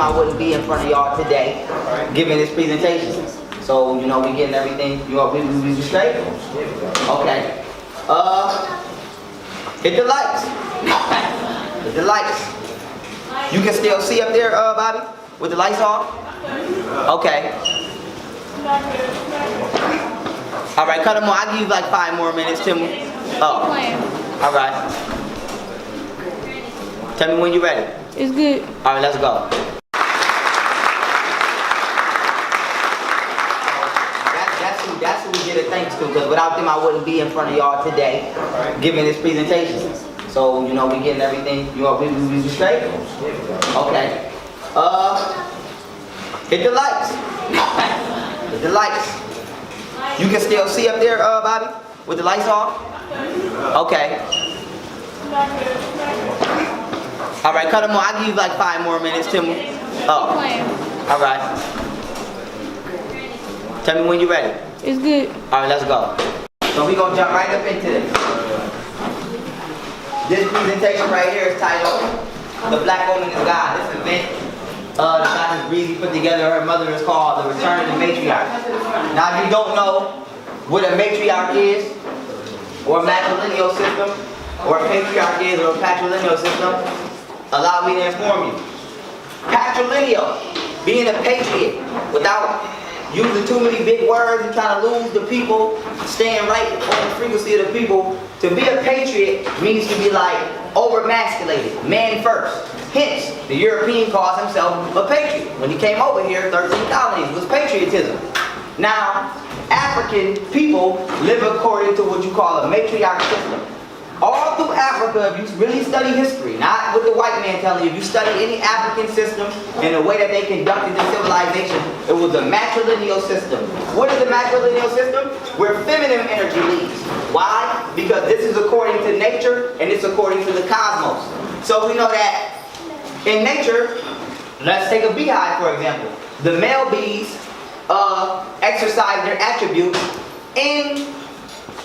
I wouldn't be in front of y'all today giving this presentation. So, we getting everything, we straight? Okay. Hit the lights. Hit the lights. You can still see up there, Bobby, with the lights on? Okay. All right, cut them on. I'll give you like 5 more minutes, Tim. Oh. All right. Tell me when you're ready. It's good. All right, let's go. That's who we give it thanks to, because without them I wouldn't be in front of y'all today giving this presentation. So, we getting everything, we straight? Okay. Hit the lights. Hit the lights. You can still see up there, Bobby, with the lights on? Okay. All right, cut them on. I'll give you like 5 more minutes, Tim. Oh. All right. Tell me when you're ready. It's good. All right, let's go. So we're going to jump right up into this. This presentation right here is titled, The Black Woman is God. This event, Dr. Breezy put together, her mother is called The Return of the Matriarch. Now, if you don't know what a matriarch is, or a matrilineal system, or a patriarch is, or a patrilineal system, allow me to inform you. Patrilineal, being a patriot, without using too many big words and trying to lose the people, staying right on the frequency of the people. To be a patriot means to be like over-masculated, man first. Hence, the European calls himself a patriot. When he came over here, 13 colonies was patriotism. Now, African people live according to what you call a matriarch system. All through Africa, if you really study history, not what the white man telling you, if you study any African system and the way that they conducted the civilization, it was a matrilineal system. What is the matrilineal system? Where feminine energy leads. Why? Because this is according to nature and it's according to the cosmos. So we know that in nature, let's take a beehive for example. The male bees exercise their attributes in,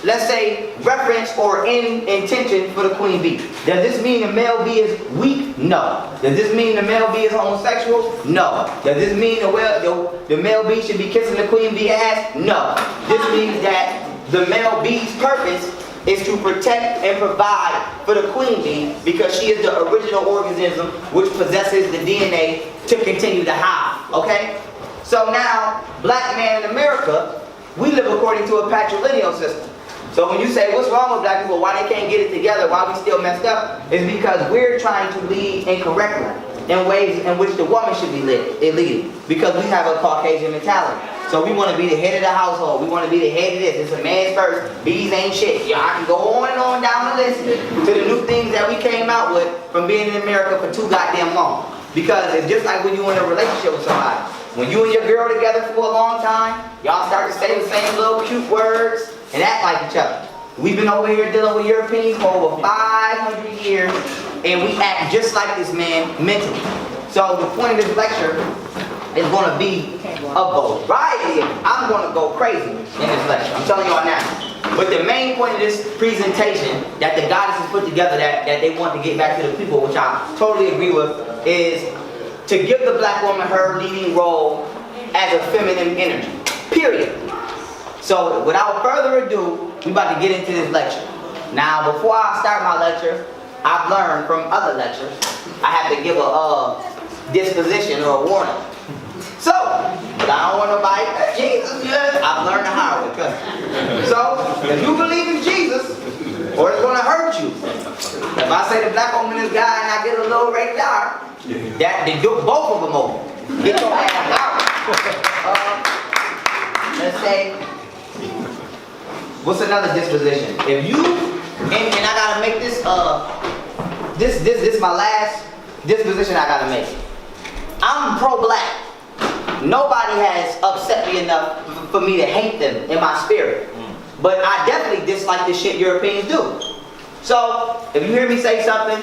let's say, reference or in intention for the queen bee. Does this mean the male bee is weak? No. Does this mean the male bee is homosexual? No. Does this mean the male bee should be kissing the queen bee ass? No. This means that the male bee's purpose is to protect and provide for the queen bee because she is the original organism which possesses the DNA to continue to hive. Okay? So now, black man in America, we live according to a patrilineal system. So when you say, what's wrong with black people, why they can't get it together, why we still messed up, is because we're trying to lead incorrectly in ways in which the woman should be leading. Because we have a Caucasian mentality. So we want to be the head of the household. We want to be the head of this. It's a man's first. Bees ain't shit. Yeah, I can go on and on down the list to the new things that we came out with from being in America for too goddamn long. Because it's just like when you're in a relationship with somebody. When you and your girl together for a long time, y'all start to say the same little cute words and act like each other. We've been over here dealing with Europeans for over 500 years and we act just like this man mentally. So the point of this lecture is going to be a variety. I'm going to go crazy in this lecture. I'm telling y'all now. But the main point of this presentation that the goddesses put together that they want to get back to the people, which I totally agree with, is to give the black woman her leading role as a feminine energy. Period. So without further ado, we about to get into this lecture. Now before I start my lecture, I've learned from other lectures, I have to give a disposition or a warning. So, but I don't want nobody, Jesus, yeah, I've learned the hard way. So, if you believe in Jesus, or it's going to hurt you. If I say the black woman is God and I get a little radar, that they do both of them over. Get your ass out. Let's say, what's another disposition? If you, and I gotta make this, this my last disposition I gotta make. I'm pro-black. Nobody has upset me enough for me to hate them in my spirit. But I definitely dislike the shit Europeans do. So, if you hear me say something,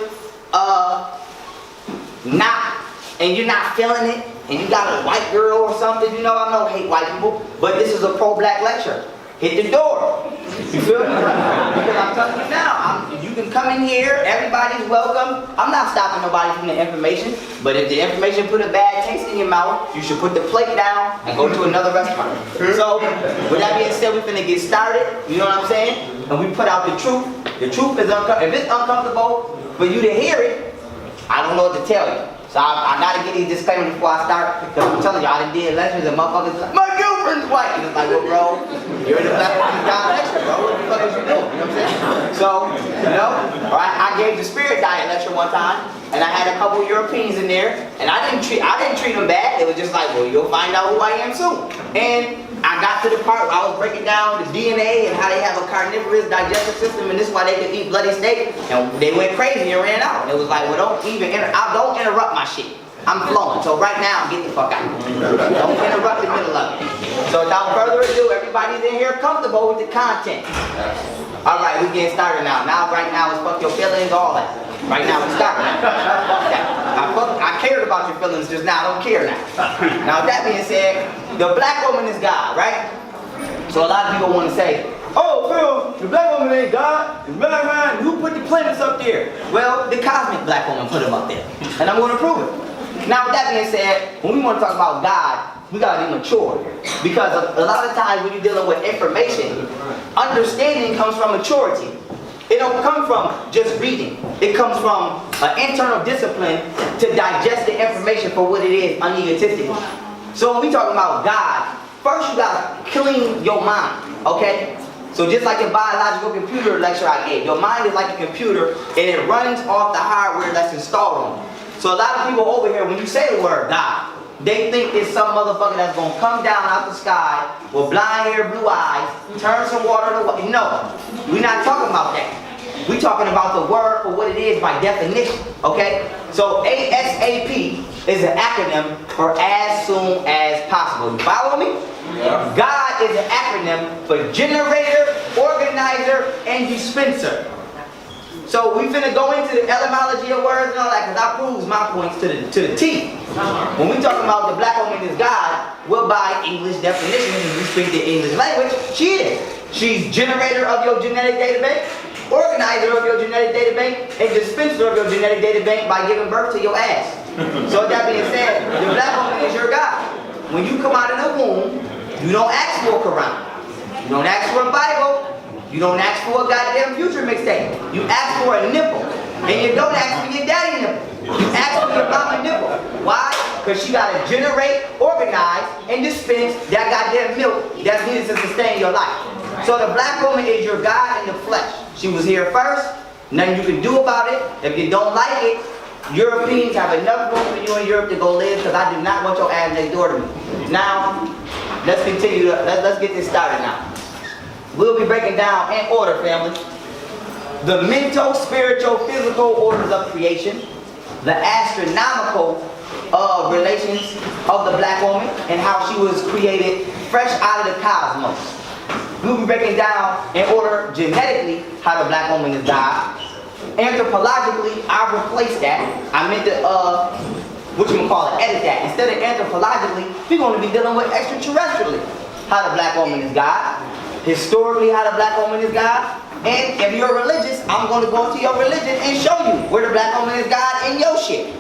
and you're not feeling it, and you got a white girl or something, you know, I don't hate white people, but this is a pro-black lecture. Hit the door. You feel me? Because I'm telling you now, you You can come in here, everybody's welcome. I'm not stopping nobody from the information, but if the information put a bad taste in your mouth, you should put the plate down and go to another restaurant. So, with that being said, we're finna get started, you know what I'm saying? And we put out the truth. The truth is uncomfortable. If it's uncomfortable for you to hear it, I don't know what to tell you. So I gotta get these disclaimers before I start, because I'm telling you, I done did lectures and motherfuckers like, my girlfriend's white. And it's like, well, bro, you're in the Black Women's God lecture, bro. What the fuck is you doing? You know what I'm saying? So, you know, I gave the spirit diet lecture one time, and I had a couple Europeans in there, and I didn't treat them bad. It was just like, well, you'll find out who I am soon. And I got to the part where I was breaking down the DNA and how they have a carnivorous digestive system, and this is why they can eat bloody steak. And they went crazy and ran out. And it was like, well, don't interrupt my shit. I'm flowing. So right now, get the fuck out. Don't interrupt the middle of it. So without further ado, everybody's in here comfortable with the content. All right, we getting started now. Right now it's fuck your feelings, all that. Right now we starting now. Fuck that. I cared about your feelings just now. I don't care now. Now with that being said, the black woman is God, right? So a lot of people want to say, oh, Phil, the black woman ain't God. The black man, who put the planets up there? Well, the cosmic black woman put them up there, and I'm going to prove it. Now with that being said, when we want to talk about God, we gotta be mature, because a lot of times when you're dealing with information, understanding comes from maturity. It don't come from just reading. It comes from an internal discipline to digest the information for what it is unegotistically. So when we talk about God, first you gotta clean your mind, okay? So just like the biological computer lecture I gave, your mind is like a computer and it runs off the hardware that's installed on it. So a lot of people over here, when you say the word God, they think it's some motherfucker that's gonna come down out the sky with blonde hair, blue eyes, turn some water to water. No, we're not talking about that. We're talking about the word for what it is by definition, okay? So ASAP is an acronym for as soon as possible. You follow me? Yeah. God is an acronym for generator, organizer, and dispenser. So we finna go into the etymology of words and all that, because I proves my points to the T. When we talking about the black woman is God, we'll buy English definitions and we speak the English language. She is. She's generator of your genetic data bank, organizer of your genetic data bank, and dispenser of your genetic data bank by giving birth to your ass. So with that being said, the black woman is your God. When you come out of the womb, you don't ask for a Quran. You don't ask for a Bible. You don't ask for a goddamn future mixtape. You ask for a nipple. And you don't ask for your daddy nipple. You ask for your mama nipple. Why? Because she gotta generate, organize, and dispense that goddamn milk that's needed to sustain your life. So the black woman is your God in the flesh. She was here first. Nothing you can do about it. If you don't like it, Europeans have enough room for you in Europe to go live, because I do not want your ass next door to me. Now, let's continue. Let's get this started now. We'll be breaking down in order, family. The mental, spiritual, physical orders of creation, the astronomical relations of the black woman, and how she was created fresh out of the cosmos. We'll be breaking down in order genetically how the black woman is God. Anthropologically, I replaced that. I meant to, edit that. Instead of anthropologically, we're going to be dealing with extraterrestrially how the black woman is God. Historically, how the black woman is God. And if you're religious, I'm going to go into your religion and show you where the black woman is God in your shit.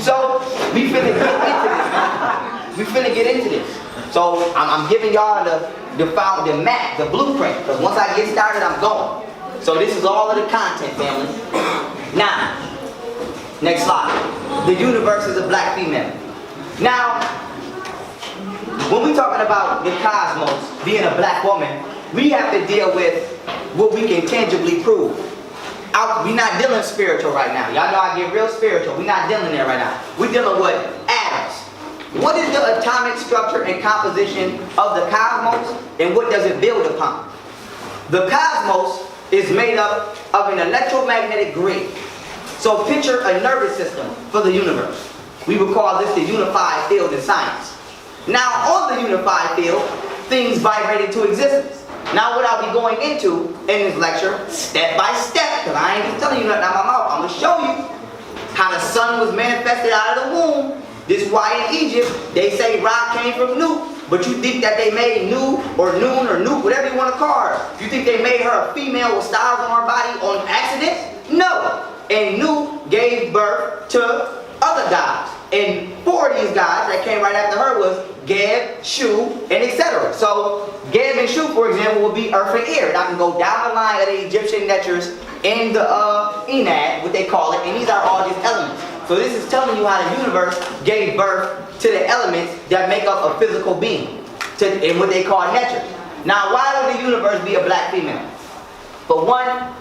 So, we finna get into this, man. We finna get into this. So, I'm giving y'all the map, the blueprint. Because once I get started, I'm going. So, this is all of the content, family. Now, next slide. The universe is a black female. Now, when we're talking about the cosmos being a black woman, we have to deal with what we can tangibly prove. We're not dealing spiritual right now. Y'all know I get real spiritual. We're not dealing there right now. We're dealing with atoms. What is the atomic structure and composition of the cosmos, and what does it build upon? The cosmos is made up of an electromagnetic grid. So picture a nervous system for the universe. We would call this the unified field in science. Now on the unified field, things vibrate into existence. Now what I'll be going into in this lecture, step by step, because I ain't just telling you nothing out of my mouth, I'm going to show you how the sun was manifested out of the womb. This is why in Egypt, they say Ra came from Nut, but you think that they made Nu or Noon or Nuke, whatever you want to call her. You think they made her a female with stars on her body on accident? No. And Nu gave birth to other gods. And 4 of these gods that came right after her was Geb, Shu, and etc. So Geb and Shu, for example, would be Earth and Air. And I can go down the line of the Egyptian natures in the Enad, what they call it, and these are all just elements. So this is telling you how the universe gave birth to the elements that make up a physical being, in what they call natures. Now, why would the universe be a black female? For one,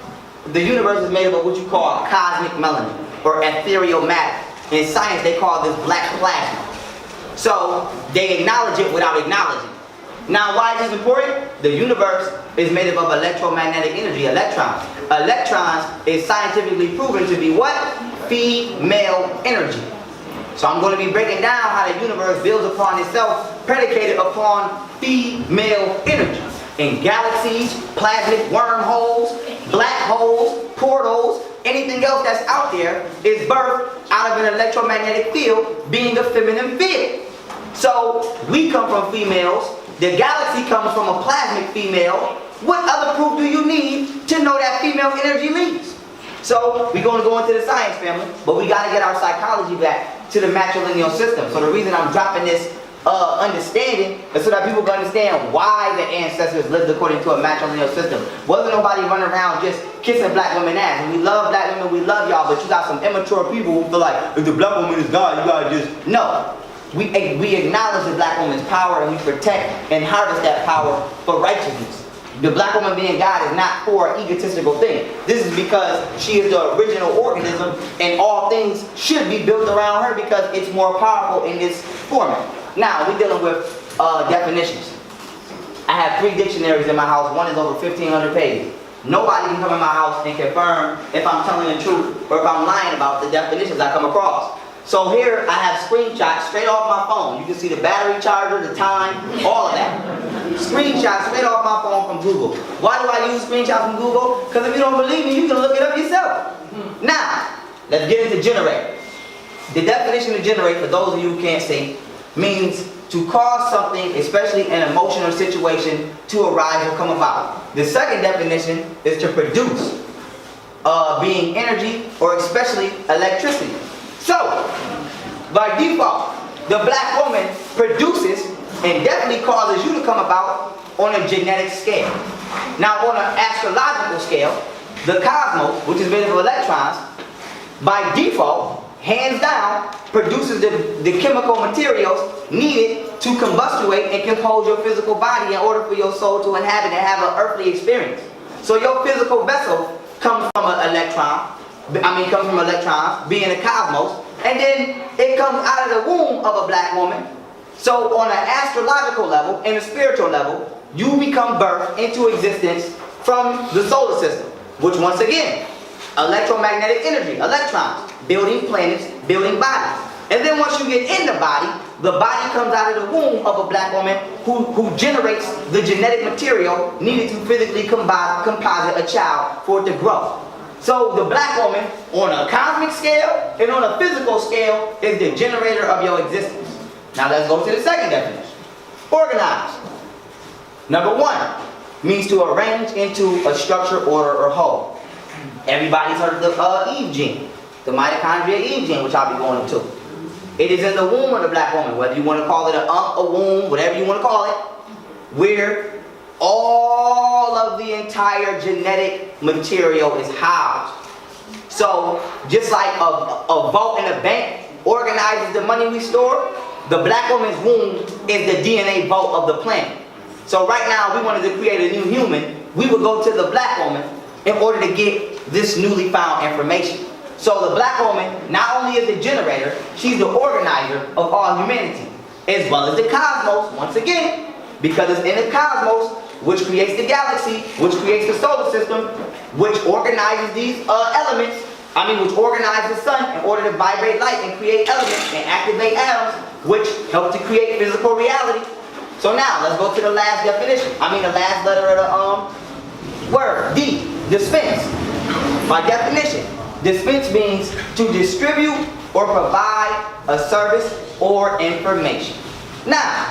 the universe is made up of what you call cosmic melanin, or ethereal matter. In science, they call this black plasma. So, they acknowledge it without acknowledging it. Now, why is this important? The universe is made up of electromagnetic energy, electrons. Electrons is scientifically proven to be what? Female energy. So I'm going to be breaking down how the universe builds upon itself, predicated upon female energy. In galaxies, plasmic wormholes, black holes, portals, anything else that's out there is birthed out of an electromagnetic field, being a feminine field. So we come from females, the galaxy comes from a plasmic female. What other proof do you need to know that female energy leads? So we're going to go into the science, family, but we got to get our psychology back to the matrilineal system. So the reason I'm dropping this understanding is so that people can understand why the ancestors lived according to a matrilineal system. Wasn't nobody running around just kissing black women ass. And we love black women, we love y'all, but you got some immature people who feel like, if the black woman is God, you gotta just... No. We acknowledge the black woman's power, and we protect and harvest that power for righteousness. The black woman being God is not for an egotistical thing. This is because she is the original organism, and all things should be built around her because it's more powerful in this format. Now, we're dealing with definitions. I have 3 dictionaries in my house. One is over 1,500 pages. Nobody can come in my house and confirm if I'm telling the truth or if I'm lying about the definitions I come across. So here I have screenshots straight off my phone. You can see the battery charger, the time, all of that. Screenshots straight off my phone from Google. Why do I use screenshots from Google? Because if you don't believe me, you can look it up yourself. Now, let's get into generate. The definition of generate, for those of you who can't see, means to cause something, especially an emotional situation, to arise or come about. The second definition is to produce, being energy or especially electricity. So, by default, the black woman produces and definitely causes you to come about on a genetic scale. Now, on an astrological scale, the cosmos, which is made of electrons, by default, hands down, produces the chemical materials needed to combustuate and compose your physical body in order for your soul to inhabit and have an earthly experience. So your physical vessel comes from comes from electrons, being the cosmos, and then it comes out of the womb of a black woman. So on an astrological level and a spiritual level, you become birthed into existence from the solar system, which once again, electromagnetic energy, electrons, building planets, building bodies. And then once you get in the body comes out of the womb of a black woman who generates the genetic material needed to physically composite a child for it to grow. So the black woman, on a cosmic scale and on a physical scale, is the generator of your existence. Now let's go to the second definition. Organize. Number 1 means to arrange into a structure, order, or whole. Everybody's heard of the Eve gene, the mitochondria Eve gene, which I'll be going into. It is in the womb of the black woman, whether you want to call it a womb, whatever you want to call it, where all of the entire genetic material is housed. So, just like a vault in a bank organizes the money we store, the black woman's womb is the DNA vault of the planet. So right now, we wanted to create a new human, we would go to the black woman in order to get this newly found information. So the black woman not only is the generator, she's the organizer of all humanity, as well as the cosmos, once again, because it's in the cosmos, which creates the galaxy, which creates the solar system, which organizes these elements, which organizes the sun in order to vibrate light and create elements and activate atoms, which help to create physical reality. So now, let's go to the last definition. The last letter of the word, D, dispense. By definition, dispense means to distribute or provide a service or information. Now,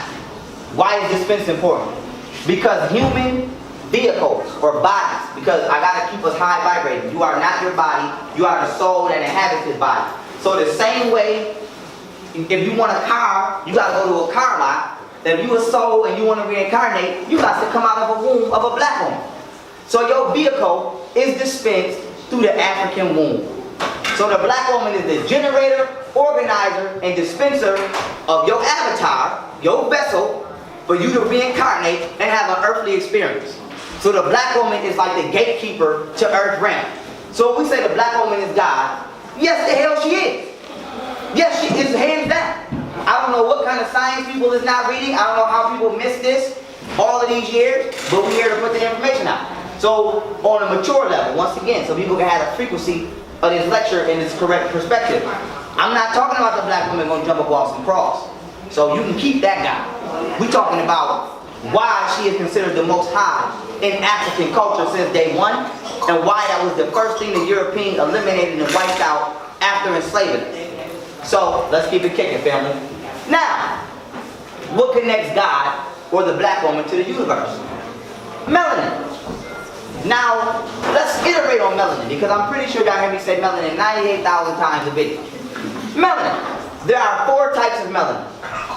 why is dispense important? Because human vehicles or bodies, because I gotta keep us high vibrating. You are not your body, you are the soul that inhabits this body. So the same way, if you want a car, you gotta go to a car lot. If you a soul and you want to reincarnate, you got to come out of a womb of a black woman. So your vehicle is dispensed through the African womb. So the black woman is the generator, organizer, and dispenser of your avatar, your vessel, for you to reincarnate and have an earthly experience. So the black woman is like the gatekeeper to earth realm. So if we say the black woman is God, yes, the hell she is. Yes, she is, hands down. I don't know what kind of science people is not reading. I don't know how people miss this all of these years, but we're here to put the information out. So on a mature level, once again, so people can have the frequency of this lecture in its correct perspective. I'm not talking about the black woman going to jump up walls and cross. So you can keep that guy. We're talking about why she is considered the most high in African culture since day one, and why that was the first thing the European eliminated and wiped out after enslaving us. So let's keep it kicking, family. Now, what connects God or the black woman to the universe? Melanin. Now, let's iterate on melanin, because I'm pretty sure y'all heard me say melanin 98,000 times a video. Melanin. There are 4 types of melanin.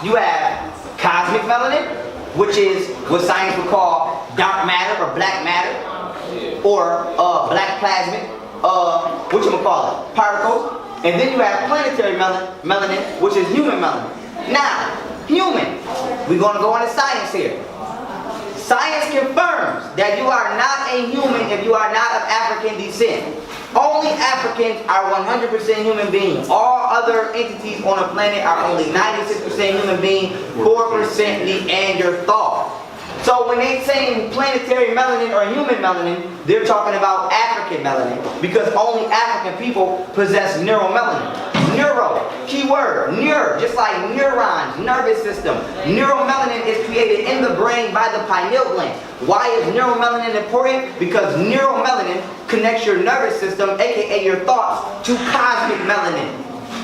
You have cosmic melanin, which is what science would call dark matter or black matter, or black plasmic, whatchamacallit, particles. And then you have planetary melanin, which is human melanin. Now, human, we're going to go into science here. Science confirms that you are not a human if you are not of African descent. Only Africans are 100% human beings. All other entities on the planet are only 96% human being, 4% Neanderthal. So when they say planetary melanin or human melanin, they're talking about African melanin, because only African people possess neuromelanin. Neuro, keyword, neur, just like neurons, nervous system. Neuromelanin is created in the brain by the pineal gland. Why is neuromelanin important? Because neuromelanin connects your nervous system, aka your thoughts, to cosmic melanin.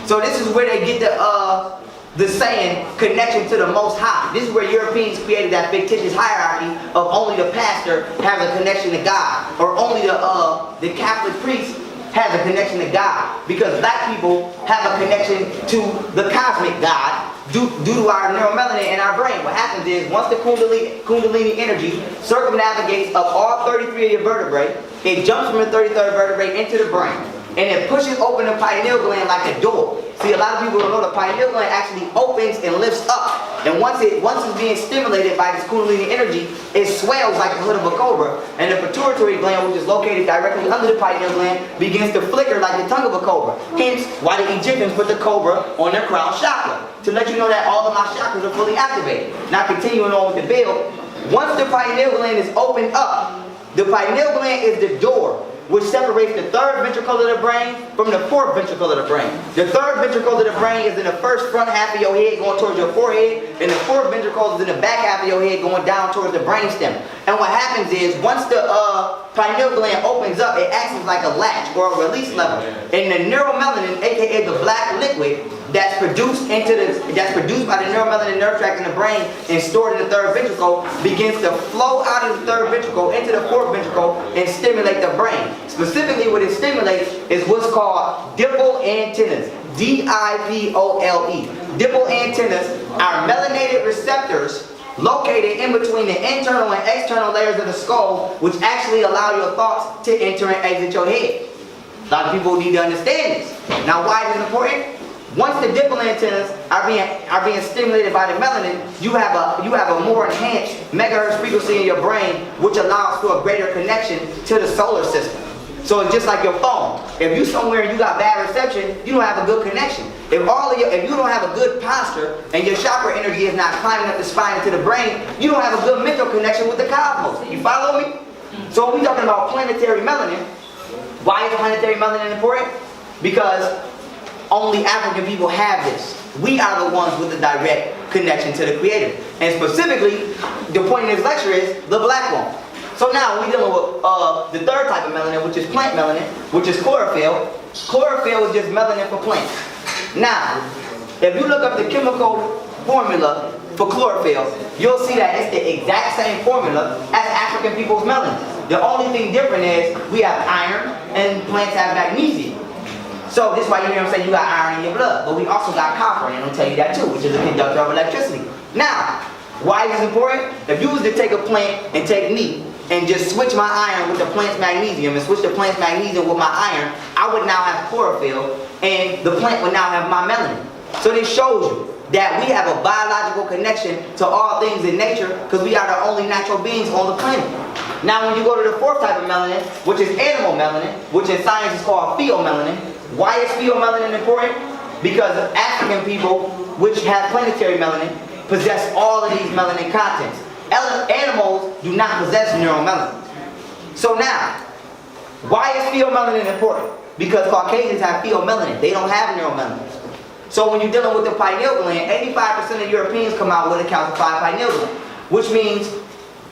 So this is where they get the saying, connection to the Most High. This is where Europeans created that fictitious hierarchy of only the pastor has a connection to God, or only the Catholic priest has a connection to God, because black people have a connection to the cosmic God due to our neuromelanin in our brain. What happens is, once the Kundalini energy circumnavigates up all 33 of your vertebrae, it jumps from the 33rd vertebrae into the brain, and it pushes open the pineal gland like a door. See, a lot of people don't know the pineal gland actually opens and lifts up. And once it's being stimulated by this Kundalini energy, it swells like the hood of a cobra. And the pituitary gland, which is located directly under the pineal gland, begins to flicker like the tongue of a cobra. Hence, why the Egyptians put the cobra on their crown chakra, to let you know that all of my chakras are fully activated. Now continuing on with the build, once the pineal gland is opened up, the pineal gland is the door which separates the 3rd ventricle of the brain from the 4th ventricle of the brain. The 3rd ventricle of the brain is in the first front half of your head going towards your forehead, and the 4th ventricle is in the back half of your head going down towards the brainstem. And what happens is, once the pineal gland opens up, it acts like a latch or a release lever. And the neuromelanin, aka the black liquid, that's produced by the neuromelanin nerve tract in the brain and stored in the 3rd ventricle, begins to flow out of the 3rd ventricle into the 4th ventricle and stimulate the brain. Specifically, what it stimulates is what's called dipole antennas. D-I-P-O-L-E. Dipole antennas are melanated receptors located in between the internal and external layers of the skull, which actually allow your thoughts to enter and exit your head. A lot of people need to understand this. Now, why is it important? Once the dipole antennas are being stimulated by the melanin, you have a more enhanced megahertz frequency in your brain, which allows for a greater connection to the solar system. So it's just like your phone. If you're somewhere and you got bad reception, you don't have a good connection. If you don't have a good posture and your chakra energy is not climbing up the spine into the brain, you don't have a good mental connection with the cosmos. You follow me? So when we're talking about planetary melanin, why is planetary melanin important? Because only African people have this. We are the ones with the direct connection to the Creator. And specifically, the point of this lecture is the black woman. So now we're dealing with the 3rd type of melanin, which is plant melanin, which is chlorophyll. Chlorophyll is just melanin for plants. Now, if you look up the chemical formula for chlorophyll, you'll see that it's the exact same formula as African people's melanin. The only thing different is we have iron and plants have magnesium. So this is why you hear them say you got iron in your blood. But we also got copper, and they'll tell you that too, which is a conductor of electricity. Now, why is this important? If you was to take a plant and take me and just switch my iron with the plant's magnesium and switch the plant's magnesium with my iron, I would now have chlorophyll and the plant would now have my melanin. So this shows you that we have a biological connection to all things in nature because we are the only natural beings on the planet. Now when you go to the fourth type of melanin, which is animal melanin, which in science is called pheomelanin. Why is pheomelanin important? Because African people, which have planetary melanin, possess all of these melanin contents. Animals do not possess neuromelanin. So now, why is pheomelanin important? Because Caucasians have pheomelanin. They don't have neuromelanin. So when you're dealing with the pineal gland, 85% of Europeans come out with a calcified pineal gland, which means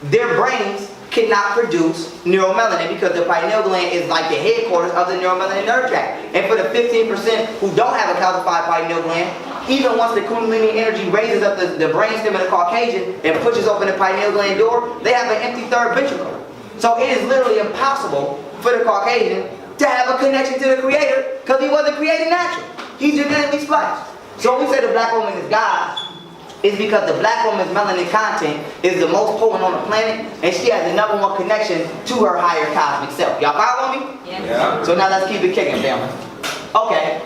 their brains cannot produce neuromelanin because the pineal gland is like the headquarters of the neuromelanin nerve tract. And for the 15% who don't have a calcified pineal gland, even once the Kundalini energy raises up the brainstem of the Caucasian and pushes open the pineal gland door, they have an empty third ventricle. So it is literally impossible for the Caucasian to have a connection to the Creator because he wasn't created natural. He's genetically spliced. So when we say the black woman is God, it's because the black woman's melanin content is the most potent on the planet, and she has the #1 connection to her higher cosmic self. Y'all follow me? Yeah. So now let's keep it kicking, family. Okay.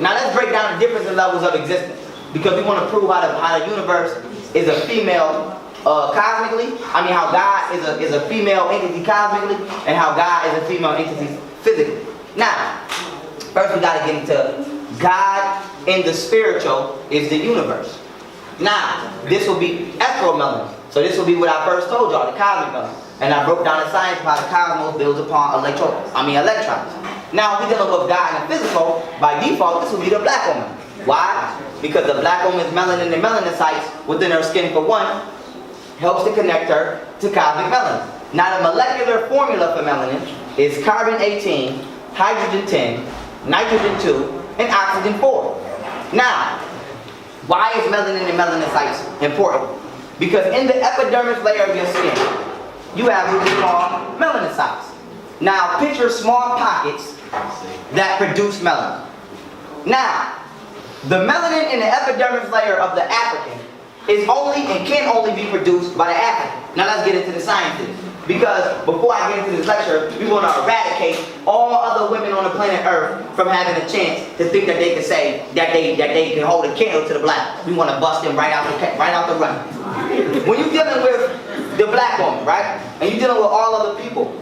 Now let's break down the different levels of existence, because we want to prove how the universe is a female cosmically. I mean, how God is a female entity cosmically, and how God is a female entity physically. Now, first we got to get into God in the spiritual is the universe. Now, this will be electromelanin. So this will be what I first told y'all, the cosmic melanin. And I broke down the science of how the cosmos builds upon electrons. Now, if we're dealing with God in the physical, by default, this will be the black woman. Why? Because the black woman's melanin and melanocytes within her skin, for one, helps to connect her to cosmic melanin. Now, the molecular formula for melanin is carbon 18, hydrogen 10, nitrogen 2, and oxygen 4. Now, why is melanin and melanocytes important? Because in the epidermis layer of your skin, you have what we call melanocytes. Now, picture small pockets that produce melanin. Now, the melanin in the epidermis layer of the African is only and can only be produced by the African. Now, let's get into the science of this. Because before I get into this lecture, we want to eradicate all other women on the planet Earth from having a chance to think that they can say that they can hold a candle to the black. We want to bust them right out the run. When you're dealing with the black woman, right, and you're dealing with all other people,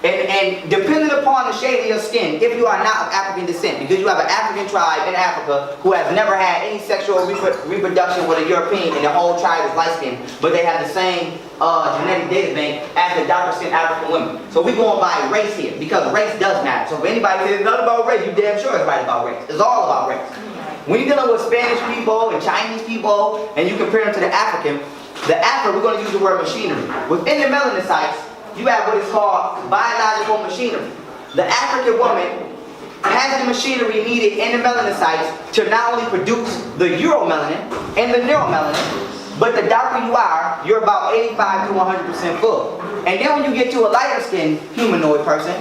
and depending upon the shade of your skin, if you are not of African descent, because you have an African tribe in Africa who has never had any sexual reproduction with a European, and the whole tribe is light skinned, but they have the same genetic data bank as the darker skinned African women. So we're going by race here, because race does matter. So if anybody says it's not about race, you damn sure it's right about race. It's all about race. When you're dealing with Spanish people and Chinese people, and you compare them to the African, we're going to use the word machinery. Within the melanocytes, you have what is called biological machinery. The African woman has the machinery needed in the melanocytes to not only produce the uromelanin and the neuromelanin, but the darker you are, you're about 85 to 100% full. And then when you get to a lighter skinned humanoid person,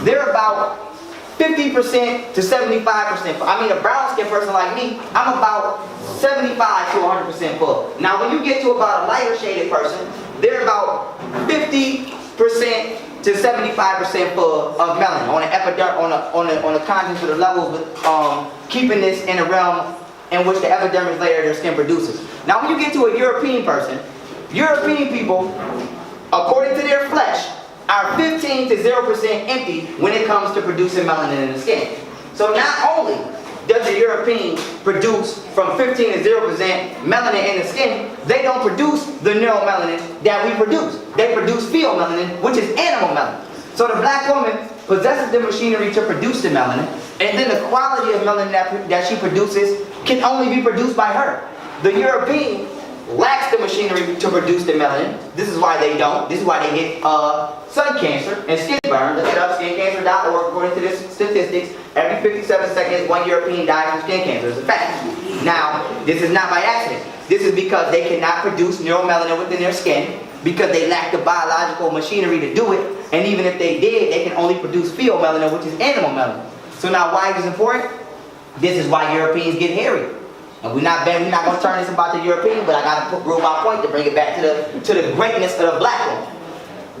they're about 50% to 75%. I mean, a brown skinned person like me, I'm about 75 to 100% full. Now, when you get to about a lighter shaded person, they're about 50% to 75% full of melanin on the epidermis, on the contents of the levels, with keeping this in a realm in which the epidermis layer of their skin produces. Now, when you get to a European person, European people, according to their flesh, are 15 to 0% empty when it comes to producing melanin in the skin. So not only does the European produce from 15 to 0% melanin in the skin, they don't produce the neuromelanin that we produce. They produce pheomelanin, which is animal melanin. So the black woman possesses the machinery to produce the melanin, and then the quality of melanin that she produces can only be produced by her. The European lacks the machinery to produce the melanin. This is why they don't. This is why they get sun cancer and skin burn. Look it up, skincancer.org. According to this statistics, every 57 seconds, one European dies from skin cancer. It's a fact. Now, this is not by accident. This is because they cannot produce neuromelanin within their skin, because they lack the biological machinery to do it. And even if they did, they can only produce pheomelanin, which is animal melanin. So now why is this important? This is why Europeans get hairy. And we're not going to turn this about the European, but I got to prove my point to bring it back to the greatness of the black woman.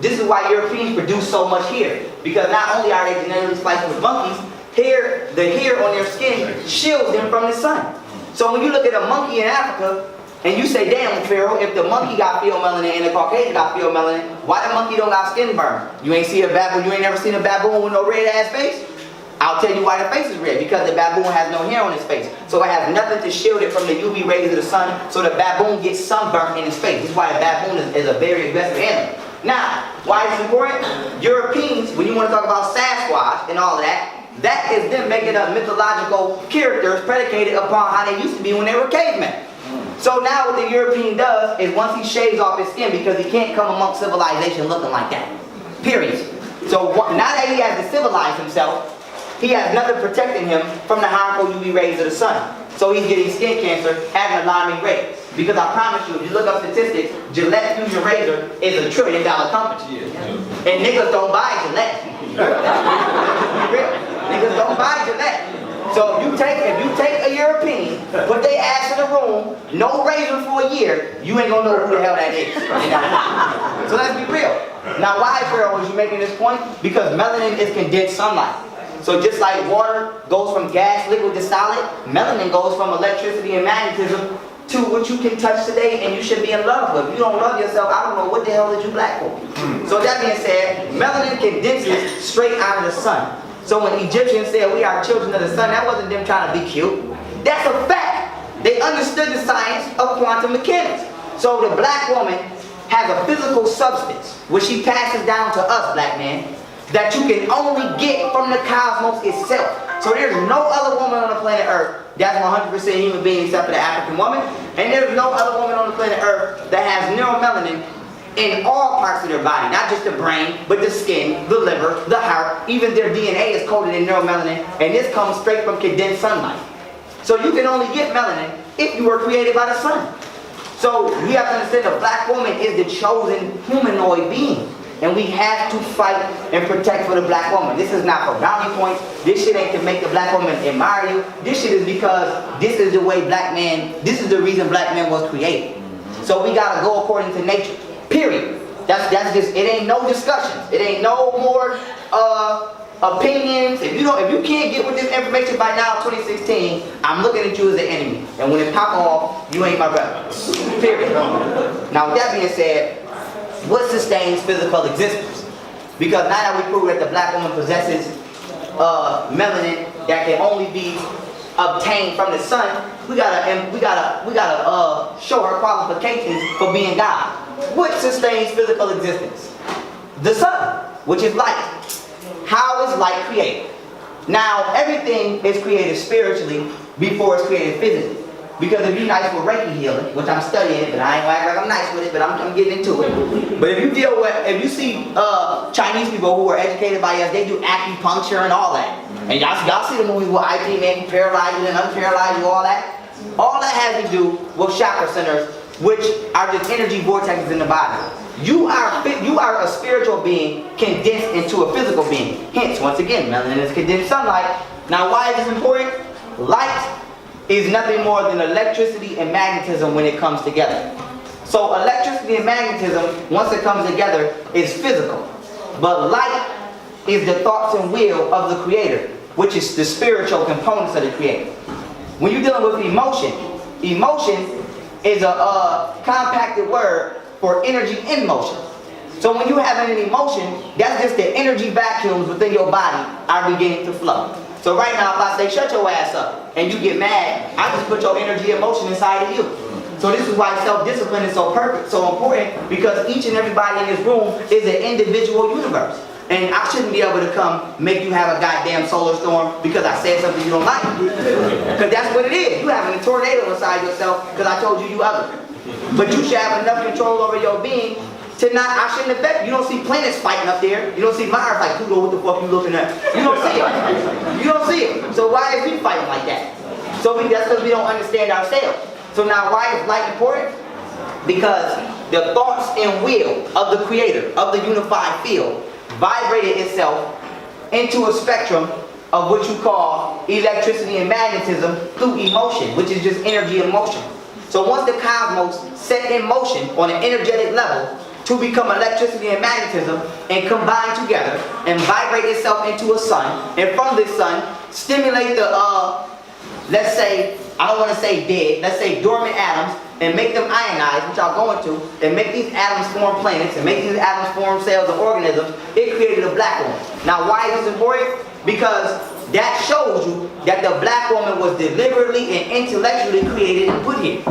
This is why Europeans produce so much hair. Because not only are they genetically spliced with monkeys, the hair on their skin shields them from the sun. So when you look at a monkey in Africa, and you say, damn, Pharaoh, if the monkey got pheomelanin and the Caucasian got pheomelanin, why the monkey don't got skin burn? You ain't never seen a baboon with no red ass face? I'll tell you why the face is red, because the baboon has no hair on his face. So it has nothing to shield it from the UV rays of the sun, so the baboon gets sunburnt in his face. This is why the baboon is a very aggressive animal. Now, why is it important? Europeans, when you want to talk about Sasquatch and all of that, that is them making up mythological characters predicated upon how they used to be when they were cavemen. So now what the European does is once he shaves off his skin, because he can't come amongst civilization looking like that. Period. So now that he has to civilize himself, he has nothing protecting him from the harmful UV rays of the sun. So he's getting skin cancer at an alarming rate. Because I promise you, if you look up statistics, Gillette Fusion Razor is $1 trillion company. And niggas don't buy Gillette. Niggas don't buy Gillette. So if you take a European, put their ass in the room, no razor for a year, you ain't gonna know who the hell that is. So let's be real. Now why, Pharaoh, was you making this point? Because melanin is condensed sunlight. So just like water goes from gas, liquid to solid, melanin goes from electricity and magnetism to what you can touch today and you should be in love with. If you don't love yourself, I don't know what the hell is you black for. So that being said, melanin condenses straight out of the sun. So when Egyptians said we are children of the sun, that wasn't them trying to be cute. That's a fact. They understood the science of quantum mechanics. So the black woman has a physical substance, which she passes down to us, black men, that you can only get from the cosmos itself. So there's no other woman on the planet Earth that's 100% human being except for the African woman. And there's no other woman on the planet Earth that has neuromelanin in all parts of their body, not just the brain, but the skin, the liver, the heart. Even their DNA is coated in neuromelanin, and this comes straight from condensed sunlight. So you can only get melanin if you were created by the sun. So we have to understand the black woman is the chosen humanoid being. And we have to fight and protect for the black woman. This is not for brownie points. This shit ain't to make the black woman admire you. This shit is because this is the way this is the reason black man was created. So we gotta go according to nature. Period. That's just, it ain't no discussions. It ain't no more opinions. If you can't get with this information by now, 2016, I'm looking at you as the enemy. And when it pop off, you ain't my brother. Period. Now with that being said, what sustains physical existence? Because now that we prove that the black woman possesses melanin that can only be obtained from the sun, we gotta show her qualifications for being God. What sustains physical existence? The sun, which is light. How is light created? Now everything is created spiritually before it's created physically. Because if you're nice with Reiki healing, which I'm studying it, but I ain't gonna act like I'm nice with it, but I'm getting into it. But if you see Chinese people who are educated by us, they do acupuncture and all that. And y'all see the movies with IP man paralyze you and unparalyze you, all that. All that has to do with chakra centers, which are just energy vortexes in the body. You are a spiritual being condensed into a physical being. Hence, once again, melanin is condensed sunlight. Now, why is this important? Light is nothing more than electricity and magnetism when it comes together. So electricity and magnetism, once it comes together, is physical. But light is the thoughts and will of the creator, which is the spiritual components of the creator. When you're dealing with emotion, emotion is a compacted word for energy in motion. So when you have an emotion, that's just the energy vacuums within your body are beginning to flow. So right now, if I say shut your ass up and you get mad, I just put your energy and emotion inside of you. So this is why self-discipline is so important, because each and everybody in this room is an individual universe. And I shouldn't be able to come make you have a goddamn solar storm because I said something you don't like. Because that's what it is. You having a tornado inside yourself because I told you ugly. But you should have enough control over your being to not, I shouldn't affect you. You don't see planets fighting up there. You don't see Mars like, Pluto, what the fuck you looking at? You don't see it. You don't see it. So why is we fighting like that? So that's because we don't understand ourselves. So now why is light important? Because the thought thoughts and will of the creator, of the unified field, vibrated itself into a spectrum of what you call electricity and magnetism through emotion, which is just energy and motion. So once the cosmos set in motion on an energetic level to become electricity and magnetism and combine together and vibrate itself into a sun, and from this sun stimulate the, let's say, I don't want to say dead, let's say dormant atoms, and make them ionize, which I'll go into, and make these atoms form planets, and make these atoms form cells of organisms, it created a black woman. Now why is this important? Because that shows you that the black woman was deliberately and intellectually created and put here.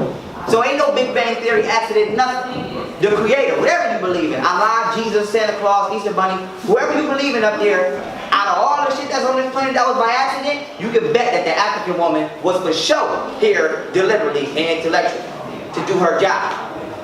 So ain't no Big Bang Theory accident, nothing. The creator, whatever you believe in, Allah, Jesus, Santa Claus, Easter Bunny, whoever you believe in up there, out of all the shit that's on this planet that was by accident, you can bet that the African woman was for sure here deliberately and intellectually to do her job.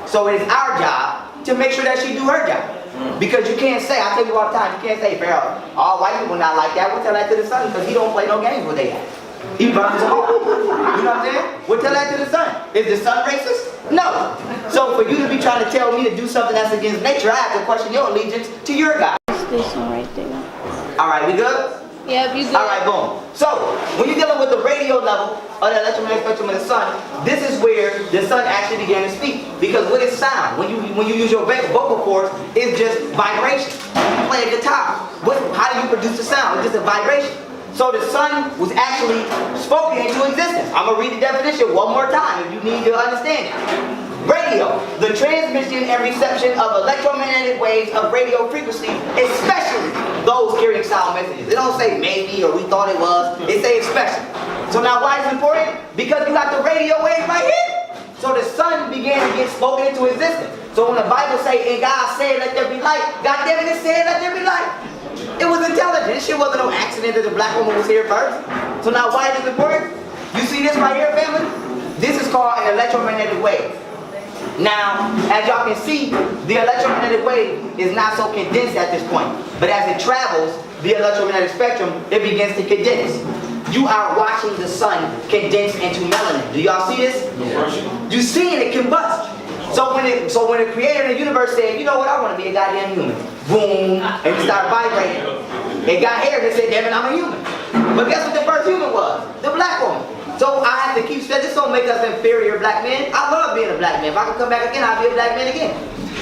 So it is our job to make sure that she do her job. Because you can't say, I tell you all the time, you can't say, Pharaoh, all white people not like that. We'll tell that to the sun because he don't play no games with they have. He burns them all. You know what I'm saying? We'll tell that to the sun. Is the sun racist? No. So for you to be trying to tell me to do something that's against nature, I have to question your allegiance to your God. Station right there. Alright, we good? Yep, you good. Alright, boom. So, when you're dealing with the radio level of the electromagnetic spectrum of the sun, this is where the sun actually began to speak. Because what is sound? When you use your vocal cords, it's just vibration. You play a guitar. How do you produce the sound? It's just a vibration. So the sun was actually spoken into existence. I'm going to read the definition one more time if you need to understand it. Radio, the transmission and reception of electromagnetic waves of radio frequency, especially those carrying sound messages. It don't say maybe or we thought it was. It say especially. So now why is it important? Because you got the radio waves right here. So the sun began to get spoken into existence. So when the Bible say, and God said, let there be light, God damn it, it said, let there be light. It was intelligent. This shit wasn't no accident that the black woman was here first. So now why is it important? You see this right here, family? This is called an electromagnetic wave. Now, as y'all can see, the electromagnetic wave is not so condensed at this point. But as it travels, the electromagnetic spectrum, it begins to condense. You are watching the sun condense into melanin. Do y'all see this? You seeing it combust. So when the creator of the universe said, you know what, I want to be a goddamn human. Boom, and it started vibrating. It got hair that said, damn it, I'm a human. But guess what the first human was? The black woman. So I have to keep stressing, this don't make us inferior black men. I love being a black man. If I can come back again, I'll be a black man again.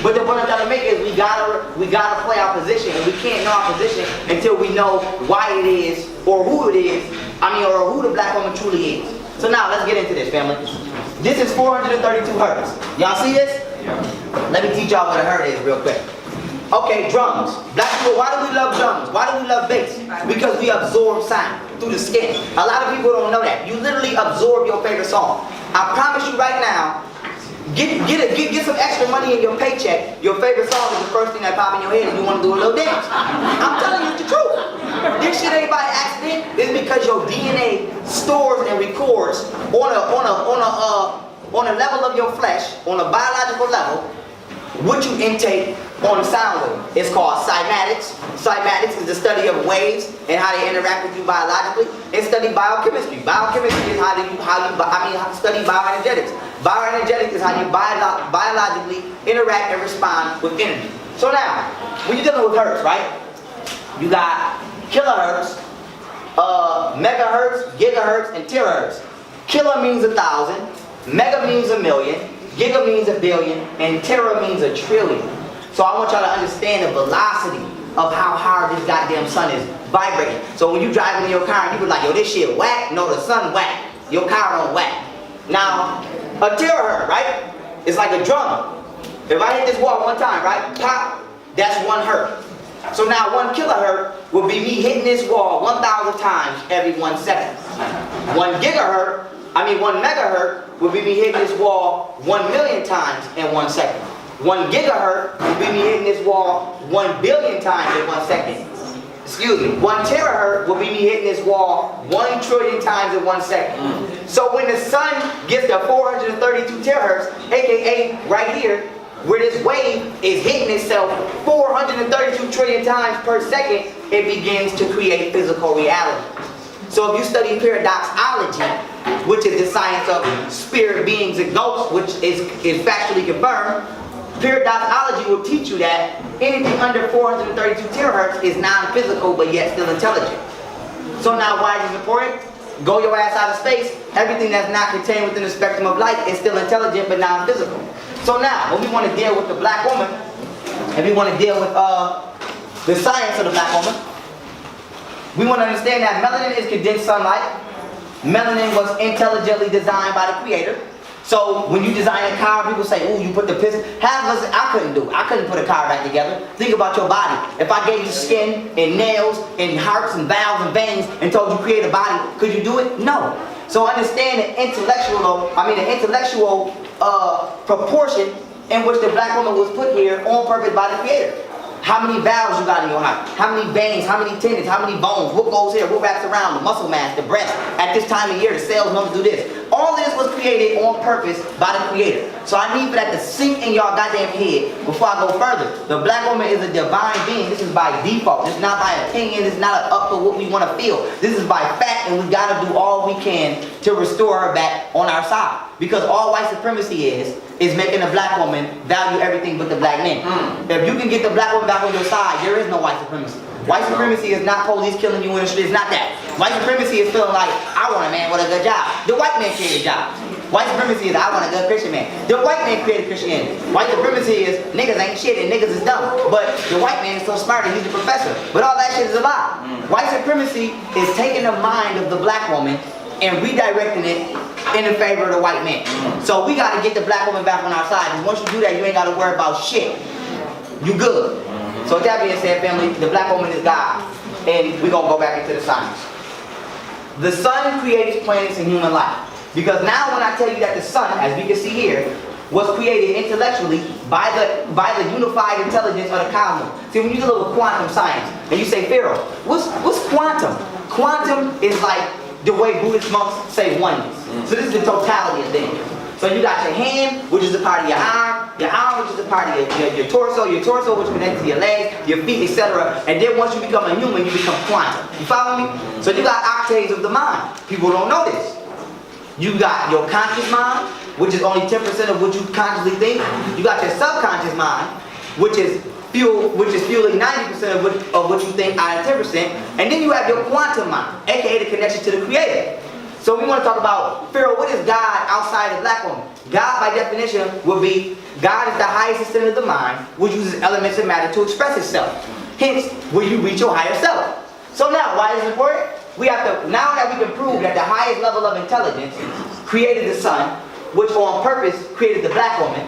But the point I'm trying to make is we gotta play our position, and we can't know our position until we know why it is, or who it is, or who the black woman truly is. So now let's get into this, family. This is 432 hertz. Y'all see this? Let me teach y'all what a hertz is real quick. Okay, drums. Black people, why do we love drums? Why do we love bass? Because we absorb sound through the skin. A lot of people don't know that. You literally absorb your favorite song. I promise you right now, get some extra money in your paycheck. Your favorite song is the first thing that pops in your head and you want to do a little dance. I'm telling you the truth. This shit ain't by accident. It's because your DNA stores and records on a level of your flesh, on a biological level, what you intake on the sound wave. It's called cymatics. Cymatics is the study of waves and how they interact with you biologically. It's study biochemistry. Biochemistry is how you study bioenergetics. Bioenergetics is how you biologically interact and respond with energy. So now, when you're dealing with hertz, right? You got kilohertz, megahertz, gigahertz, and terahertz. Kilo means 1,000, mega means 1,000,000, giga means 1,000,000,000, and tera means 1,000,000,000,000. So I want y'all to understand the velocity of how hard this goddamn sun is vibrating. So when you driving in your car and you be like, yo, this shit whack. No, the sun whack. Your car don't whack. Now, a terahertz, right? It's like a drum. If I hit this wall one time, right? Pop, that's 1 hertz. So now 1 kilohertz will be me hitting this wall 1,000 times every 1 second. 1 megahertz will be me hitting this wall 1,000,000 times in 1 second. 1 gigahertz will be me hitting this wall 1,000,000,000 times in 1 second. Excuse me. 1 terahertz will be me hitting this wall 1,000,000,000,000 times in 1 second. So when the sun gets to 432 terahertz, aka right here, where this wave is hitting itself 432 trillion times per second, it begins to create physical reality. So if you study paradoxology, which is the science of spirit beings and ghosts, which is factually confirmed, Pure doxology will teach you that anything under 432 terahertz is non-physical but yet still intelligent. So now why is this important? Go your ass out of space, everything that's not contained within the spectrum of light is still intelligent but non-physical. So now, when we want to deal with the black woman, and we want to deal with the science of the black woman, we want to understand that melanin is condensed sunlight. Melanin was intelligently designed by the creator. So when you design a car, people say, ooh, you put the piston. Half of us, I couldn't do it. I couldn't put a car back together. Think about your body. If I gave you skin and nails and hearts and valves and veins and told you create a body, could you do it? No. So understand the intellectual proportion in which the black woman was put here on purpose by the creator. How many valves you got in your heart? How many veins? How many tendons? How many bones? What goes here? What wraps around? The muscle mass, the breast. At this time of year, the cells know to do this. All this was created on purpose by the creator. So I need for that to sink in y'all goddamn head before I go further. The black woman is a divine being. This is by default. This is not by opinion. This is not up to what we want to feel. This is by fact, and we got to do all we can to restore her back on our side. Because all white supremacy is making the black woman value everything but the black man. If you can get the black woman back on your side, there is no white supremacy. White supremacy is not police killing you in the street. It's not that. White supremacy is feeling like, I want a man with a good job. The white man created jobs. White supremacy is, I want a good Christian man. The white man created Christianity. White supremacy is, niggas ain't shit and niggas is dumb. But the white man is so smart and he's the professor. But all that shit is a lie. White supremacy is taking the mind of the black woman and redirecting it in the favor of the white man. So we got to get the black woman back on our side. And once you do that, you ain't got to worry about shit. You good. So with that being said, family, the black woman is God. And we're going to go back into the science. The sun creates planets and human life. Because now when I tell you that the sun, as we can see here, was created intellectually by the unified intelligence of the cosmos. See, when you look at quantum science, and you say, Pharaoh, what's quantum? Quantum is like the way Buddhist monks say oneness. So this is the totality of things. So you got your hand, which is a part of your arm, which is a part of your torso, which connects to your legs, your feet, etc. And then once you become a human, you become quantum. You follow me? So you got octaves of the mind. People don't know this. You got your conscious mind, which is only 10% of what you consciously think. You got your subconscious mind, which is fueling 90% of what you think out of 10%. And then you have your quantum mind, aka the connection to the creator. So we want to talk about, Pharaoh, what is God outside the black woman? God, by definition, would be, God is the highest extent of the mind, which uses elements of matter to express itself. Hence, will you reach your higher self? So now, why is it important? We have to, now that we can prove that the highest level of intelligence created the sun, which on purpose created the black woman,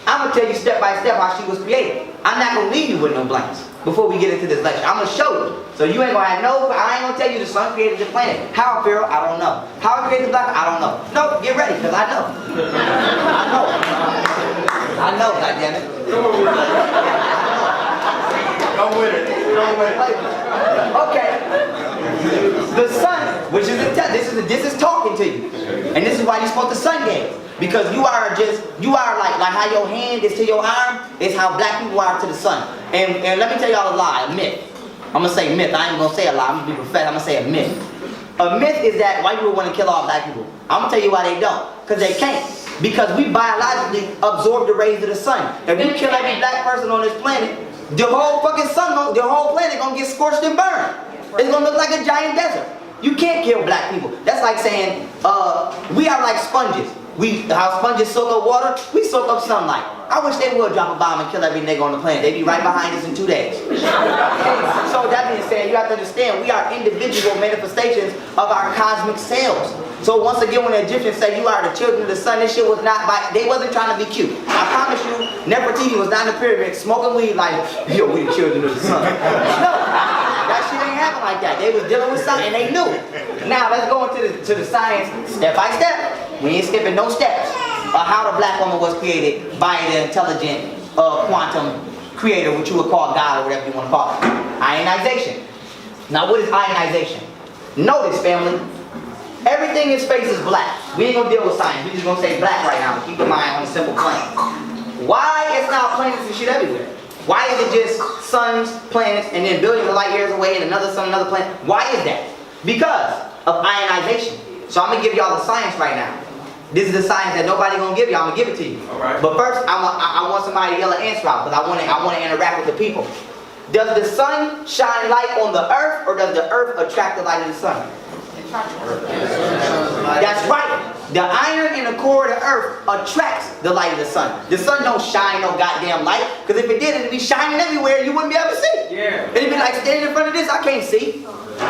I'm going to tell you step by step how she was created. I'm not going to leave you with no blanks before we get into this lecture. I'm going to show you. So you ain't going to have I ain't going to tell you the sun created the planet. How, Pharaoh? I don't know. How it created the black? I don't know. No, get ready, because I know. I know, goddammit. Come with it. Okay. The sun, which is this is talking to you. And this is why you spoke the sun gaze. Because you are like how your hand is to your arm, is how black people are to the sun. And let me tell y'all a lie, a myth. I'm going to say myth. I ain't going to say a lie. I'm going to be prophetic. I'm going to say a myth. A myth is that white people want to kill all black people. I'm going to tell you why they don't. Because they can't. Because we biologically absorb the rays of the sun. If you kill every black person on this planet, the whole fucking sun, the whole planet going to get scorched and burned. It's going to look like a giant desert. You can't kill black people. That's like saying, we are like sponges. How sponges soak up water, we soak up sunlight. I wish they would drop a bomb and kill every nigga on the planet. They'd be right behind us in 2 days. So that being said, you have to understand, we are individual manifestations of our cosmic selves. So once again, when the Egyptians say you are the children of the sun, this shit was not they wasn't trying to be cute. I promise you, Nefertiti was not in the pyramid smoking weed like, yo, we the children of the sun. No, that shit ain't happen like that. They was dealing with something and they knew. Now let's go into the science step by step. We ain't skipping no steps of how the black woman was created by the intelligent quantum creator, which you would call God or whatever you want to call it. Ionization. Now what is ionization? Notice, family, everything in space is black. We ain't gonna deal with science. We just gonna say black right now. Keep your mind on a simple plane. Why is now planets and shit everywhere? Why is it just suns, planets, and then billions of light years away and another sun, another planet? Why is that? Because of ionization. So I'm gonna give y'all the science right now. This is the science that nobody gonna give you. I'm gonna give it to you. All right. But first, I want somebody to yell an answer out because I want to interact with the people. Does the sun shine light on the earth, or does the earth attract the light of the sun? That's right. The iron in the core of the earth attracts the light of the sun. The sun don't shine no goddamn light, because if it did, it'd be shining everywhere and you wouldn't be able to see. Yeah. It'd be like standing in front of this, I can't see.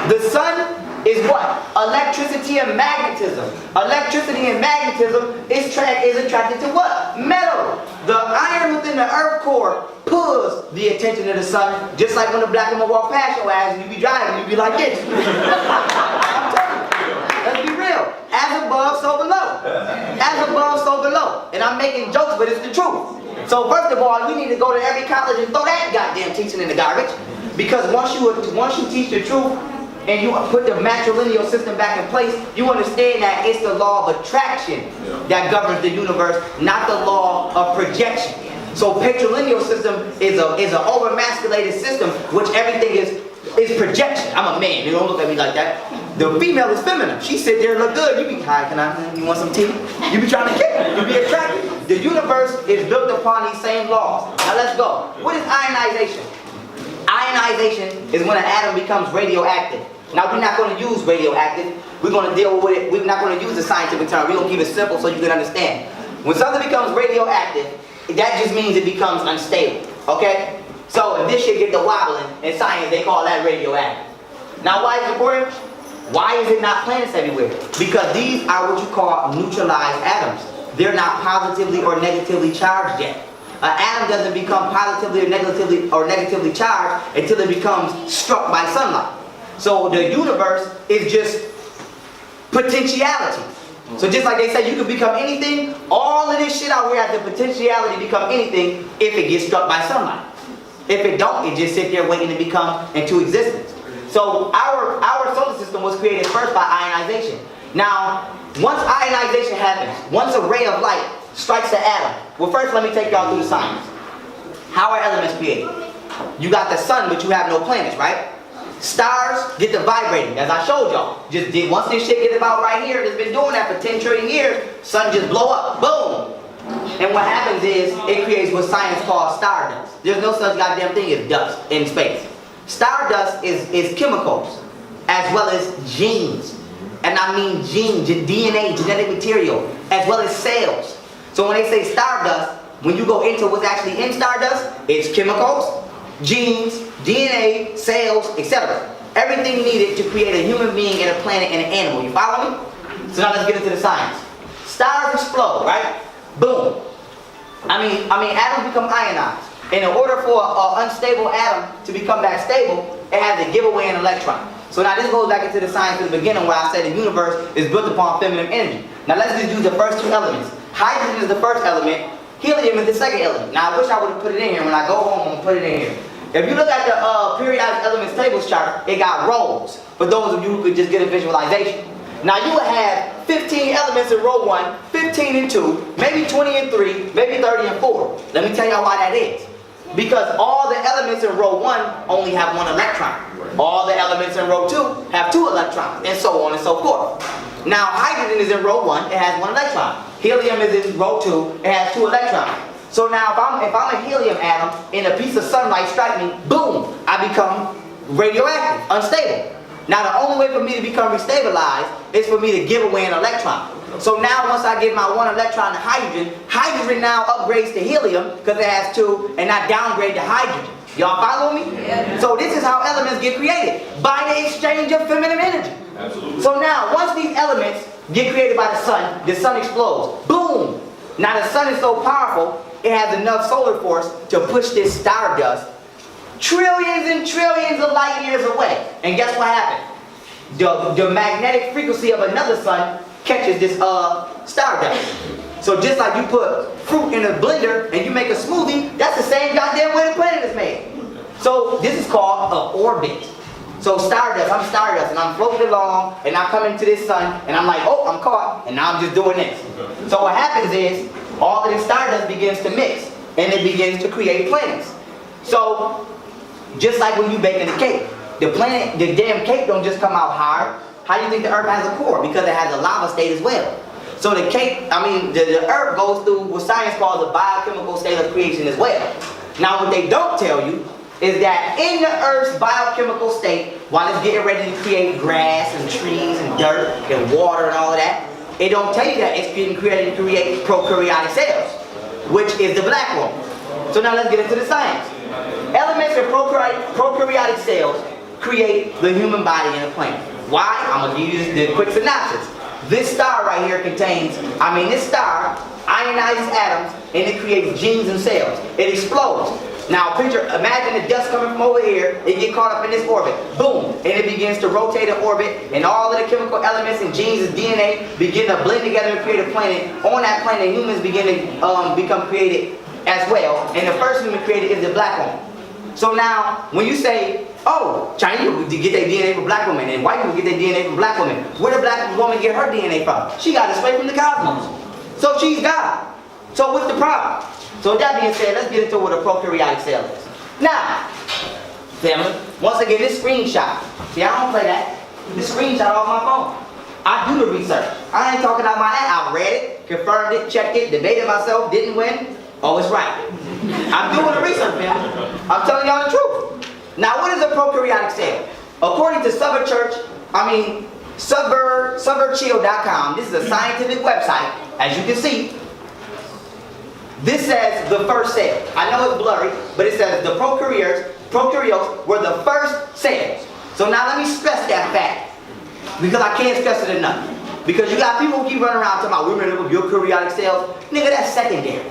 The sun is what? Electricity and magnetism. Electricity and magnetism is attracted to what? Metal. The iron within the earth core pulls the attention of the sun, just like when a black woman walk past your ass and you be driving, you be like this. I'm telling you. Let's be real. As above, so below. As above, so below. And I'm making jokes, but it's the truth. So first of all, we need to go to every college and throw that goddamn teaching in the garbage. Because once you teach the truth, and you put the matrilineal system back in place, you understand that it's the law of attraction that governs the universe, not the law of projection. So patrilineal system is an overmasculated system, which everything is projection. I'm a man, you don't look at me like that. The female is feminine. She sit there and look good. You be, hi, you want some tea? You be trying to kick it. You be attracted. The universe is built upon these same laws. Now let's go. What is ionization? Ionization is when an atom becomes radioactive. Now we're not going to use radioactive. We're going to deal with it. We're not going to use the scientific term. We're going to keep it simple so you can understand. When something becomes radioactive, that just means it becomes unstable. Okay? So if this shit get to wobbling, in science they call that radioactive. Now why is it important? Why is it not planets everywhere? Because these are what you call neutralized atoms. They're not positively or negatively charged yet. An atom doesn't become positively or negatively charged until it becomes struck by sunlight. So the universe is just potentiality. So just like they say, you can become anything. All of this shit out here has the potentiality to become anything if it gets struck by sunlight. If it don't, it just sit there waiting to become into existence. So our solar system was created first by ionization. Now, once ionization happens, once a ray of light strikes the atom. Well, first let me take y'all through the science. How are elements created? You got the sun, but you have no planets, right? Stars get to vibrating, as I showed y'all. Once this shit gets about right here, it's been doing that for 10 trillion years, sun just blow up, boom. And what happens is, it creates what science calls stardust. There's no such goddamn thing as dust in space. Stardust is chemicals, as well as genes. And I mean genes, DNA, genetic material, as well as cells. So when they say stardust, when you go into what's actually in stardust, it's chemicals, genes, DNA, cells, etc. Everything needed to create a human being and a planet and an animal. You follow me? So now let's get into the science. Stars explode, right? Boom. I mean, atoms become ionized. And in order for an unstable atom to become back stable, it has to give away an electron. So now this goes back into the science at the beginning where I said the universe is built upon feminine energy. Now let's just use the first two elements. Hydrogen is the first element. Helium is the second element. Now I wish I would have put it in here. When I go home, I'm going to put it in here. If you look at the periodic elements tables chart, it got rows. For those of you who could just get a visualization. Now you would have 15 elements in row 1, 15 in 2, maybe 20 in 3, maybe 30 in 4. Let me tell y'all why that is. Because all the elements in row 1 only have 1 electron. All the elements in row 2 have 2 electrons, and so on and so forth. Now hydrogen is in row 1, it has 1 electron. Helium is in row 2, it has 2 electrons. So now if I'm a helium atom and a piece of sunlight strikes me, boom, I become radioactive, unstable. Now the only way for me to become restabilized is for me to give away an electron. So now once I give my 1 electron to hydrogen, hydrogen now upgrades to helium because it has 2, and I downgrade to hydrogen. Y'all follow me? Yeah. So this is how elements get created, by the exchange of feminine energy. Absolutely. So now once these elements get created by the sun explodes. Boom! Now the sun is so powerful, it has enough solar force to push this stardust trillions and trillions of light years away. And guess what happened? The magnetic frequency of another sun catches this stardust. So just like you put fruit in a blender and you make a smoothie, that's the same goddamn way the planet is made. So this is called an orbit. So stardust, I'm stardust and I'm floating along and I come into this sun and I'm like, oh, I'm caught, and now I'm just doing this. So what happens is, all of this stardust begins to mix and it begins to create planets. So just like when you baking a cake, the damn cake don't just come out hard. How do you think the earth has a core? Because it has a lava state as well. So the earth goes through what science calls a biochemical state of creation as well. Now what they don't tell you is that in the earth's biochemical state, while it's getting ready to create grass and trees and dirt and water and all of that, it don't tell you that it's getting ready to create prokaryotic cells, which is the black woman. So now let's get into the science. Elements in prokaryotic cells create the human body and the plant. Why? I'm going to give you the quick synopsis. This star right here this star ionizes atoms and it creates genes and cells. It explodes. Now imagine the dust coming from over here, it get caught up in this orbit. Boom! And it begins to rotate in orbit, and all of the chemical elements and genes and DNA begin to blend together and create a planet. On that planet, humans begin to become created as well. And the first human created is the black woman. So now, when you say, oh, Chinese people get their DNA from black women, and white people get their DNA from black women, where did black woman get her DNA from? She got it straight from the cosmos. So she's God. So what's the problem? So with that being said, let's get into what a prokaryotic cell is. Now, family, once again, this screenshot. See, I don't play that. This screenshot off my phone. I do the research. I ain't talking out my ass. I read it, confirmed it, checked it, debated myself, didn't win. Oh, it's right. I'm doing the research, family. I'm telling y'all the truth. Now, what is a prokaryotic cell? According to Suburchill.com, this is a scientific website, as you can see. This says the first cell. I know it's blurry, but it says the prokaryotes were the first cells. So now let me stress that fact, because I can't stress it enough. Because you got people who keep running around talking about women with eukaryotic cells. Nigga, that's secondary.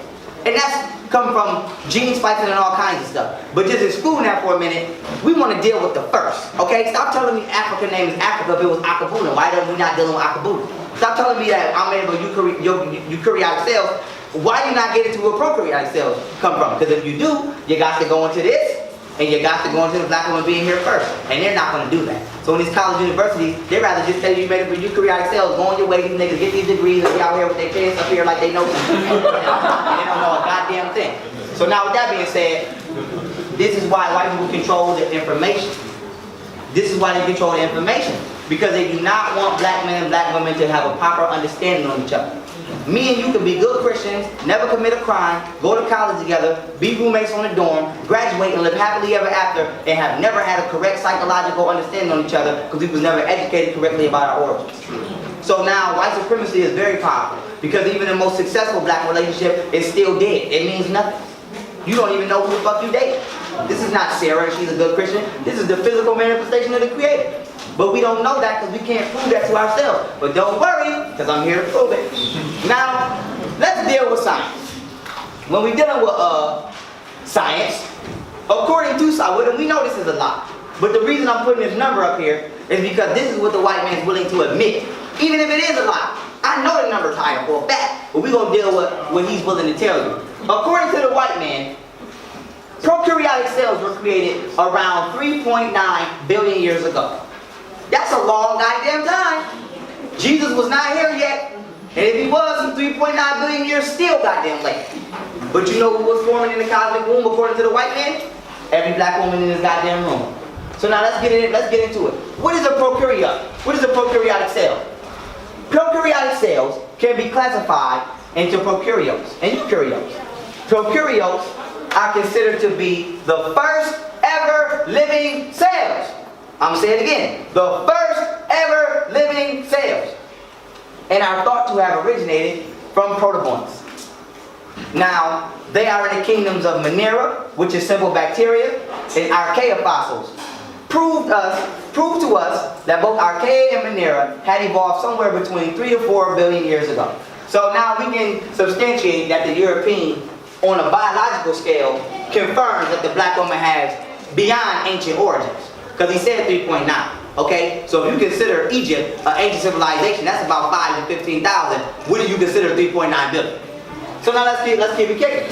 And that's come from gene splicing and all kinds of stuff. But just excluding that for a minute, we want to deal with the first. Okay? Stop telling me African name is Africa if it was Akabuna. Why don't we not dealing with Akabuna? Stop telling me that I'm able to eukaryotic cells. Why you not get into where prokaryotic cells come from? Because if you do, you got to go into this, and you got to go into the black woman being here first. And they're not going to do that. So in these college universities, they'd rather just tell you made it for eukaryotic cells, go on your way, these niggas get these degrees, and be out here with their pants up here like they know something. They don't know a goddamn thing. So now with that being said, this is why white people control the information. This is why they control the information. Because they do not want black men and black women to have a proper understanding on each other. Me and you can be good Christians, never commit a crime, go to college together, be roommates on the dorm, graduate and live happily ever after, and have never had a correct psychological understanding on each other because we was never educated correctly about our origins. So now white supremacy is very powerful because even the most successful black relationship is still dead. It means nothing. You don't even know who the fuck you date. This is not Sarah and she's a good Christian. This is the physical manifestation of the Creator. But we don't know that because we can't prove that to ourselves. But don't worry, because I'm here to prove it. Now, let's deal with science. When we're dealing with science, according to science, and we know this is a lot, but the reason I'm putting this number up here is because this is what the white man's willing to admit. Even if it is a lie. I know the number's higher for a fact, but we're going to deal with what he's willing to tell you. According to the white man, prokaryotic cells were created around 3.9 billion years ago. That's a long goddamn time. Jesus was not here yet. And if he was, he's 3.9 billion years still goddamn late. But you know who was forming in the cosmic womb according to the white man? Every black woman in this goddamn room. So now let's get into it. What is a prokaryote? What is a prokaryotic cell? Prokaryotic cells can be classified into prokaryotes and eukaryotes. Prokaryotes are considered to be the first ever living cells. I'm going to say it again. The first ever living cells. And are thought to have originated from protozoans. Now, they are in the kingdoms of Monera, which is simple bacteria, and archaea fossils. Proved to us that both archaea and Monera had evolved somewhere between 3 to 4 billion years ago. So now we can substantiate that the European, on a biological scale, confirms that the black woman has beyond ancient origins. Because he said 3.9. Okay? So if you consider Egypt an ancient civilization, that's about 5 to 15,000. What do you consider 3.9 billion? So now let's keep it kicking.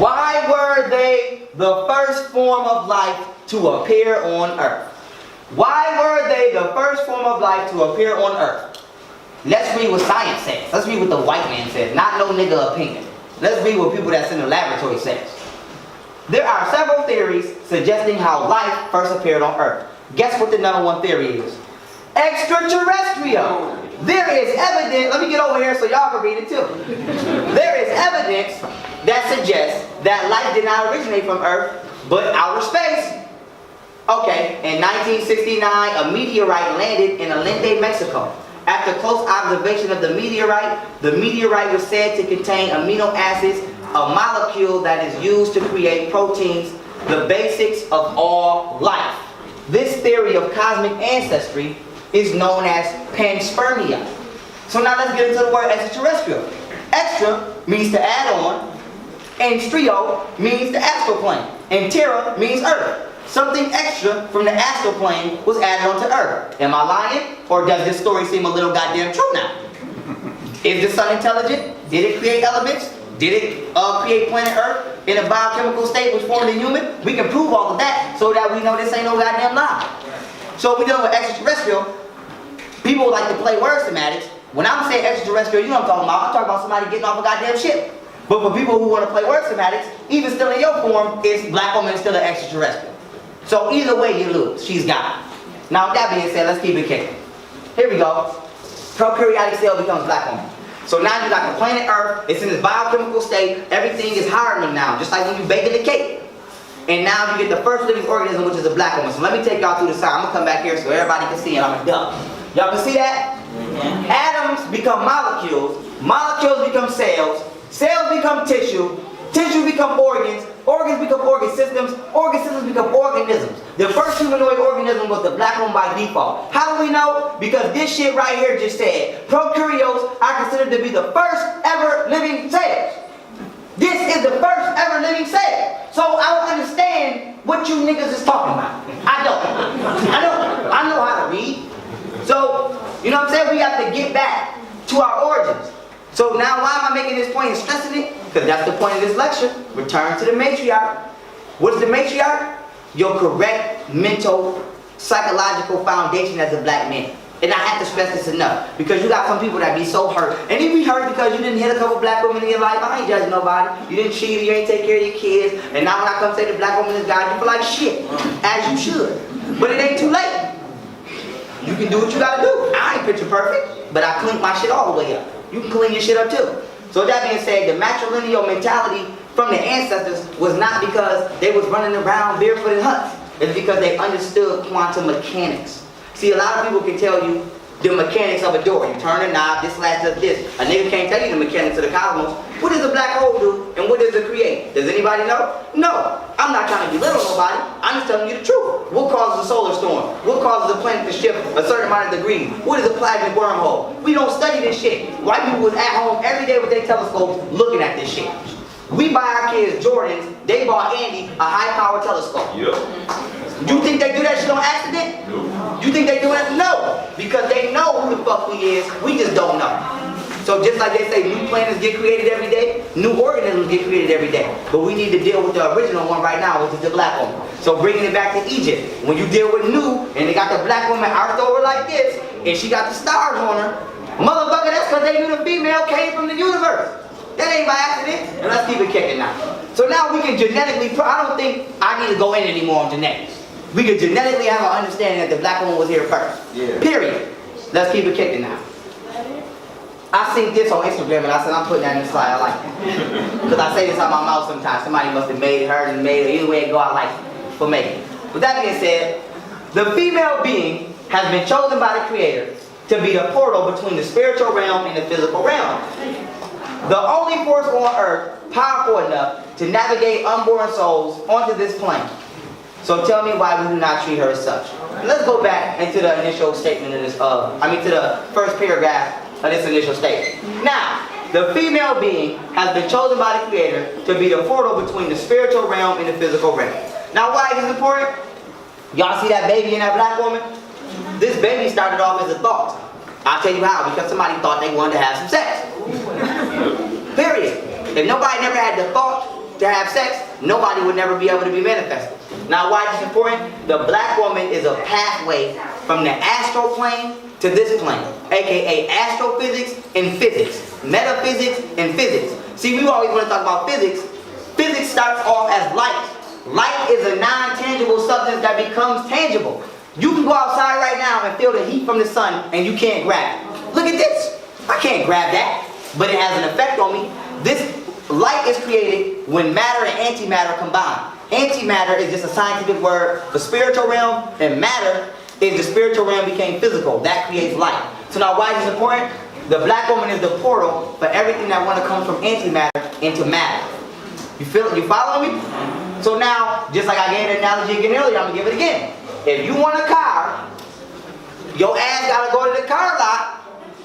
Why were they the first form of life to appear on Earth? Why were they the first form of life to appear on Earth? Let's read what science says. Let's read what the white man says, not no nigga opinion. Let's read what people that's in the laboratory says. There are several theories suggesting how life first appeared on Earth. Guess what the number one theory is? Extraterrestrial. there is evidence, let me get over here so y'all can read it too. There is evidence that suggests that life did not originate from Earth, but outer space. Okay, in 1969, a meteorite landed in Allende, Mexico. After close observation of the meteorite was said to contain amino acids, a molecule that is used to create proteins, the basics of all life. This theory of cosmic ancestry is known as panspermia. So now let's get into the word extraterrestrial. Extra means to add on, and strio means the astral plane, and terra means earth. Something extra from the astral plane was added onto Earth. Am I lying? Or does this story seem a little goddamn true now? Is the sun intelligent? Did it create elements? Did it create planet Earth in a biochemical state which formed a human? We can prove all of that so that we know this ain't no goddamn lie. So if we're dealing with extraterrestrial, people like to play word semantics. When I'm saying extraterrestrial, you know what I'm talking about. I'm talking about somebody getting off a goddamn ship. But for people who want to play word semantics, even still in your form, is black woman still an extraterrestrial. So either way you lose, she's God. Now with that being said, let's keep it kicking. Here we go. Prokaryotic cell becomes black woman. So now you got the planet Earth, it's in this biochemical state, everything is hardening now, just like when you baking a cake. And now you get the first living organism, which is a black woman. So let me take y'all through the sign. I'm gonna come back here so everybody can see, and I'm a duck. Y'all can see that? Atoms become molecules, molecules become cells, cells become tissue, tissue become organs, organs become organ systems become organisms. The first humanoid organism was the black one by default. How do we know? Because this shit right here just said, prokaryotes are considered to be the first ever living cells. This is the first ever living cell. So I don't understand what you niggas is talking about. I know how to read. So, you know what I'm saying? We have to get back to our origins. So now why am I making this point and stressing it? Because that's the point of this lecture. Return to the matriarch. What is the matriarch? Your correct mental, psychological foundation as a black man. And I have to stress this enough. Because you got some people that be so hurt. And they be hurt because you didn't hit a couple black women in your life. I ain't judging nobody. You didn't cheat, you ain't take care of your kids. And now when I come say the black woman is God, you feel like shit. As you should. But it ain't too late. You can do what you gotta do. I ain't picture perfect, but I cleaned my shit all the way up. You can clean your shit up too. So with that being said, the matrilineal mentality from the ancestors was not because they was running around barefoot in huts. It's because they understood quantum mechanics. See, a lot of people can tell you the mechanics of a door. You turn a knob, this latch does this. A nigga can't tell you the mechanics of the cosmos. What does a black hole do and what does it create? Does anybody know? No. I'm not trying to belittle nobody. I'm just telling you the truth. What causes a solar storm? What causes a planet to shift a certain amount of degrees? What is a plasmic wormhole? We don't study this shit. White people was at home every day with their telescopes looking at this shit. We buy our kids Jordans, they bought Andy a high-power telescope. Yep. You think they do that shit on accident? No. You think they do it? No. Because they know who the fuck we is, we just don't know. So just like they say new planets get created every day, new organisms get created every day. But we need to deal with the original one right now, which is the black woman. So bringing it back to Egypt, when you deal with new, and they got the black woman arched over like this, and she got the stars on her, motherfucker, that's because they knew the female came from the universe. That ain't by accident. And let's keep it kicking now. So now we can genetically, I don't think I need to go in anymore on genetics. We can genetically have an understanding that the black woman was here first. Yeah. Period. Let's keep it kicking now. I seen this on Instagram and I said, I'm putting that in the slide. I like it. Because I say this out my mouth sometimes. Somebody must have made it, heard and made it. Either way it go, I like it. For making it. With that being said, the female being has been chosen by the Creator to be the portal between the spiritual realm and the physical realm. The only force on earth powerful enough to navigate unborn souls onto this plane. So tell me why we do not treat her as such. Let's go back into the initial statement of this, to the first paragraph of this initial statement. Now, the female being has been chosen by the Creator to be the portal between the spiritual realm and the physical realm. Now, why is this important? Y'all see that baby and that black woman? This baby started off as a thought. I'll tell you how, because somebody thought they wanted to have some sex. Period. If nobody never had the thought to have sex, nobody would never be able to be manifested. Now why is this important? The black woman is a pathway from the astral plane to this plane, aka astrophysics and physics, metaphysics and physics. See, we always want to talk about physics. Physics starts off as light. Light is a non-tangible substance that becomes tangible. You can go outside right now and feel the heat from the sun and you can't grab it. look at this. I can't grab that, but it has an effect on me. This light is created when matter and antimatter combine. Antimatter is just a scientific word for spiritual realm, and matter is the spiritual realm became physical. That creates light. So now why is this important? The black woman is the portal for everything that want to come from antimatter into matter. You feel it? You follow me? So now, just like I gave the analogy again earlier, I'm going to give it again. If you want a car, your ass got to go to the car lot,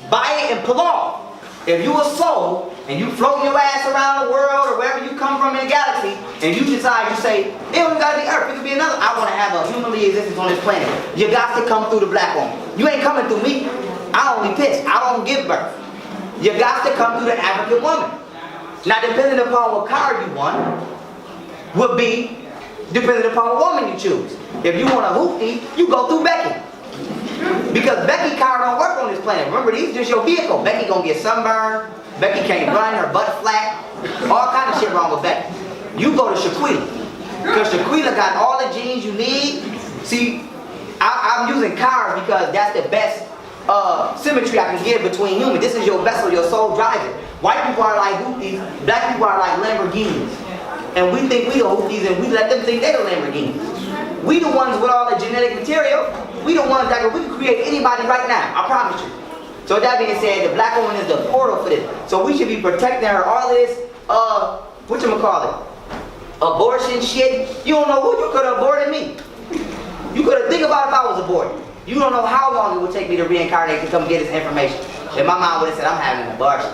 buy it, and pull off. If you a soul, and you float your ass around the world, or wherever you come from in the galaxy, and you decide, you say, it don't got to be Earth, it could be another. I want to have a humanly existence on this planet. You got to come through the black woman. You ain't coming through me. I only piss. I don't give birth. You got to come through the African woman. Now, depending upon what car you want, would be depending upon what woman you choose. If you want a hoopty, you go through Becky. Because Becky car don't work on this planet. Remember, these just your vehicle. Becky gonna get sunburned. Becky can't run, her butt flat. All kind of shit wrong with Becky. You go to Shaquita. Because Shaquita got all the genes you need. See, I'm using cars because that's the best symmetry I can give between humans. This is your vessel, your soul drives it. White people are like hoopties, black people are like Lamborghinis. And we think we the hoopties and we let them think they're the Lamborghinis. We the ones with all the genetic material. We the ones that we can create anybody right now, I promise you. So with that being said, the black woman is the portal for this. So we should be protecting her. All this, whatchamacallit, abortion shit. You don't know who you could have aborted me. You could have think about if I was aborted. You don't know how long it would take me to reincarnate to come get this information. And my mom would have said, I'm having an abortion.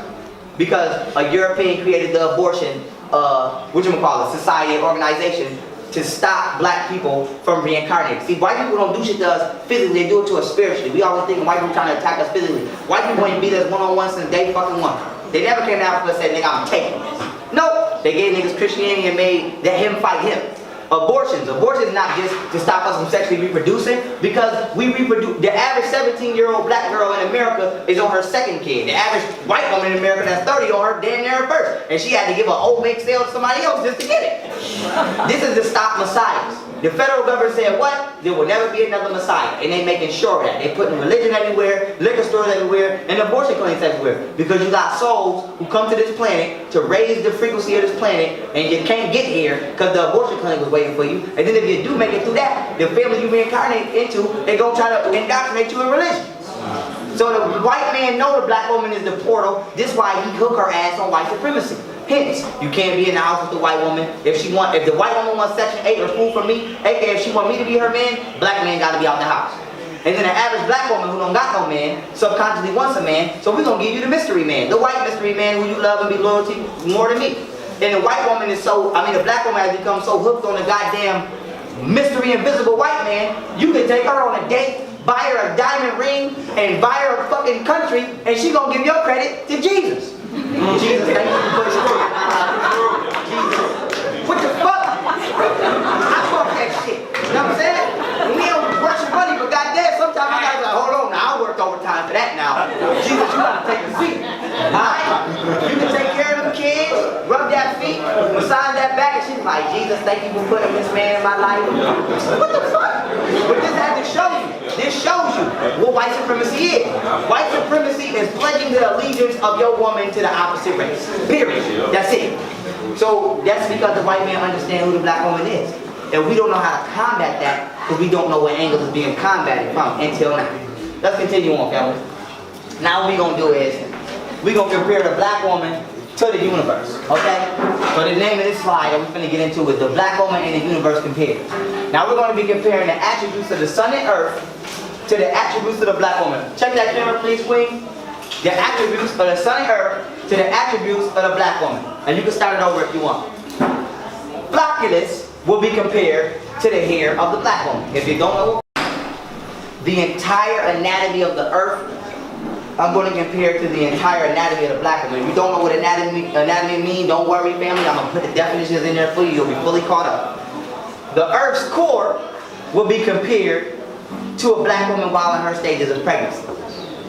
Because a European created the abortion, society, organization, to stop black people from reincarnating. See, white people don't do shit to us physically, they do it to us spiritually. We always think white people trying to attack us physically. White people ain't beat us one-on-one since day fucking one. They never came down to us and said, nigga, I'm taking this. Nope. They gave niggas Christianity and made him fight him. Abortions is not just to stop us from sexually reproducing, because we reproduce. The average 17-year-old black girl in America is on her second kid. The average white woman in America that's 30 on her damn near first. And she had to give an old make sale to somebody else just to get it. This is to stop messiahs. The federal government said what? There will never be another messiah. And they making sure that. They putting religion everywhere, liquor stores everywhere, and abortion clinics everywhere. Because you got souls who come to this planet to raise the frequency of this planet, and you can't get here because the abortion clinic was waiting for you. And then if you do make it through that, the family you reincarnate into, they gonna try to indoctrinate you in religion. So the white man know the black woman is the portal. This is why he hook her ass on white supremacy. Hence, you can't be in the house with the white woman. If the white woman wants Section 8 or food from me, aka if she want me to be her man, black man gotta be out the house. And then the average black woman who don't got no man, subconsciously wants a man, so we're gonna give you the mystery man. The white mystery man who you love and be loyal to more than me. And the white woman is the black woman has become so hooked on the goddamn mystery invisible white man, you can take her on a date, buy her a diamond ring, and buy her a fucking country, and she gonna give your credit to Jesus. Jesus, thank you for pushing through. Jesus. What the fuck? I fuck that shit. You know what I'm saying? We don't rush your money, but goddamn, sometimes I gotta be like, hold on, now I worked overtime for that now. Jesus, you gotta take a seat. Alright? You can take care of them kids, rub that feet, massage that back, and she's like, Jesus, thank you for putting this man in my life. What the fuck? But this has to show you. This shows you what white supremacy is. White supremacy is pledging the allegiance of your woman to the opposite race. Period. That's it. So that's because the white man understands who the black woman is. And we don't know how to combat that because we don't know what angle is being combated from until now. Let's continue on, family. Now what we're going to do is, we're going to compare the black woman to the universe, okay? So the name of this slide that we're going to get into is the black woman and the universe compared. Now we're going to be comparing the attributes of the sun and earth to the attributes of the black woman. Check that camera, please, Queen. The attributes of the sun and earth to the attributes of the black woman. And you can start it over if you want. Flocculus will be compared to the hair of the black woman. If you don't know the entire anatomy of the earth, I'm going to compare it to the entire anatomy of the black woman. If you don't know what anatomy means, don't worry, family. I'm going to put the definitions in there for you. You'll be fully caught up. The earth's core will be compared to a black woman while in her stages of pregnancy.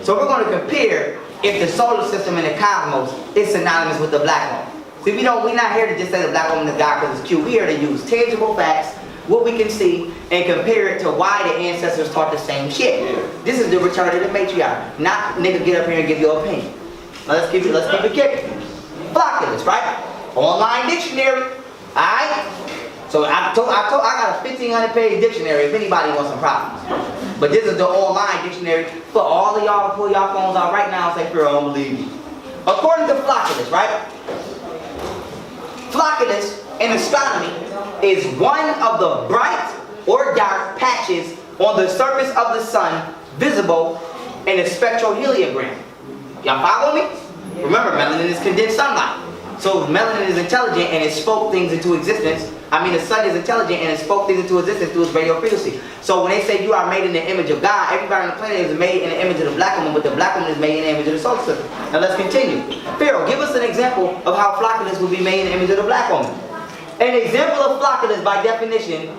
So we're going to compare if the solar system and the cosmos is synonymous with the black woman. See, we're not here to just say the black woman is God because it's cute. We're here to use tangible facts what we can see and compare it to why the ancestors taught the same shit. This is the return of the matriarch. Not nigga get up here and give your opinion. Now let's keep it kicking. Flocculus, right? Online dictionary. Alright? So I got a 1,500 page dictionary if anybody wants some problems. But this is the online dictionary for all of y'all to pull y'all phones out right now and say, Pharaoh, I don't believe you. According to Flocculus, right? Flocculus in astronomy is one of the bright or dark patches on the surface of the sun visible in a spectroheliogram. Y'all follow me? Remember, melanin is condensed sunlight. So melanin is intelligent and it spoke things into existence. I mean, the sun is intelligent and it spoke things into existence through its radio frequency. So when they say you are made in the image of God, everybody on the planet is made in the image of the black woman, but the black woman is made in the image of the solar system. Now let's continue. Pharaoh, give us an example of how flocculus will be made in the image of the black woman. An example of flocculus, by definition,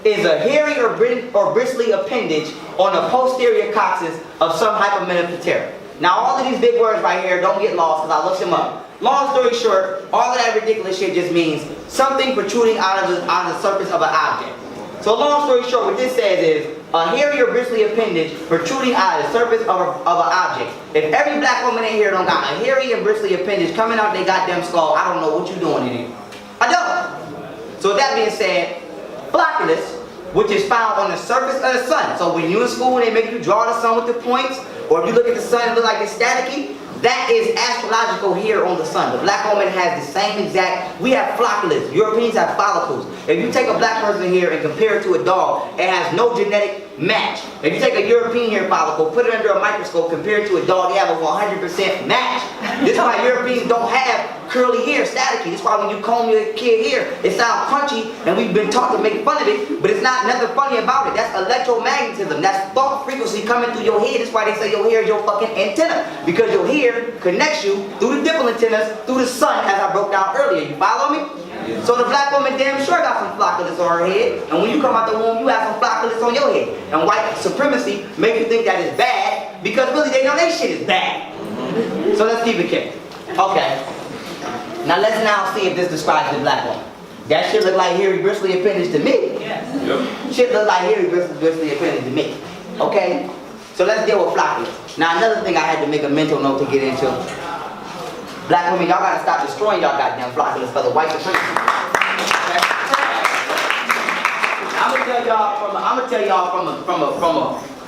is a hairy or bristly appendage on the posterior coccyx of some hypermenoptera. Now all of these big words right here, don't get lost because I looked them up. Long story short, all of that ridiculous shit just means something protruding out of the surface of an object. So long story short, what this says is a hairy or bristly appendage protruding out of the surface of an object. If every black woman in here don't got a hairy and bristly appendage coming out their goddamn skull, I don't know what you doing in here. I don't. So with that being said, flocculus, which is found on the surface of the sun. So when you're in school and they make you draw the sun with the points, or if you look at the sun and look like it's staticky, that is astrological here on the sun. The black woman has the same exact, we have flocculus. Europeans have follicles. If you take a black person here and compare it to a dog, it has no genetic match. If you take a European hair follicle, put it under a microscope, compare it to a dog, they have a 100% match. This is why Europeans don't have curly hair, staticky. This is why when you comb your kid hair, it sounds crunchy, and we've been taught to make fun of it, but it's not nothing funny about it. That's electromagnetism. That's thought frequency coming through your head. That's why they say your hair is your fucking antenna, because your hair connects you through the dimple antennas, through the sun, as I broke down earlier. You follow me? Yeah. So the black woman damn sure got some flocculus on her head, and when you come out the womb, you have some flocculus on your head. And white supremacy make you think that is bad, because really they know that shit is bad. So let's keep it kicking. Okay. Now let's now see if this describes the black woman. That shit look like hairy bristly appendage to me. Yes. Yep. Shit look like hairy bristly appendage to me. Okay? So let's deal with flocculus. Now another thing I had to make a mental note to get into. Black women, y'all gotta stop destroying y'all goddamn flocculus for the white supremacy. Okay? I'm gonna tell y'all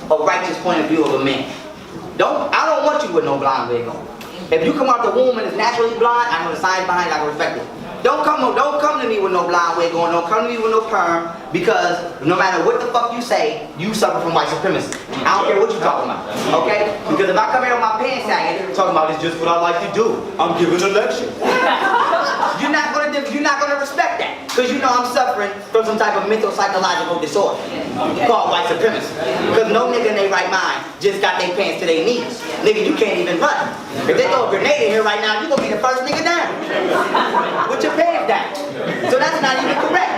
from a righteous point of view of a man. I don't want you with no blonde wig on. If you come out the womb and it's naturally blonde, I know the science behind it, I can respect it. Don't come to me with no blonde wig on, don't come to me with no perm, because no matter what the fuck you say, you suffer from white supremacy. I don't care what you're talking about, okay? Because if I come here with my pants sagging, talking about it's just what I like to do, I'm giving a lecture. You're not gonna respect that, because you know I'm suffering from some type of mental psychological disorder called white supremacy. Because no nigga in their right mind just got their pants to their knees. Nigga, you can't even run. If they throw a grenade in here right now, you're gonna be the first nigga down. With your pants down. So that's not even correct.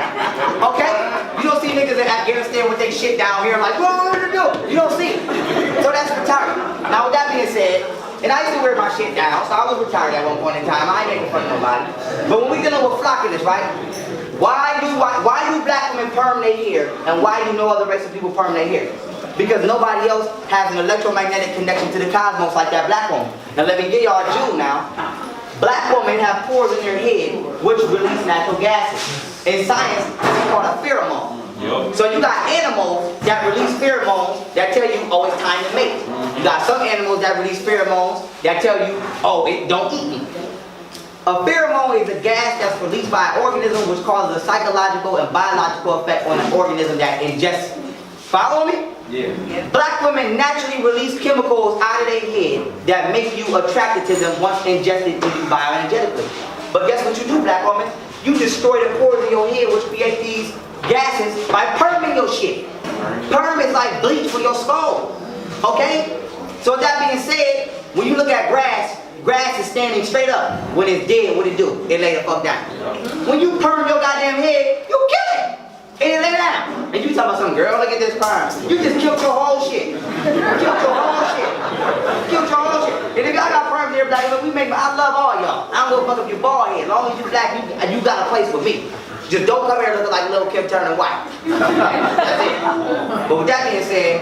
Okay? You don't see niggas in Afghanistan with their shit down here like, what to do? You don't see it. So that's retarded. Now with that being said, and I used to wear my shit down, so I was retired at one point in time. I ain't making fun of nobody. But when we dealing with flocculus, right? Why do black women perm their hair, and why do no other race of people perm their hair? Because nobody else has an electromagnetic connection to the cosmos like that black woman. Now let me give y'all a Jew now. Black women have pores in their head which release natural gases. In science, it's called a pheromone. Yep. So you got animals that release pheromones that tell you, oh, it's time to mate. You got some animals that release pheromones that tell you, oh, don't eat me. A pheromone is a gas that's released by an organism which causes a psychological and biological effect on an organism that ingests it. Follow me? Yeah. Black women naturally release chemicals out of their head that make you attracted to them once ingested into you bioenergetically. But guess what you do, black woman? You destroy the pores in your head which create these gases by perming your shit. Perm is like bleach for your skull. Okay? So with that being said, when you look at grass is standing straight up. When it's dead, what it do? It lay the fuck down. When you perm your goddamn head, you kill it. And it lay down. And you talking about some girl, look at this perm. You just killed your whole shit. Killed your whole shit. Killed your whole shit. And if y'all got perms here, black, I love all y'all. I don't give a fuck if you're bald head. As long as you black, you got a place with me. Just don't come here looking like Lil Kim turning white. That's it. But with that being said,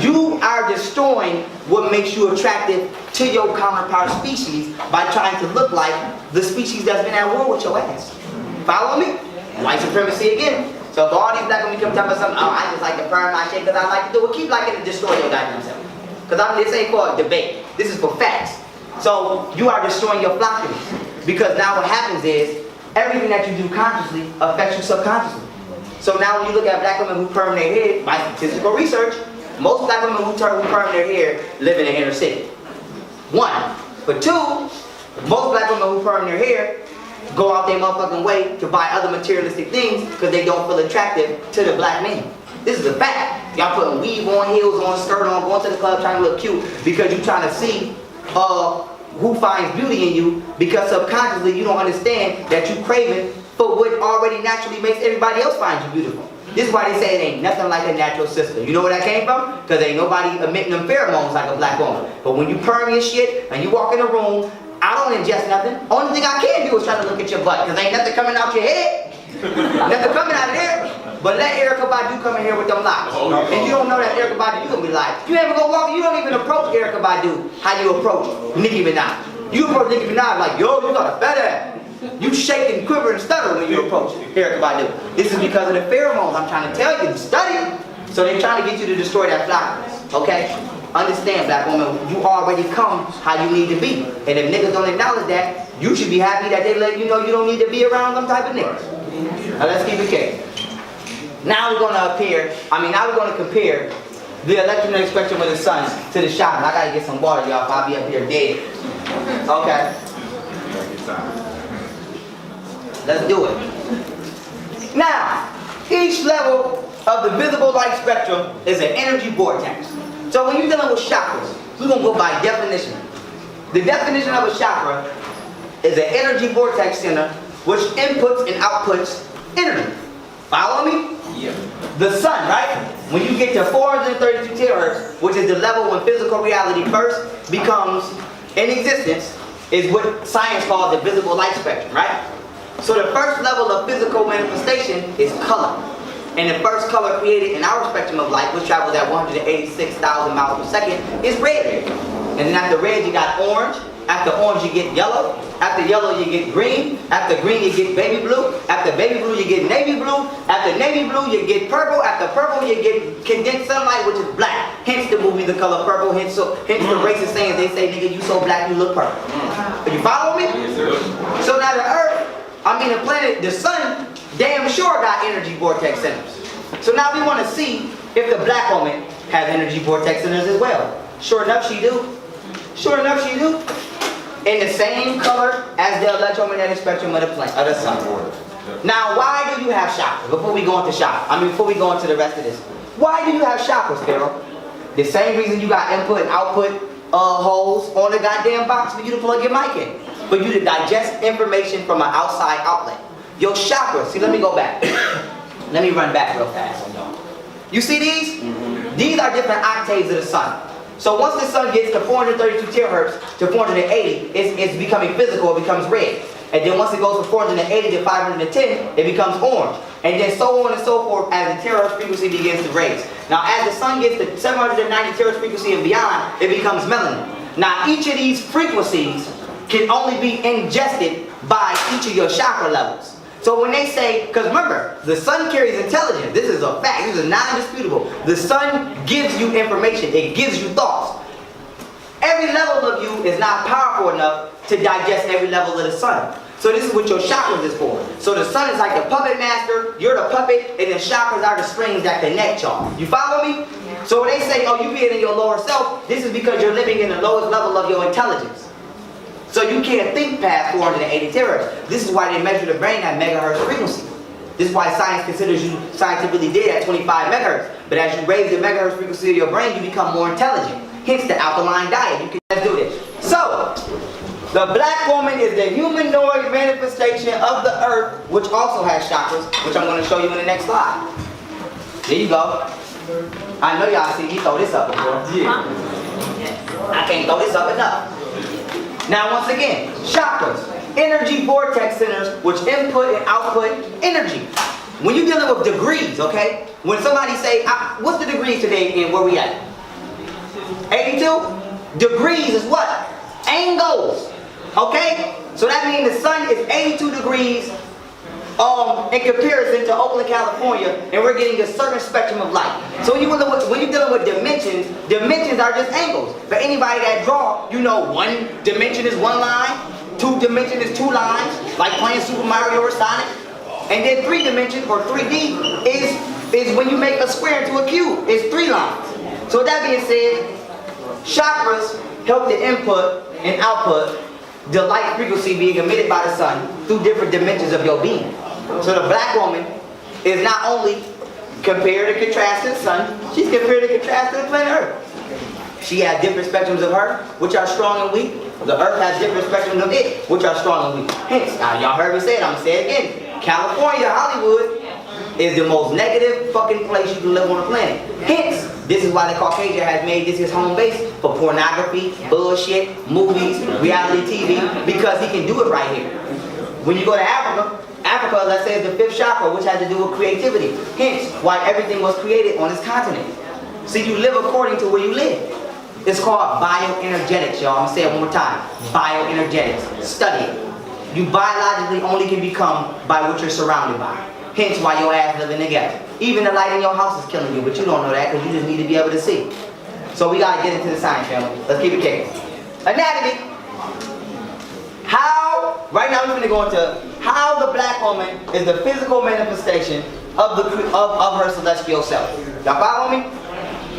you are destroying what makes you attractive to your counterpart species by trying to look like the species that's been at war with your ass. Follow me? White supremacy again. So if all these black women come tell me something, oh, I just like to burn my shit because I like to do it, keep liking to destroy your goddamn self. Because this ain't for a debate. This is for facts. So you are destroying your flockiness. Because now what happens is, everything that you do consciously affects you subconsciously. So now when you look at black women who perm their hair, by statistical research, most black women who perm their hair live in the inner city. One. But two, most black women who perm their hair go out their motherfucking way to buy other materialistic things because they don't feel attractive to the black men. This is a fact. Y'all putting weave on, heels on, skirt on, going to the club trying to look cute because you're trying to see who finds beauty in you, because subconsciously you don't understand that you craving for what already naturally makes everybody else find you beautiful. This is why they say it ain't nothing like a natural sister. You know where that came from? Because ain't nobody emitting them pheromones like a black woman. But when you perm your shit and you walk in the room, I don't ingest nothing. Only thing I can do is try to look at your butt, because ain't nothing coming out your head. Nothing coming out of there. But let Erykah Badu come in here with them locks. And you don't know that Erykah Badu, you gonna be like, you ain't gonna walk, you don't even approach Erykah Badu how you approach Nicki Minaj. You approach Nicki Minaj like, yo, you got a fat ass. You shake and quiver and stutter when you approach Erykah Badu. This is because of the pheromones. I'm trying to tell you to study. So they're trying to get you to destroy that flockiness. Okay? Understand, black woman, you already come how you need to be. And if niggas don't acknowledge that, you should be happy that they let you know you don't need to be around them type of niggas. Now let's keep it clear. Now we're gonna compare the electromagnetic spectrum of the sun to the chakras. I gotta get some water, y'all, if I'll be up here dead. Okay. Let's do it. Now, each level of the visible light spectrum is an energy vortex. So when you're dealing with chakras, we're going to go by definition. The definition of a chakra is an energy vortex center which inputs and outputs energy. Follow me? Yeah. The sun, right? When you get to 432 terahertz, which is the level when physical reality first becomes in existence, is what science calls the visible light spectrum, right? So the first level of physical manifestation is color. And the first color created in our spectrum of light, which travels at 186,000 miles per second, is red. And then after red, you got orange. After orange, you get yellow. After yellow, you get green. After green, you get baby blue. After baby blue, you get navy blue. After navy blue, you get purple. After purple, you get condensed sunlight, which is black. Hence the movie, The Color Purple. Hence the racist sayings, they say, nigga, you so black, you look purple. You follow me? Yes, sir. So now the earth, the planet, the sun, damn sure got energy vortex centers. So now we want to see if the black woman has energy vortex centers as well. Sure enough, she do. Sure enough, she do. In the same color as the electromagnetic spectrum of the sun. Now, why do you have chakras? Before we go into before we go into the rest of this, why do you have chakras, Pharaoh? The same reason you got input and output holes on the goddamn box for you to plug your mic in. For you to digest information from an outside outlet. Your chakras, see, let me go back. Let me run back real fast on y'all. You see these? These are different octaves of the sun. So once the sun gets to 432 terahertz to 480, it's becoming physical, it becomes red. And then once it goes from 480 to 510, it becomes orange. And then so on and so forth as the terahertz frequency begins to raise. Now as the sun gets to 790 terahertz frequency and beyond, it becomes melanin. Now each of these frequencies can only be ingested by each of your chakra levels. So when they say, because remember, the sun carries intelligence. This is a fact. This is non-disputable. The sun gives you information. It gives you thoughts. Every level of you is not powerful enough to digest every level of the sun. So this is what your chakras is for. So the sun is like the puppet master, you're the puppet, and the chakras are the strings that connect y'all. You follow me? So when they say, oh, you being in your lower self, this is because you're living in the lowest level of your intelligence. So you can't think past 480 terahertz. This is why they measure the brain at megahertz frequency. This is why science considers you scientifically dead at 25 megahertz. But as you raise the megahertz frequency of your brain, you become more intelligent. Hence the alkaline diet. Let's do this. So, the black woman is the humanoid manifestation of the earth, which also has chakras, which I'm going to show you in the next slide. There you go. I know y'all see me throw this up before. Yeah. I can't throw this up enough. Now once again, chakras. energy vortex centers which input and output energy. When you're dealing with degrees, okay? When somebody say, what's the degrees today and where we at? 82? Degrees is what? Angles. Okay? So that means the sun is 82 degrees in comparison to Oakland, California, and we're getting a certain spectrum of light. So when you're dealing with dimensions, dimensions are just angles. For anybody that draw, you know 1 dimension is 1 line, 2 dimension is 2 lines, like playing Super Mario or Sonic. And then 3 dimensions or 3D is when you make a square into a cube. It's 3 lines. So with that being said, chakras help the input and output the light frequency being emitted by the sun through different dimensions of your being. So the black woman is not only compared to contrast to the sun, she's compared to contrast to the planet Earth. She has different spectrums of her, which are strong and weak. The Earth has different spectrums of it, which are strong and weak. Hence, now y'all heard me say it, I'm gonna say it again. California, Hollywood, is the most negative fucking place you can live on the planet. Hence, this is why the Caucasian has made this his home base for pornography, bullshit, movies, reality TV, because he can do it right here. When you go to Africa, let's say, is the 5th chakra, which has to do with creativity. Hence, why everything was created on this continent. See, you live according to where you live. It's called bioenergetics, y'all. I'm gonna say it one more time. Bioenergetics. Study it. You biologically only can become by what you're surrounded by. Hence why your ass living together. Even the light in your house is killing you, but you don't know that because you just need to be able to see. So we gotta get into the science, family. Let's keep it kicking. Anatomy. Right now we're gonna go into how the black woman is the physical manifestation of her celestial self. Y'all follow me?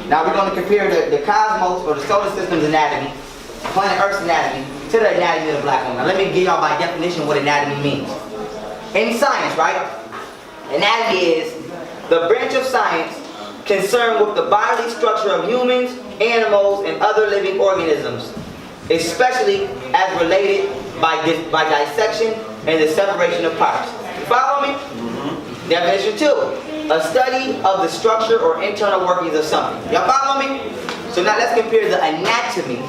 Now we're gonna compare the cosmos or the solar system's anatomy, planet Earth's anatomy, to the anatomy of the black woman. Now let me give y'all by definition what anatomy means. In science, right? Anatomy is the branch of science concerned with the bodily structure of humans, animals, and other living organisms, especially as related by dissection and the separation of parts. You follow me? Mm-hmm. Definition 2, a study of the structure or internal workings of something. Y'all follow me? So now let's compare the anatomy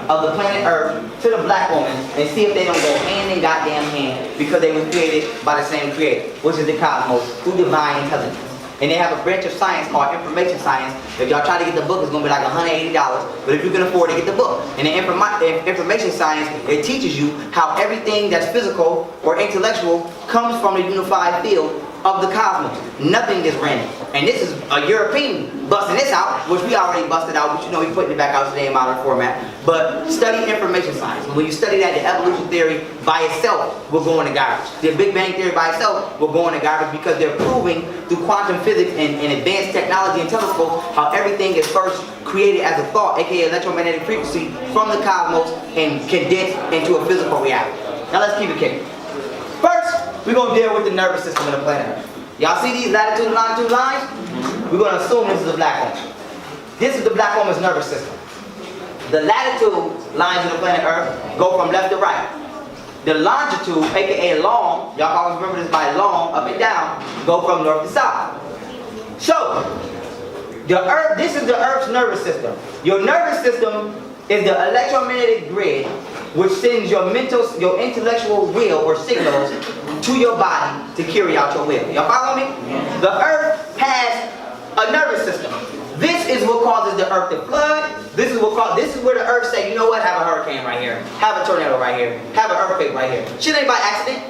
of the planet Earth to the black woman and see if they don't go hand in goddamn hand because they were created by the same creator, which is the cosmos, through divine intelligence. And they have a branch of science called information science. If y'all try to get the book, it's going to be like $180, but if you can afford to get the book. And in information science, it teaches you how everything that's physical or intellectual comes from the unified field of the cosmos. Nothing is random. And this is a European busting this out, which we already busted out, but you know we putting it back out today in modern format. But study information science. When you study that, the evolution theory by itself will go in the garbage. The Big Bang theory by itself will go in the garbage because they're proving through quantum physics and advanced technology and telescopes how everything is first created as a thought, aka electromagnetic frequency, from the cosmos and condensed into a physical reality. Now let's keep it kicking. First, we're going to deal with the nervous system of the planet Earth. Y'all see these latitude and longitude lines? We're going to assume this is a black woman. This is the black woman's nervous system. The latitude lines of the planet Earth go from left to right. The longitude, aka long, y'all always remember this by long, up and down, go from north to south. So, the Earth, this is the Earth's nervous system. Your nervous system is the electromagnetic grid which sends your intellectual will or signals to your body to carry out your will. Y'all follow me? The Earth has a nervous system. This is what causes the Earth to flood. This is where the Earth say, you know what, have a hurricane right here, have a tornado right here, have an earthquake right here. Shit ain't by accident.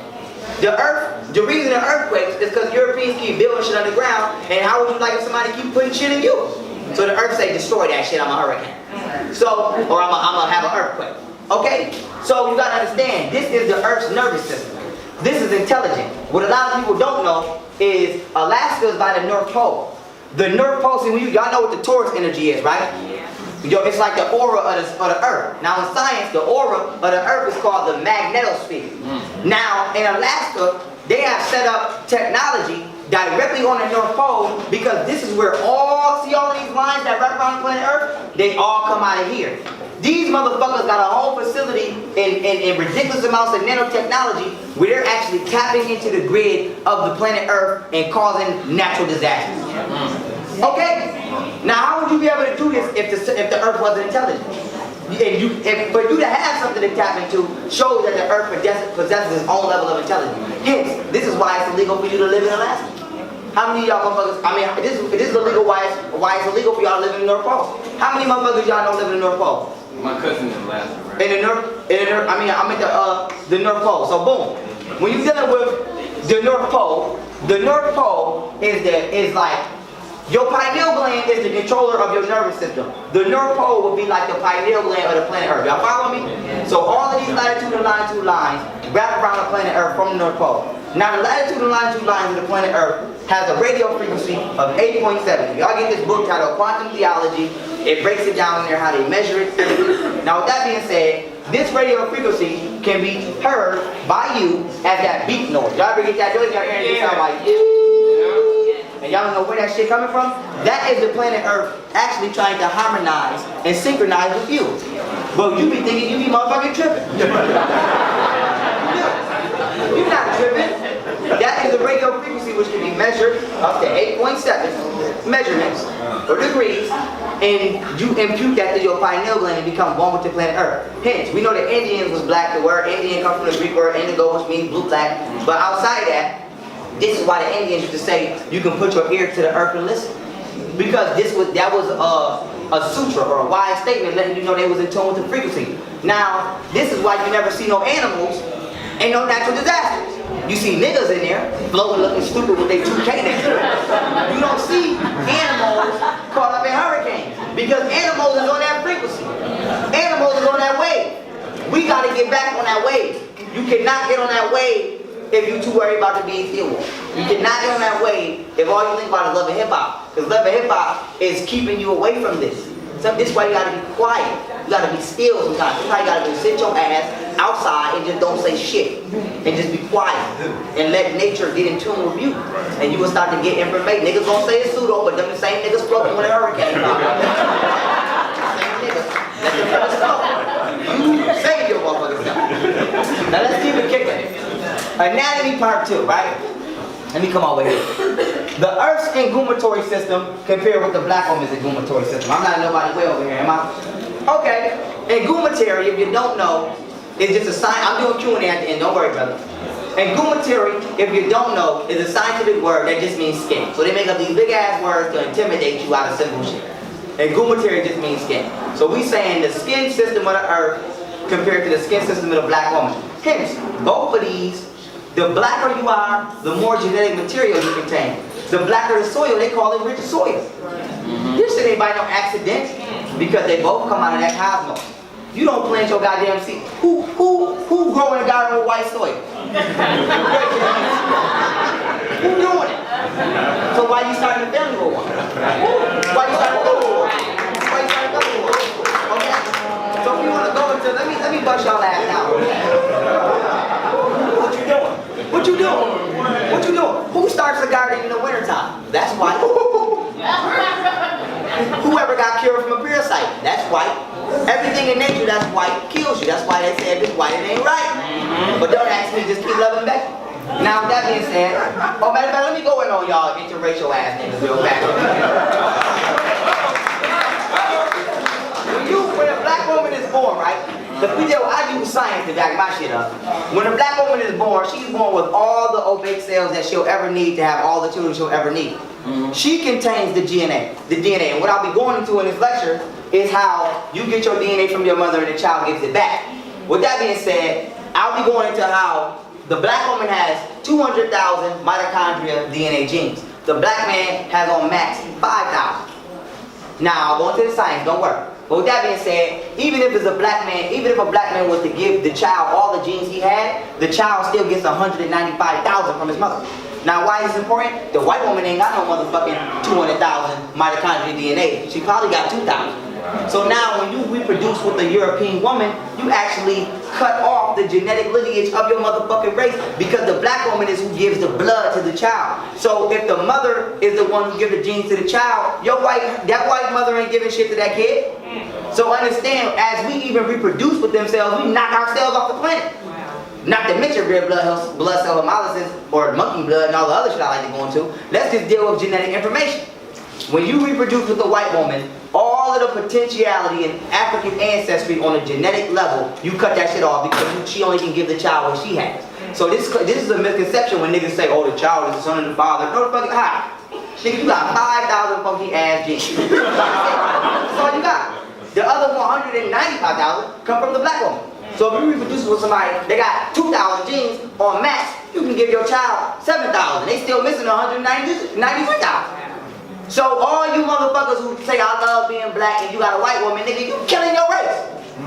The reason the earthquakes is because Europeans keep building shit underground, and how would you like if somebody keep putting shit in you? So the Earth say, destroy that shit, I'm a hurricane. So, or I'm gonna have an earthquake. Okay? So you gotta understand, this is the Earth's nervous system. This is intelligent. What a lot of people don't know is Alaska is by the North Pole. The North Pole, see, y'all know what the Taurus energy is, right? It's like the aura of the Earth. Now in science, the aura of the Earth is called the magnetosphere. Now in Alaska, they have set up technology directly on the North Pole because this is where see all these lines that wrap around the planet Earth, they all come out of here. These motherfuckers got a whole facility in ridiculous amounts of nanotechnology where they're actually tapping into the grid of the planet Earth and causing natural disasters. Okay? Now how would you be able to do this if the Earth wasn't intelligent? And for you to have something to tap into shows that the earth possesses its own level of intelligence. Hence, this is why it's illegal for you to live in Alaska. How many of y'all motherfuckers, I mean, this is illegal, why it's illegal for y'all to live in the North Pole? How many motherfuckers y'all know live in the North Pole? My cousin in Alaska, right? In the North, I mean, I'm at the North Pole. So boom, when you're dealing with the North Pole is like, your pineal gland is the controller of your nervous system. The North Pole would be like the pineal gland of the planet Earth. Y'all follow me? So all of these latitude and longitude lines wrap around the planet Earth from the North Pole. Now the latitude and longitude lines of the planet Earth has a radio frequency of 8.7. Y'all get this book titled Quantum Theology. It breaks it down in there how they measure it. Now with that being said, this radio frequency can be heard by you as that beep noise. Y'all ever get that noise? Y'all hearing it sound like and y'all don't know where that shit coming from? That is the planet Earth actually trying to harmonize and synchronize with you. But you be thinking you be motherfucking tripping. You're not tripping. That is the radio frequency which can be measured up to 8.7 measurements or degrees, and you impute that to your pineal gland and become one with the planet Earth. Hence, we know the Indians was black. The word Indian comes from the Greek word indigo, which means blue black. But outside of that, this is why the Indians used to say you can put your ear to the earth and listen, because that was a sutra or a wise statement letting you know they was in tune with the frequency. Now, this is why you never see no animals and no natural disasters. You see niggas in there floating looking stupid with their 2K next to them. You don't see animals caught up in hurricanes because animals is on that frequency. Animals is on that wave. We got to get back on that wave. You cannot get on that wave if you're too worried about the BET Award. You cannot get on that wave if all you think about is love and hip hop. Because love and hip hop is keeping you away from this. So this is why you gotta be quiet. You gotta be still sometimes. This is why you gotta go sit your ass outside and just don't say shit. And just be quiet. And let nature get in tune with you. And you will start to get information. Niggas gonna say it's pseudo, but them the same niggas floating when a hurricane comes. Same niggas. Let them niggas float. You save your motherfucking self. Now let's keep it kicking. Anatomy part 2, right? Let me come over here. The Earth's ingumatory system compared with the black woman's ingumatory system. I'm not nobody way over here, am I? Okay. Ingumatory, if you don't know, is just a sign. I'm doing Q&A at the end, don't worry, brother. Ingumatory, if you don't know, is a scientific word that just means skin. So they make up these big ass words to intimidate you out of simple shit. Ingumatory just means skin. So we saying the skin system of the Earth compared to the skin system of the black woman. Hence, both of these, the blacker you are, the more genetic material you contain. The blacker the soil, they call it rich soil. This shit ain't by no accident, because they both come out of that cosmos. You don't plant your goddamn seed. Who growing a garden with white soil? Who doing it? So why you starting a family with one? Why you starting a family with one? Why you starting a family with one? Okay. So if you want to go into, let me bust y'all ass out. What you doing? What you doing? What you doing? Who starts a garden in the wintertime? That's white. Whoever got cured from a parasite? That's white. Everything in nature that's white kills you. That's why they say if it's white, it ain't right. But don't ask me, just keep loving Becky. Now with that being said, oh matter of fact, let me go in on y'all interracial ass niggas real fast. When a black woman is born, right? The video, I use science to back my shit up. When a black woman is born, she's born with all the ovate cells that she'll ever need to have all the children she'll ever need. She contains the DNA. And what I'll be going into in this lecture is how you get your DNA from your mother and the child gives it back. With that being said, I'll be going into how the black woman has 200,000 mitochondria DNA genes. The black man has on max 5,000. Now, I'll go into the science, don't worry. But with that being said, even if a black man was to give the child all the genes he had, the child still gets 195,000 from his mother. Now, why is this important? The white woman ain't got no motherfucking 200,000 mitochondria DNA. She probably got 2,000. So now, when you reproduce with a European woman, you actually cut off the genetic lineage of your motherfucking race, because the black woman is who gives the blood to the child. So if the mother is the one who gives the genes to the child, that white mother ain't giving shit to that kid. So understand, as we even reproduce with themselves, we knock ourselves off the planet. Not to mention red blood cell hemolysis or monkey blood and all the other shit I like to go into. Let's just deal with genetic information. When you reproduce with a white woman, all of the potentiality and African ancestry on a genetic level, you cut that shit off because she only can give the child what she has. So this is a misconception when niggas say, oh, the child is the son of the father. No, the fuck is high. Nigga, you got 5,000 funky ass genes. That's all you got. The other 195,000 come from the black woman. So if you reproduce with somebody, they got 2,000 genes on max, you can give your child 7,000. They still missing 193,000. So all you motherfuckers who say I love being black and you got a white woman, nigga, you killing your race.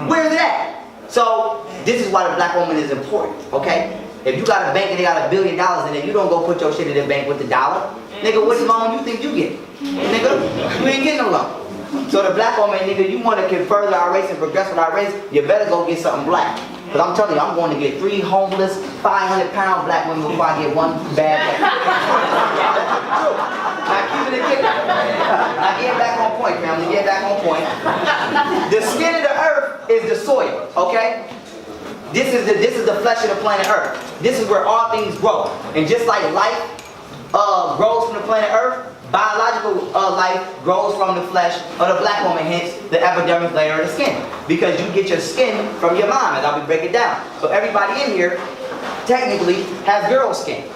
Where's it at? So this is why the black woman is important, okay? If you got a bank and they got $1 billion in it, you don't go put your shit in the bank with the dollar. Nigga, what loan you think you get? Nigga, you ain't getting no loan. So the black woman, nigga, you want to further our race and progress with our race, you better go get something black. Because I'm telling you, I'm going to get 3 homeless, 500-pound black women before I get one bad Now keeping it kicking. Now get back on point, family, get back on point. The skin of the earth is the soil, okay? This is the flesh of the planet Earth. This is where all things grow. And just like life grows from the planet Earth, biological life grows from the flesh of the black woman, hence the epidermis layer of the skin. Because you get your skin from your mom, as I will break it down. So everybody in here, technically, has girl skin.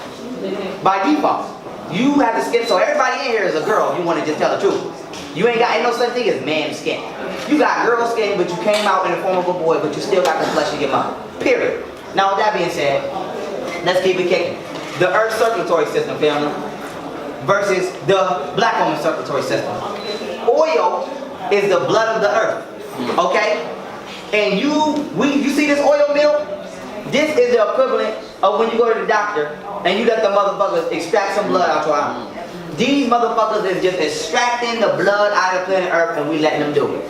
By default. You have the skin, so everybody in here is a girl, you want to just tell the truth. You ain't no such thing as man skin. You got girl skin, but you came out in the form of a boy, but you still got the flesh of your mother. Period. Now with that being said, let's keep it kicking. The Earth's circulatory system, family, versus the black woman's circulatory system. Oil is the blood of the earth, okay? And you see this oil mill? This is the equivalent of when you go to the doctor and you let the motherfuckers extract some blood out your arm. These motherfuckers is just extracting the blood out of planet Earth and we letting them do it.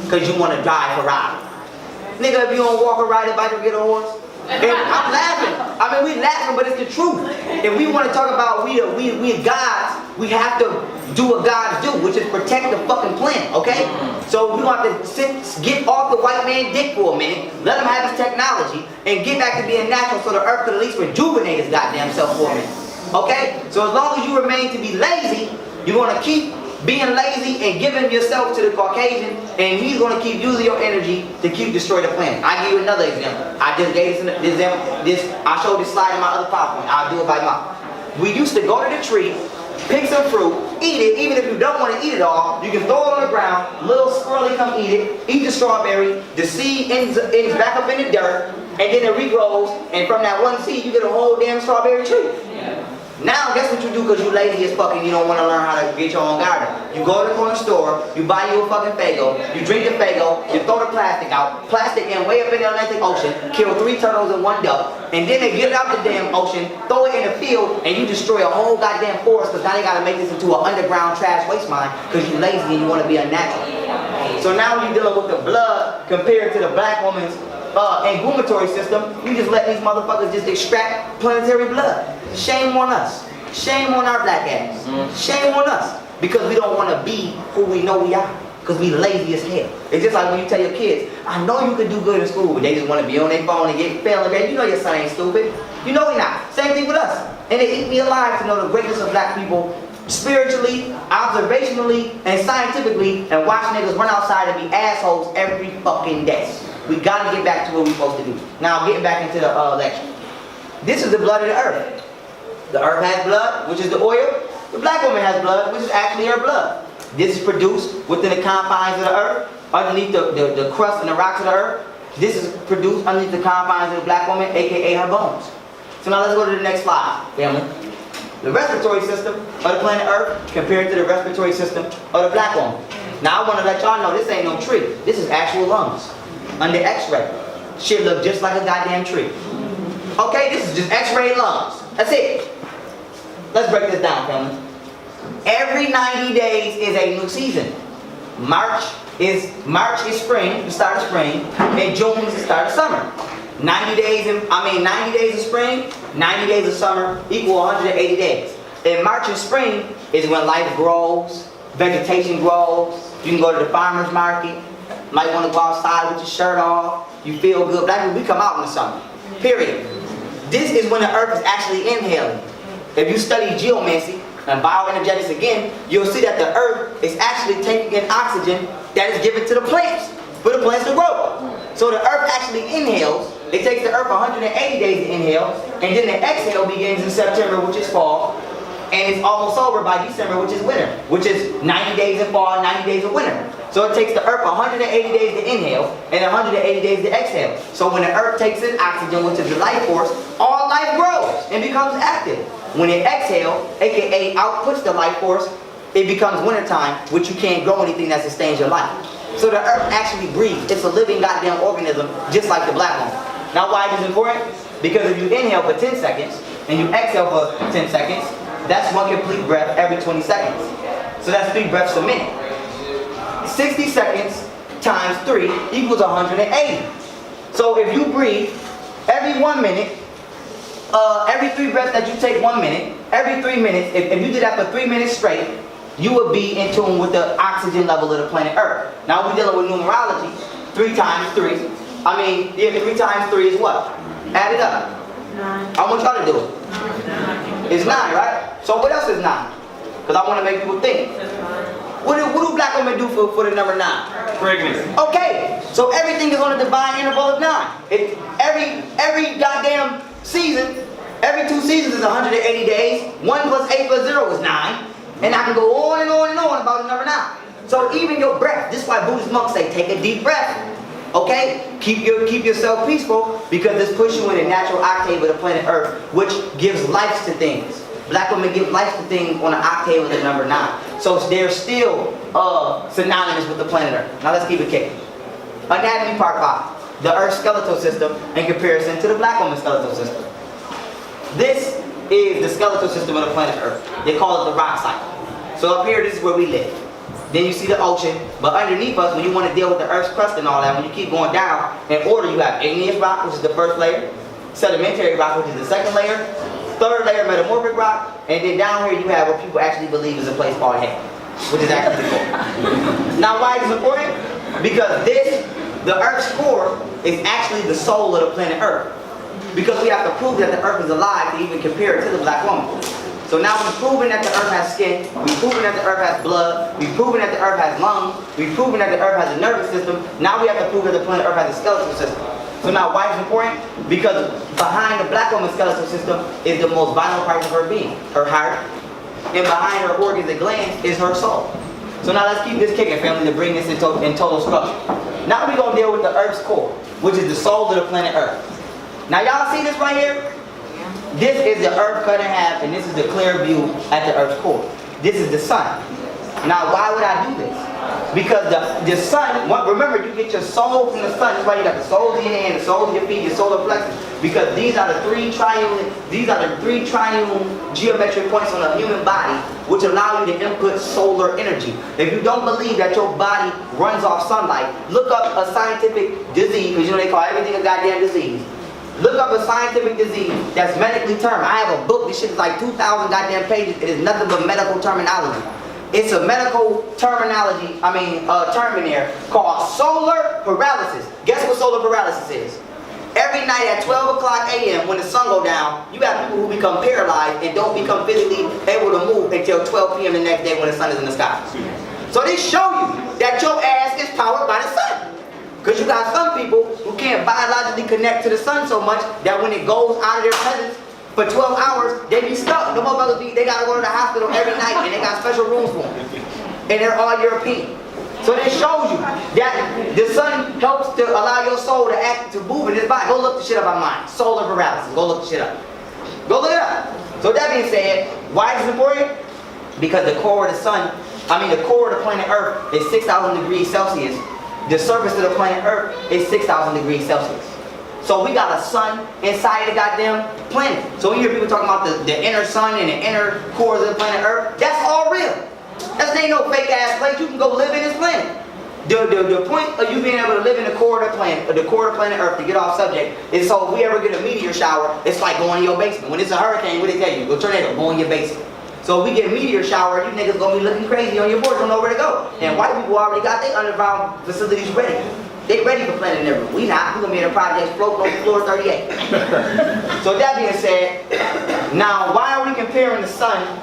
Cause you want to drive a ride. Nigga, if you don't walk a ride, if I can get a horse. And I'm laughing. I mean, we laughing, but it's the truth. If we want to talk about we gods, we have to do what gods do, which is protect the fucking planet, okay? So we want to get off the white man dick for a minute, let him have his technology, and get back to being natural so the earth could at least rejuvenate his goddamn self for a minute. Okay? So as long as you remain to be lazy, you're going to keep being lazy and giving yourself to the Caucasian, and he's going to keep using your energy to keep destroying the planet. I give you another example. I just gave I showed this slide in my other PowerPoint. I'll do it by mouth. We used to go to the tree, pick some fruit, eat it. Even if you don't want to eat it all, you can throw it on the ground, little squirrely come eat it, eat the strawberry, the seed ends back up in the dirt, and then it regrows, and from that one seed you get a whole damn strawberry tree. Now, guess what you do because you lazy as fuck and you don't want to learn how to get your own garden. You go to the corner store, you buy you a fucking Faygo, you drink the Faygo, you throw the plastic out, plastic in way up in the Atlantic Ocean, kill 3 turtles and 1 duck, and then they get it out the damn ocean, throw it in the field, and you destroy a whole goddamn forest because now they got to make this into an underground trash waste mine because you lazy and you want to be unnatural. So now when you're dealing with the blood compared to the black woman's inguinatory system, you just let these motherfuckers just extract planetary blood. Shame on us. Shame on our black ass. Shame on us. Because we don't want to be who we know we are. Because we lazy as hell. It's just like when you tell your kids, I know you could do good in school, but they just want to be on their phone and get failing. You know your son ain't stupid. You know he not. Same thing with us. And they eat me alive to know the greatness of black people spiritually, observationally, and scientifically, and watch niggas run outside and be assholes every fucking day. We gotta get back to what we're supposed to do. Now getting back into the lecture. This is the blood of the earth. The earth has blood, which is the oil. The black woman has blood, which is actually her blood. This is produced within the confines of the earth, underneath the crust and the rocks of the earth. This is produced underneath the confines of the black woman, aka her bones. So now let's go to the next slide, family. The respiratory system of the planet Earth compared to the respiratory system of the black woman. Now I want to let y'all know this ain't no tree. This is actual lungs. Under X-ray. Shit look just like a goddamn tree. Okay, this is just X-ray lungs. That's it. Let's break this down, family. Every 90 days is a new season. March is spring, the start of spring, and June is the start of summer. 90 days of spring, 90 days of summer equal 180 days. And March and spring is when life grows, vegetation grows. You can go to the farmer's market. Might want to go outside with your shirt off. You feel good. Black people, we come out in the summer. Period. This is when the earth is actually inhaling. If you study geomancy, and bioenergetics again, you'll see that the earth is actually taking in oxygen that is given to the plants, for the plants to grow. So the earth actually inhales. It takes the earth 180 days to inhale, and then the exhale begins in September, which is fall, and it's almost over by December, which is winter, which is 90 days in fall, 90 days of winter. So it takes the earth 180 days to inhale and 180 days to exhale. So when the earth takes in oxygen, which is the life force, all life grows and becomes active. When it exhales, aka outputs the life force, it becomes wintertime, which you can't grow anything that sustains your life. So the earth actually breathes. It's a living goddamn organism, just like the black woman. Now why is this important? Because if you inhale for 10 seconds and you exhale for 10 seconds, that's one complete breath every 20 seconds. So that's 3 breaths a minute. 60 seconds times 3 equals 180. So if you breathe every 1 minute, every 3 breaths that you take 1 minute, every 3 minutes, if you did that for 3 minutes straight, you would be in tune with the oxygen level of the planet Earth. Now we're dealing with numerology. 3 times 3. 3 times 3 is what? Add it up. 9. I want y'all to do it. 9. It's 9, right? So what else is 9? Because I want to make people think. What do black women do for the number 9? Pregnancy. Okay, so everything is on a divine interval of 9. Every goddamn season, every 2 seasons is 180 days. 1 plus 8 plus 0 is 9. And I can go on and on and on about the number 9. So even your breath, this is why Buddhist monks say take a deep breath. Okay? Keep yourself peaceful, because this puts you in a natural octave of the planet Earth, which gives life to things. Black women give life to things on an octave of the number 9. So they're still synonymous with the planet Earth. Now let's keep it kicking. Anatomy part 5. The Earth's skeletal system in comparison to the black woman's skeletal system. This is the skeletal system of the planet Earth. They call it the rock cycle. So up here, this is where we live. Then you see the ocean, but underneath us, when you want to deal with the Earth's crust and all that, when you keep going down, in order you have igneous rock, which is the first layer, sedimentary rock, which is the second layer, third layer, metamorphic rock, and then down here you have what people actually believe is a place called heaven, which is actually the core. Now why is it important? Because the Earth's core, is actually the soul of the planet Earth. Because we have to prove that the Earth is alive to even compare it to the black woman. So now we've proven that the Earth has skin, we've proven that the Earth has blood, we've proven that the Earth has lungs, we've proven that the Earth has a nervous system. Now we have to prove that the planet Earth has a skeletal system. So now why is it important? Because behind the black woman's skeletal system is the most vital part of her being, her heart. And behind her organs and glands is her soul. So now let's keep this kicking, family, to bring this in total structure. Now we're going to deal with the Earth's core, which is the soul of the planet Earth. Now y'all see this right here? This is the Earth cut in half, and this is the clear view at the Earth's core. This is the sun. Now why would I do this? Because the sun, remember, you get your soul from the sun. That's why you got the soles of your hand, the soles of your feet, your solar plexus. Because these are the three triune geometric points on the human body, which allow you to input solar energy. If you don't believe that your body runs off sunlight, look up a scientific disease, because you know they call everything a goddamn disease. Look up a scientific disease that's medically termed. I have a book, this shit is like 2,000 goddamn pages. It is nothing but medical terminology. It's a medical terminology, term in there called solar paralysis. Guess what solar paralysis is? Every night at 12 o'clock a.m. when the sun go down, you got people who become paralyzed and don't become physically able to move until 12 p.m. the next day when the sun is in the sky. So they show you that your ass is powered by the sun. Because you got some people who can't biologically connect to the sun so much that when it goes out of their presence for 12 hours, they be stuck. The motherfuckers, they gotta go to the hospital every night, and they got special rooms for them. And they're all European. So they show you that the sun helps to allow your soul to act, to move in this body. Go look the shit up online. Solar paralysis. Go look the shit up. Go look it up. So that being said, why is it important? Because the core of the sun, the core of the planet Earth is 6,000 degrees Celsius. The surface of the planet Earth is 6,000 degrees Celsius. So we got a sun inside the goddamn planet. So when you hear people talking about the inner sun and the inner cores of the planet Earth, that's all real. That ain't no fake ass place. You can go live in this planet. The point of you being able to live in the core of the planet Earth, to get off subject, is so if we ever get a meteor shower, it's like going in your basement. When it's a hurricane, what they tell you? A tornado, go in your basement. So if we get a meteor shower, you niggas gonna be looking crazy on your board, don't know where to go. And white people already got their underground facilities ready. They ready for Planet Never. We not. We gonna be in a project floating on floor 38. So that being said, now why are we comparing the sun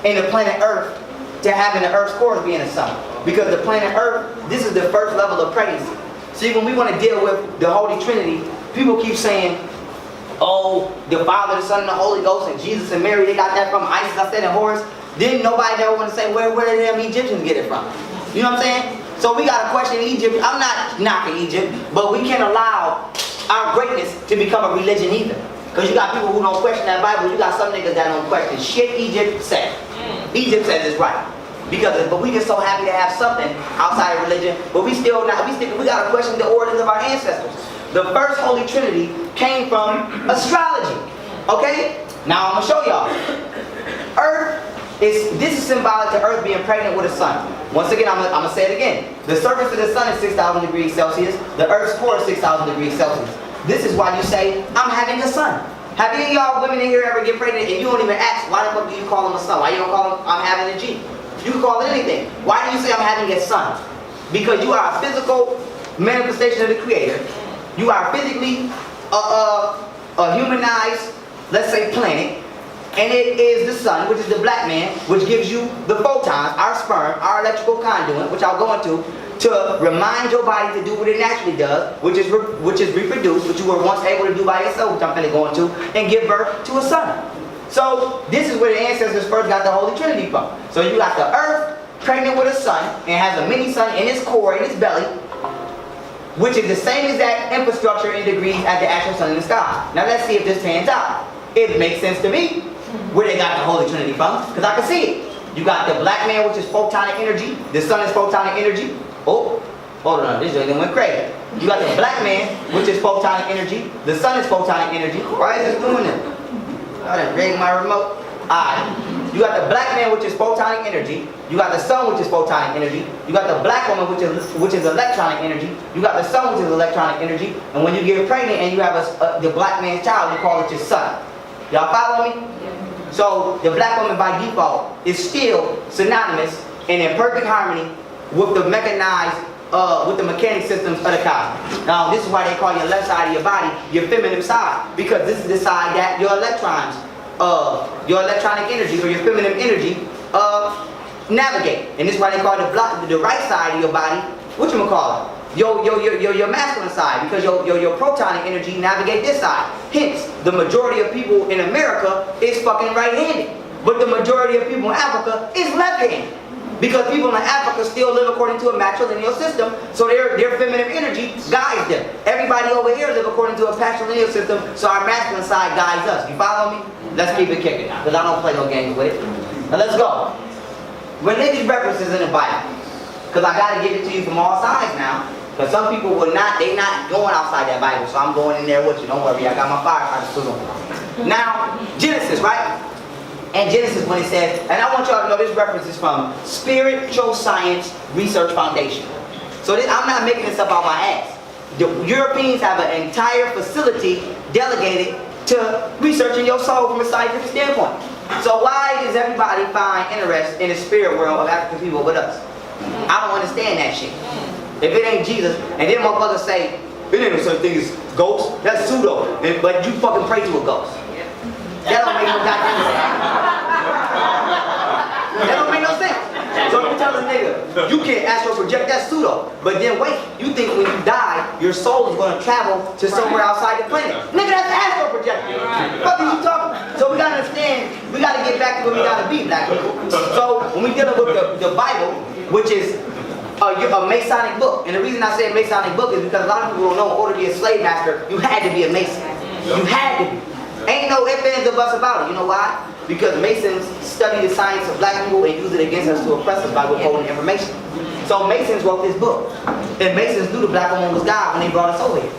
in the planet Earth to having the Earth's core being a sun. Because the planet Earth, this is the first level of pregnancy. See, when we want to deal with the Holy Trinity, people keep saying, oh, the Father, the Son, and the Holy Ghost, and Jesus and Mary, they got that from Isis, I said, and Horus. Then nobody ever want to say, where did them Egyptians get it from? You know what I'm saying? So we got to question Egypt. I'm not knocking Egypt, but we can't allow our greatness to become a religion either. Because you got people who don't question that Bible. You got some niggas that don't question shit Egypt said. Egypt says it's right. But we just so happy to have something outside of religion, but we still not, we got to question the origins of our ancestors. The first Holy Trinity came from astrology. Okay? Now I'm going to show y'all. This is symbolic to Earth being pregnant with a sun. Once again, I'm going to say it again. The surface of the sun is 6,000 degrees Celsius. The Earth's core is 6,000 degrees Celsius. This is why you say, I'm having a son. Have any of y'all women in here ever get pregnant and you don't even ask, why the fuck do you call him a son? Why you don't call him, I'm having a G? You can call it anything. Why do you say I'm having a son? Because you are a physical manifestation of the Creator. You are physically a humanized, let's say, planet. And it is the sun, which is the black man, which gives you the photons, our sperm, our electrical conduit, which I'll go into, to remind your body to do what it naturally does, which is reproduce, which you were once able to do by yourself, which I'm finna go into, and give birth to a son. So this is where the ancestors first got the Holy Trinity from. So you got the Earth pregnant with a sun, and has a mini sun in its core, in its belly, which is the same exact infrastructure in degrees as the actual sun in the sky. Now let's see if this pans out. It makes sense to me where they got the Holy Trinity from, because I can see it. You got the black man, which is photonic energy. The sun is photonic energy. Oh, hold on, this just went crazy. You got the black man, which is photonic energy. The sun is photonic energy. Why is this doing this? I done rigged my remote. Alright. You got the black man, which is photonic energy. You got the sun, which is photonic energy. You got the black woman, which is electronic energy. You got the sun, which is electronic energy. And when you get pregnant and you have the black man's child, you call it your son. Y'all follow me? So the black woman by default is still synonymous and in perfect harmony with the mechanized, with the mechanic systems of the cosmos. Now this is why they call your left side of your body your feminine side, because this is the side that your electrons, your electronic energy or your feminine energy navigate. And this is why they call the right side of your body, whatchamacallit, your masculine side, because your protonic energy navigate this side. Hence, the majority of people in America is fucking right-handed, but the majority of people in Africa is left-handed. Because people in Africa still live according to a matrilineal system, so their feminine energy guides them. Everybody over here live according to a patrilineal system, so our masculine side guides us. You follow me? Let's keep it kicking now, because I don't play no games with it. Now let's go. Religious references in the Bible, because I got to give it to you from all sides now. Because some people will not, they not going outside that Bible, so I'm going in there with you. Don't worry, I got my firefighter suit on. Now, Genesis, right? And Genesis, when it says, and I want y'all to know this reference is from Spiritual Science Research Foundation. So I'm not making this up out my ass. The Europeans have an entire facility delegated to researching your soul from a scientific standpoint. So why does everybody find interest in the spirit world of African people with us? I don't understand that shit. If it ain't Jesus, and then motherfuckers say, it ain't no such thing as ghosts, that's pseudo. But you fucking pray to a ghost. That don't make no goddamn sense. That don't make no sense. So you tell a nigga, you can't astral project, that's pseudo. But then wait, you think when you die, your soul is going to travel to somewhere outside the planet. Nigga, that's astral projecting. What are you talking? So we got to understand, we got to get back to where we got to be, black people. So when we dealing with the Bible, which is a Masonic book. And the reason I say a Masonic book is because a lot of people don't know, in order to be a slave master, you had to be a Mason. You had to be. Ain't no ifs, ands, or buts about it. You know why? Because Masons study the science of black people and use it against us to oppress us by withholding information. So Masons wrote this book. And Masons knew the black woman was God when they brought us over here.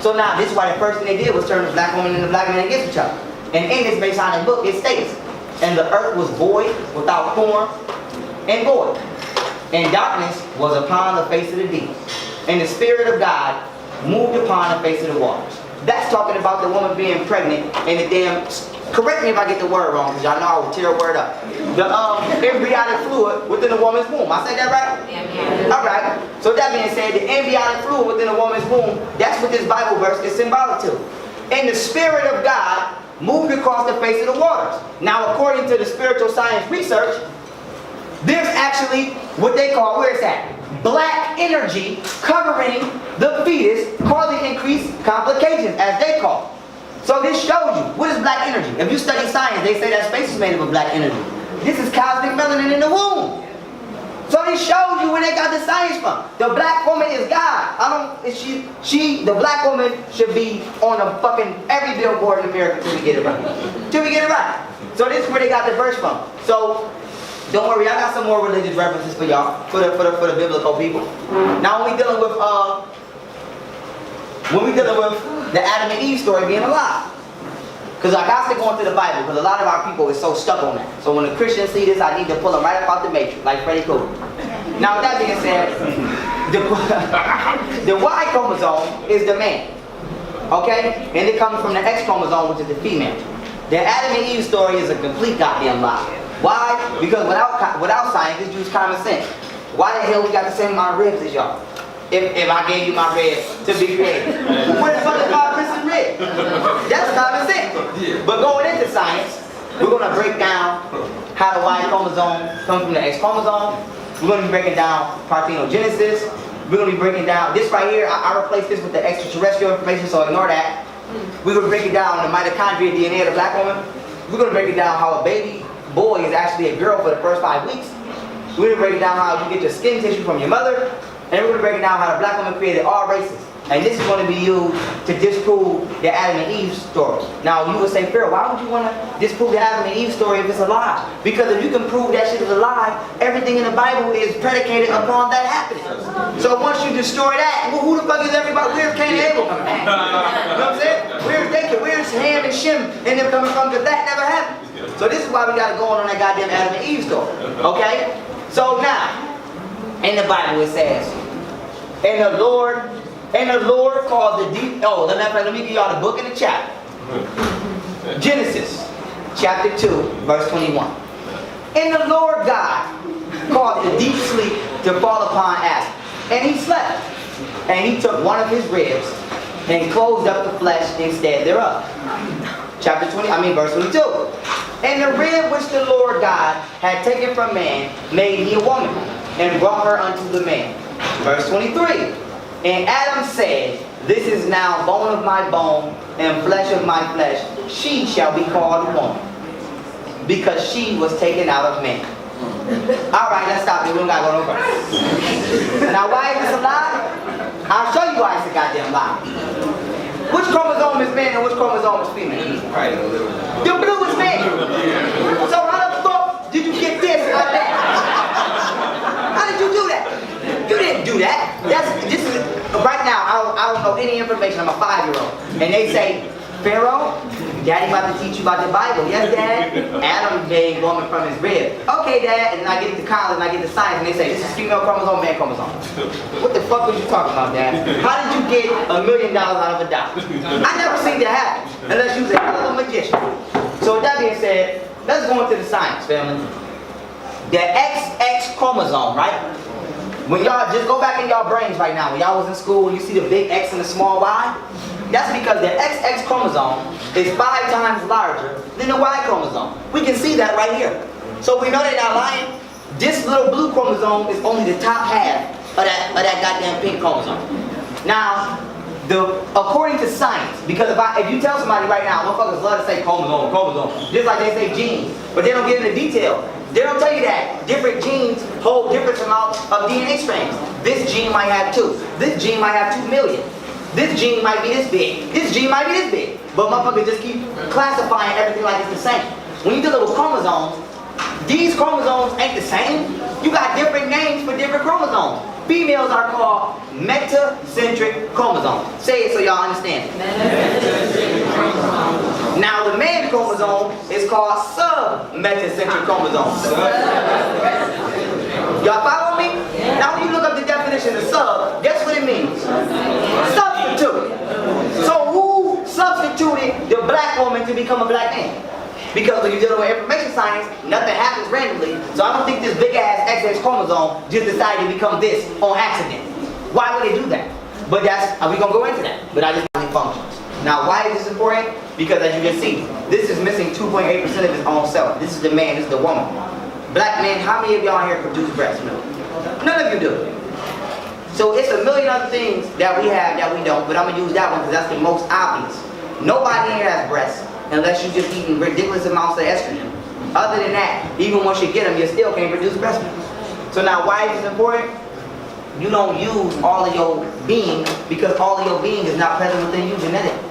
So now this is why the first thing they did was turn the black woman and the black man against each other. And in this Masonic book it states, and the earth was void, without form, and void. And darkness was upon the face of the deep. And the Spirit of God moved upon the face of the waters. That's talking about the woman being pregnant and the damn, correct me if I get the word wrong, because y'all know I will tear a word up. The embryonic fluid within a woman's womb. I said that right? Yeah. Alright. So that being said, the embryonic fluid within a woman's womb, that's what this Bible verse is symbolic to. And the Spirit of God moved across the face of the waters. Now, according to the spiritual science research, there's actually what they call, where is that? Black energy covering the fetus, causing increased complications, as they call. So this shows you, what is black energy? If you study science, they say that space is made up of black energy. This is cosmic melanin in the womb. So this shows you where they got the science from. The black woman is God. The black woman should be on a fucking every billboard in America till we get it right. Till we get it right. So this is where they got the verse from. So don't worry, I got some more religious references for y'all, for the biblical people. Now when we dealing with the Adam and Eve story being alive. Because I got to go into the Bible, because a lot of our people is so stuck on that. So when the Christians see this, I need to pull them right up out the matrix, like Freddy Krueger. Now with that being said, the Y chromosome is the man. Okay? And it comes from the X chromosome, which is the female. The Adam and Eve story is a complete goddamn lie. Why? Because without science, it's just common sense. Why the hell we got the same amount of ribs as y'all? If I gave you my ribs to be created. Where the fuck is my missing rib? That's common sense. But going into science, we're going to break down how the Y chromosome comes from the X chromosome. We're going to be breaking down parthenogenesis. We're going to be breaking down this right here. I replaced this with the extraterrestrial information, so ignore that. We're going to break it down the mitochondria DNA of the black woman. We're going to break it down how a baby boy is actually a girl for the first 5 weeks. We're going to break it down how you get your skin tissue from your mother. And we're going to break it down how the black woman created all races. And this is going to be used to disprove the Adam and Eve story. Now you would say, Pharaoh, why would you want to disprove the Adam and Eve story if it's a lie? Because if you can prove that shit is a lie, everything in the Bible is predicated upon that happening. So once you destroy that, well, who the fuck is everybody? Where's Cain and Abel coming from? You know what I'm saying? Where's Ham and Shem and them coming from? Because that never happened. So this is why we got to go on that goddamn Adam and Eve story. Okay? So now, in the Bible it says, and the Lord called the deep. Oh, let me give y'all the book and the chapter. Genesis chapter 2, verse 21. And the Lord God caused the deep sleep to fall upon Adam, and he slept. And he took one of his ribs and closed up the flesh instead thereof. Verse 22. And the rib which the Lord God had taken from man made he a woman, and brought her unto the man. Verse 23. And Adam said, this is now bone of my bone, and flesh of my flesh. She shall be called woman, because she was taken out of man. Alright, let's stop here. We don't gotta go no further. Now why is this a lie? I'll show you why it's a goddamn lie. Which chromosome is man and which chromosome is female? The blue is man. So how the fuck did you get this like that? How did you do that? You didn't do that. This is right now. I don't know any information. I'm a 5-year-old, and they say, Pharaoh, Daddy about to teach you about the Bible. Yes, Dad. Adam made woman from his rib. Okay, Dad. And then I get to college and I get to science, and they say this is female chromosome, man chromosome. What the fuck was you talking about, Dad? How did you get $1 million out of a dollar? I never seen that happen unless you was a hell of a magician. So with that being said, let's go into the science, family. The XX chromosome, right? When y'all just go back in y'all brains right now, when y'all was in school and you see the big X and the small Y, that's because the XX chromosome is 5 times larger than the Y chromosome. We can see that right here. So we know they're not lying. This little blue chromosome is only the top half of that goddamn pink chromosome. Now, according to science, because if you tell somebody right now, motherfuckers love to say chromosome, just like they say genes, but they don't get into detail. They don't tell you that different genes hold different amounts of DNA strands. This gene might have 2. This gene might have 2 million. This gene might be this big. This gene might be this big. But motherfuckers just keep classifying everything like it's the same. When you deal with chromosomes, these chromosomes ain't the same. You got different names for different chromosomes. Females are called metacentric chromosomes. Say it so y'all understand it. Now the man chromosome is called submetacentric chromosomes. Y'all follow me? Now when you look up the definition of sub, guess what it means? Substitute. So who substituted the black woman to become a black man? Because when you're dealing with information science, nothing happens randomly. So I don't think this big ass XX chromosome just decided to become this on accident. Why would they do that? But we're gonna go into that. But I just know it functions. Now, why is this important? Because as you can see, this is missing 2.8% of his own self. This is the man, this is the woman. Black men, how many of y'all here produce breast milk? None of you do. So it's a million other things that we have that we don't, but I'm gonna use that one because that's the most obvious. Nobody here has breasts unless you're just eating ridiculous amounts of estrogen. Other than that, even once you get them, you still can't produce breast milk. So now why is this important? You don't use all of your being because all of your being is not present within you genetically.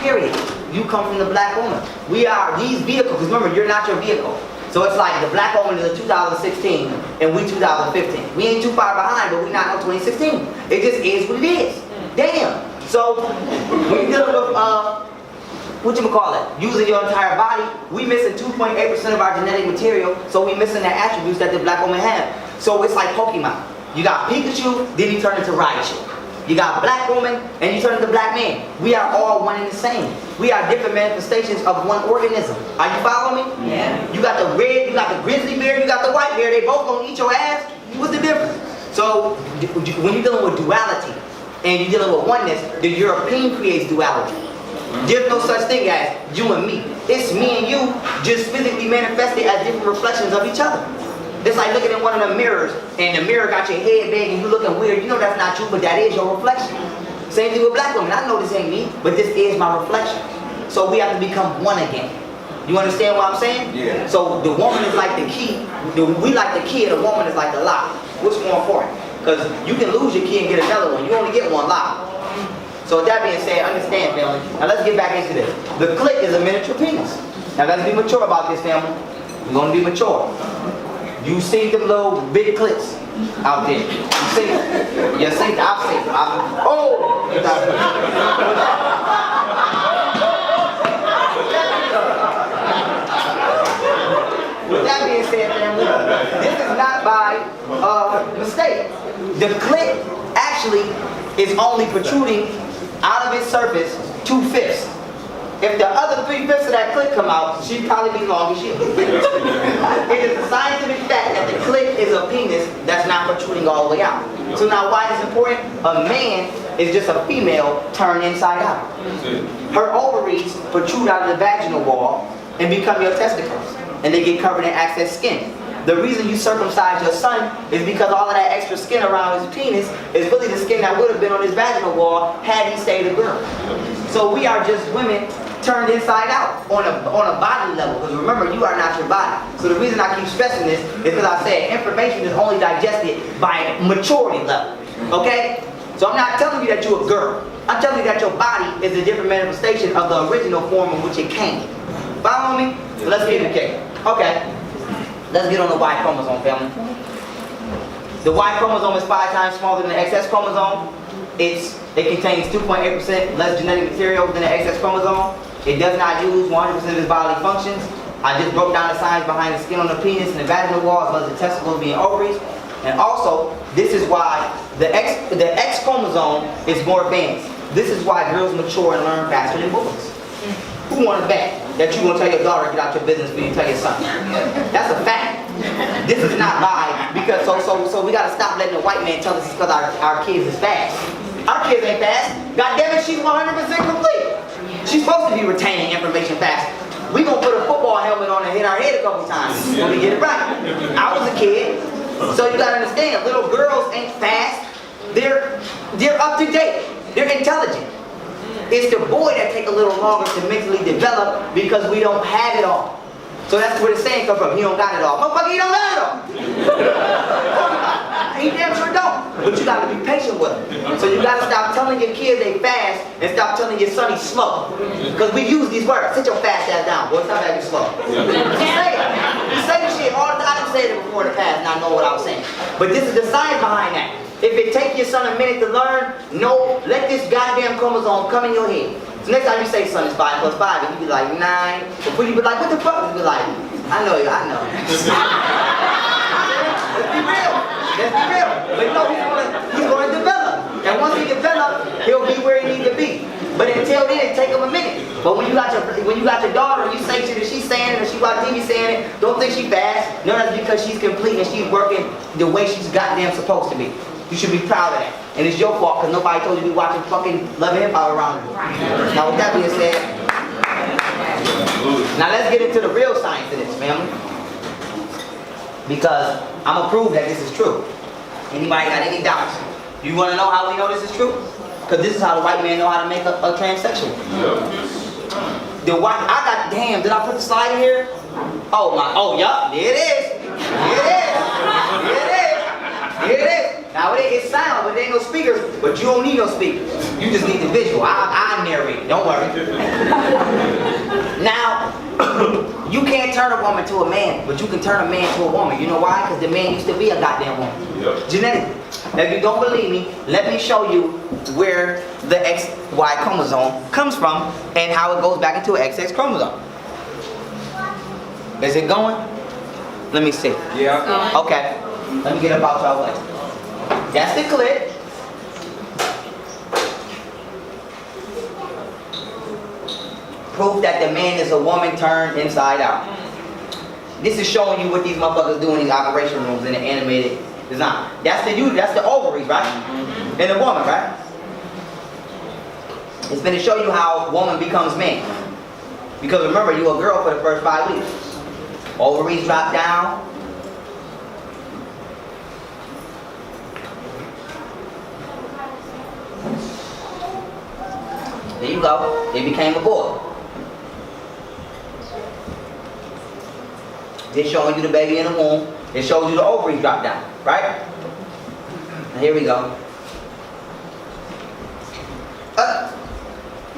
Period. You come from the black woman. We are these vehicles, because remember, you're not your vehicle. So it's like the black woman is a 2016 and we 2015. We ain't too far behind, but we not no 2016. It just is what it is. Damn. So when you're dealing with using your entire body, we missing 2.8% of our genetic material, so we missing the attributes that the black woman has. So it's like Pokemon. You got Pikachu, then you turn into Raichu. You got black woman, and you turn into black man. We are all one and the same. We are different manifestations of one organism. Are you following me? Yeah. You got the red, you got the grizzly bear, you got the white bear. They both gonna eat your ass. What's the difference? So when you're dealing with duality, and you're dealing with oneness, the European creates duality. There's no such thing as you and me. It's me and you just physically manifested as different reflections of each other. It's like looking in one of the mirrors, and the mirror got your head big and you looking weird. You know that's not you, but that is your reflection. Same thing with black women. I know this ain't me, but this is my reflection. So we have to become one again. You understand what I'm saying? Yeah. So the woman is like the key. We like the key, and the woman is like the lock. What's more important? Because you can lose your key and get another one. You only get one lock. So with that being said, understand, family. Now let's get back into this. The clit is a miniature penis. Now let's be mature about this, family. We're gonna be mature. You see them little big clits out there. You see them. You see them. I've seen them. Oh! With that being said, family, this is not by mistake. The clit actually is only protruding out of its surface 2/5. If the other 3/5 of that clit come out, she'd probably be long as shit. It is a scientific fact that the clit is a penis that's not protruding all the way out. So now why is it important? A man is just a female turned inside out. Her ovaries protrude out of the vaginal wall and become your testicles. And they get covered in excess skin. The reason you circumcise your son is because all of that extra skin around his penis is really the skin that would have been on his vaginal wall had he stayed a girl. So we are just women turned inside out on a body level, because remember, you are not your body. So the reason I keep stressing this is because I said information is only digested by maturity level, okay? So I'm not telling you that you're a girl. I'm telling you that your body is a different manifestation of the original form in which it came. Follow me? So let's get okay. Okay, let's get on the Y chromosome, family. The Y chromosome is 5 times smaller than the XX chromosome. It contains 2.8% less genetic material than the XX chromosome. It does not use 100% of its bodily functions. I just broke down the science behind the skin on the penis and the vaginal wall, as well as the testicles being ovaries. And also, this is why the X chromosome is more advanced. This is why girls mature and learn faster than boys. Who wanted that you're gonna tell your daughter to get out your business before you tell your son? That's a fact. This is not by because so we gotta stop letting the white man tell us it's because our kids is fast. Our kids ain't fast. God damn it, she's 100% complete. She's supposed to be retaining information fast. We gonna put a football helmet on and hit our head a couple times when we get it right. I was a kid, so you gotta understand, little girls ain't fast. They're up to date. They're intelligent. It's the boy that take a little longer to mentally develop because we don't have it all. So that's where the saying comes from. He don't got it all. Motherfucker, he don't got it all. He damn sure don't. But you gotta be patient with him. So you gotta stop telling your kids they fast and stop telling your son he's slow. Because we use these words. Sit your fast ass down, boy. Stop acting slow. You say it. You say the shit all the time. I've said it before in the past and I know what I was saying. But this is the science behind that. If it takes your son a minute to learn, no, let this goddamn chromosome come in your head. So next time you say son is 5 plus 5, and you be like 9. Before you be like, what the fuck? You be like, I know you, I know. Let's be real. Let's be real. But no, he's gonna develop. And once he develops, he'll be where he needs to be. But until then, it take him a minute. But when you got your daughter, you say shit and she's saying it, or she watch TV saying it, don't think she fast. No, that's because she's complete and she's working the way she's goddamn supposed to be. You should be proud of that. And it's your fault because nobody told you to be watching fucking Love and Hip Hop around you. Now with that being said, now let's get into the real science of this, family. Because I'm gonna prove that this is true. Anybody got any doubts? You wanna know how we know this is true? Because this is how the white man know how to make a transsexual. The white, damn, did I put the slide in here? Oh my, oh yup, there it is. Here it is. Here it is. Here it is. Now it's sound, but there ain't no speakers, but you don't need no speakers. You just need the visual. I narrate, don't worry. Now, you can't turn a woman to a man, but you can turn a man to a woman. You know why? Because the man used to be a goddamn woman. Yep. Genetically. Now, if you don't believe me, let me show you where the XY chromosome comes from and how it goes back into an XX chromosome. Is it going? Let me see. Yeah. Okay. Let me get up out y'all way. That's the clip. Proof that the man is a woman turned inside out. This is showing you what these motherfuckers do in these operation rooms in the animated design. That's the ovaries, right? In the woman, right? It's going to show you how woman becomes man. Because remember, you a girl for the first 5 weeks. Ovaries drop down. There you go. It became a boy. This showing you the baby in the womb. It shows you the ovaries drop down, right? Now here we go.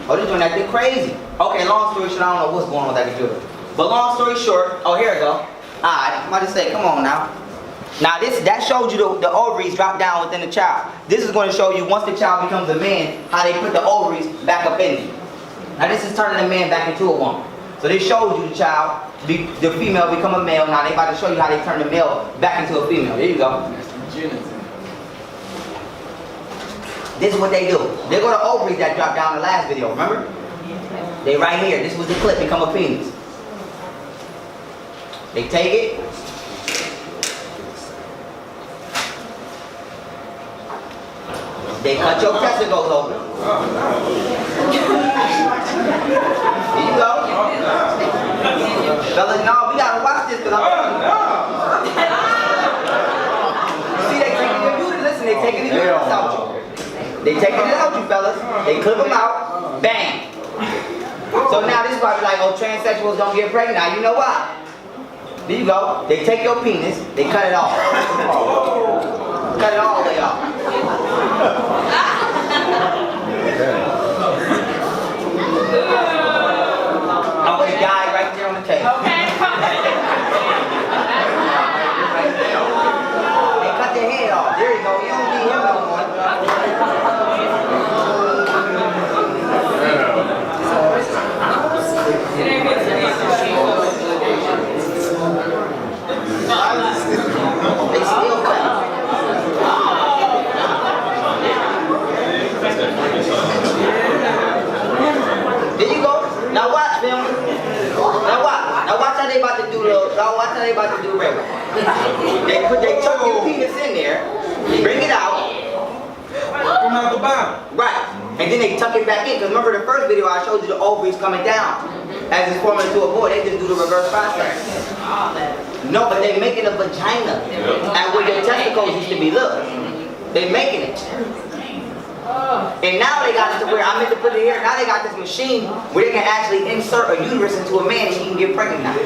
Oh, this one acting crazy. Okay, long story short, I don't know what's going on with that computer. But long story short, oh here we go. Alright, I'm about to say, come on now. Now that shows you the ovaries drop down within the child. This is going to show you once the child becomes a man, how they put the ovaries back up in you. Now this is turning a man back into a woman. So this shows you the child, the female become a male. Now they about to show you how they turn the male back into a female. There you go. This is what they do. They go to ovaries that dropped down in the last video, remember? They right here. This was the clip, become a penis. They take it. They cut your testicles open. Here you go. Fellas, no, we gotta watch this because see, they taking your uterus. Listen, they taking the uterus out you. They taking it out you, fellas. They clip them out. Bang. So now this is why we're like, oh, transsexuals don't get pregnant. Now you know why. There you go. They take your penis. They cut it off. Cut it all the way off. I'm gonna die right there on the table. Okay. They cut their head off. There you go. You don't need him no more. They still cut. There you go. Now watch, film. Now watch. Now watch how they about to do regular. They tuck your penis in there, bring it out. Come out the bottom. Right. And then they tuck it back in. Because remember the first video I showed you the ovaries coming down. As it's forming into a boy, they just do the reverse process. No, but they making a vagina. And where your testicles used to be, look. They making it. And now they got it to where I meant to put it here. Now they got this machine where they can actually insert a uterus into a man and he can get pregnant now.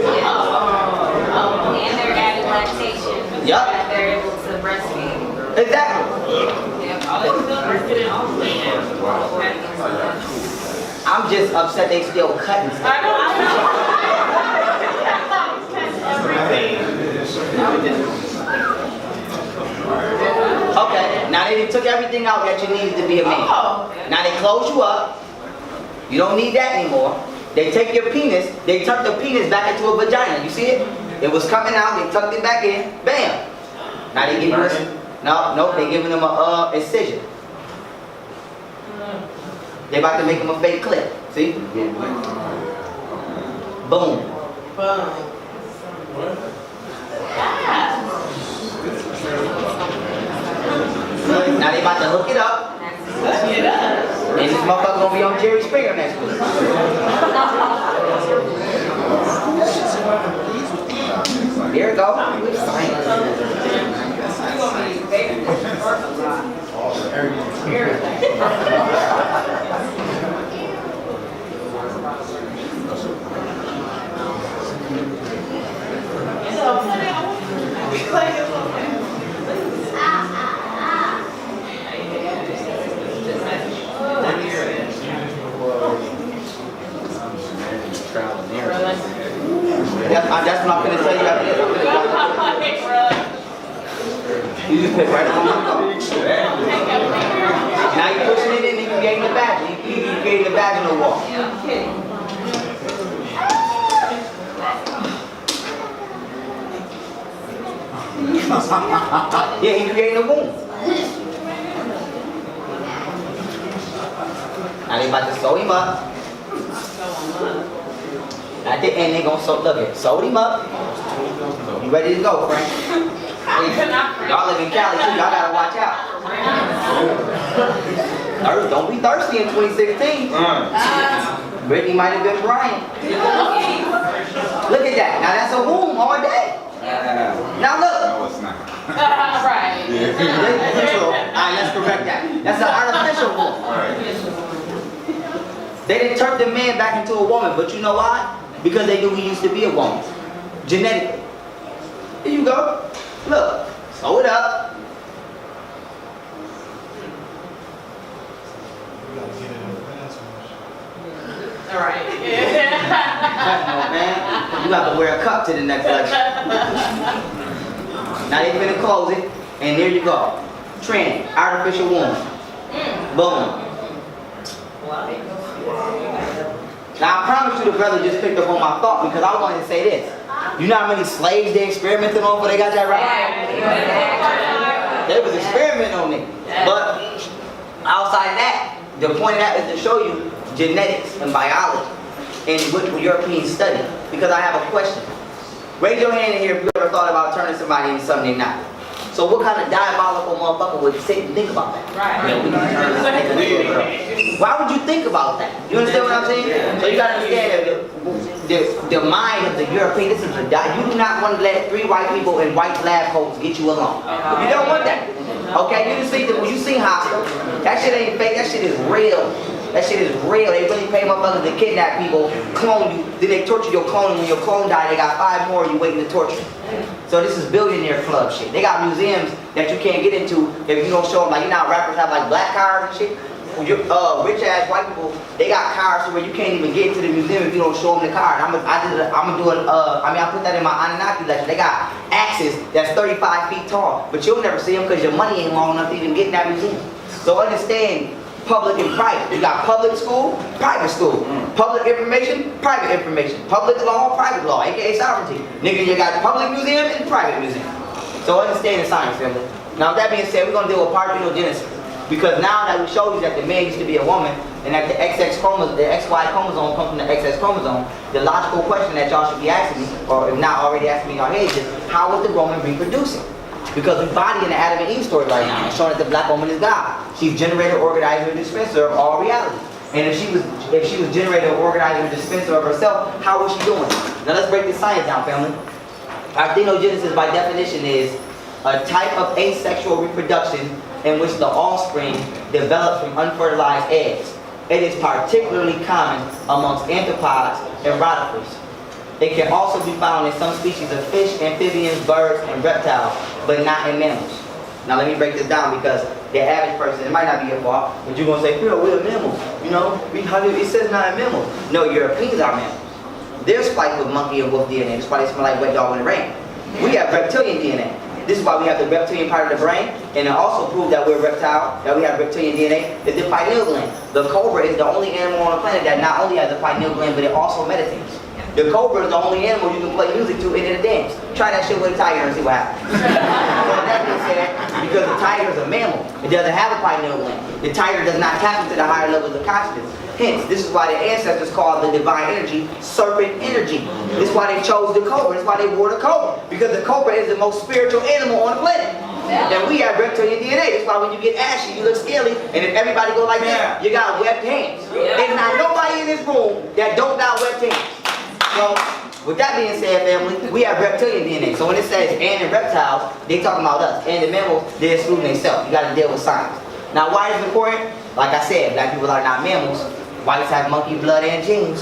And they're adding lactation. Yup. That they're able to breastfeed. Exactly. I'm just upset they still cutting stuff. I know. Okay, now they took everything out that you needed to be a man. Now they close you up. You don't need that anymore. They take your penis, they tuck the penis back into a vagina. You see it? It was coming out, they tucked it back in. Bam! Now they give you a, no, they giving them a incision. They about to make them a fake clip. See? Boom. Now they about to hook it up. And this motherfucker gonna be on Jerry Springer next week. Here it go. That's what I'm gonna tell you after this. You just pick right up on my phone. Now you're pushing it in and you getting the badge. You getting the badge on the wall. Yeah, he creating a wound. Now they about to sew him up. At the end, they gonna sew, look it, sew him up. You ready to go, Frank? Y'all live in Cali too, y'all gotta watch out. Don't be thirsty in 2016. Brittany might have been Brian. Look at that, now that's a wound all day. Now look. No, it's not. Right. Alright, let's correct that. That's an artificial wound. They didn't turn the man back into a woman, but you know why? Because they knew he used to be a woman. Genetically. Here you go. Look. Sew it up. Alright. Oh, man. You have to wear a cup to the next lecture. Now they finna close it, and there you go. Trend, artificial wound. Boom. Now I promise you the brother just picked up on my thought because I wanted to say this. You know how many slaves they experimented on before they got that right? They was experimenting on it. But outside that, the point of that is to show you genetics and biology and what Europeans study. Because I have a question. Raise your hand in here if you ever thought about turning somebody into something they're not. So what kind of diabolical motherfucker would sit and think about that? Right. You know, we can turn this nigga into a girl. Why would you think about that? You understand what I'm saying? So you gotta understand that the mind of the European, this is a you do not want to let 3 white people in white lab coats get you along. You don't want that. Okay, you see that when you see Hostel, that shit ain't fake, that shit is real. That shit is real. They really pay motherfuckers to kidnap people, clone you, then they torture your clone, and when your clone die, they got 5 more you waiting to torture. So this is billionaire club shit. They got museums that you can't get into if you don't show them, like you know how rappers have like black cars and shit? Rich ass white people, they got cars to where you can't even get to the museum if you don't show them the car. And I put that in my Anunnaki lecture. They got axes that's 35 feet tall, but you'll never see them because your money ain't long enough to even get in that museum. So understand public and private. You got public school, private school. Public information, private information. Public law, private law, aka sovereignty. Nigga, you got public museum and private museum. So understand the science, family. Now with that being said, we're gonna deal with parthenogenesis. Because now that we showed you that the man used to be a woman and that the XY chromosome comes from the XX chromosome, the logical question that y'all should be asking me, or if not already asking me in your heads, is how was the woman reproducing? Because we body in the Adam and Eve story right now, and showing that the black woman is God. She's generator, organizer, and dispenser of all reality. And if she was generator, organizer, and dispenser of herself, how was she doing? Now let's break this science down, family. Parthenogenesis by definition is a type of asexual reproduction in which the offspring develops from unfertilized eggs. It is particularly common amongst anthropods and rotifers. It can also be found in some species of fish, amphibians, birds, and reptiles, but not in mammals. Now let me break this down because the average person, it might not be your fault, but you're going to say, Phil, we're mammals. You know, it says not in mammals. No, Europeans are mammals. They're spiked with monkey and wolf DNA. That's why they smell like wet dog in the rain. We have reptilian DNA. This is why we have the reptilian part of the brain, and it also proves that we're reptile, that we have reptilian DNA, is the pineal gland. The cobra is the only animal on the planet that not only has a pineal gland, but it also meditates. The cobra is the only animal you can play music to in a dance. Try that shit with a tiger and see what happens. So that being said, because the tiger is a mammal, it doesn't have a pineal gland. The tiger does not tap into the higher levels of consciousness. Hence, this is why the ancestors called the divine energy serpent energy. This is why they chose the cobra. This is why they wore the cobra. Because the cobra is the most spiritual animal on the planet. And we have reptilian DNA. That's why when you get ashy, you look scaly. And if everybody go like this, you got webbed hands. There's not nobody in this room that don't got webbed hands. So, with that being said, family, we have reptilian DNA. So when it says and in reptiles, they talking about us. And the mammals, they're excluding themselves. You got to deal with science. Now, why is it important? Like I said, black people are not mammals. Whites have monkey blood and genes.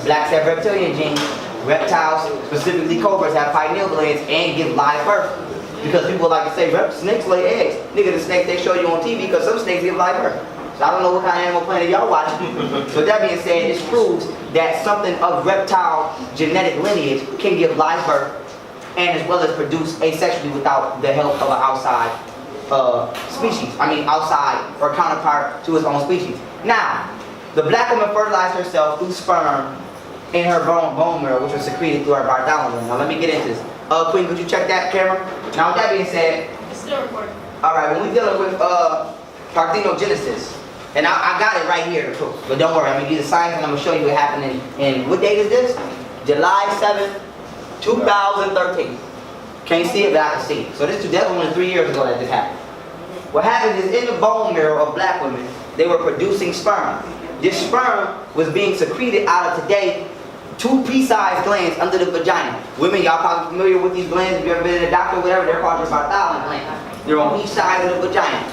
Blacks have reptilian genes. Reptiles, specifically cobras, have pineal glands and give live birth. Because people like to say, snakes lay eggs. Nigga, the snakes they show you on TV because some snakes give live birth. So I don't know what kind of Animal Planet y'all watch. But that being said, this proves that something of reptile genetic lineage can give live birth and as well as produce asexually without the help of an outside species. Outside or counterpart to its own species. Now, the black woman fertilized herself through sperm in her bone marrow, which was secreted through her Bartholomew gland. Now let me get into this. Queen, could you check that camera? Now with that being said, It's still recording. alright, when we're dealing with parthenogenesis, and I got it right here to prove, but don't worry, I'm gonna give you the science and I'm gonna show you what happened in what date is this? July 7th, 2013. Can't see it, but I can see it. So that's only 3 years ago that this happened. What happened is in the bone marrow of black women, they were producing sperm. This sperm was being secreted out of today 2 pea-sized glands under the vagina. Women, y'all probably familiar with these glands. If you ever been to a doctor or whatever, they're called your Bartholomew glands. They're on each side of the vagina.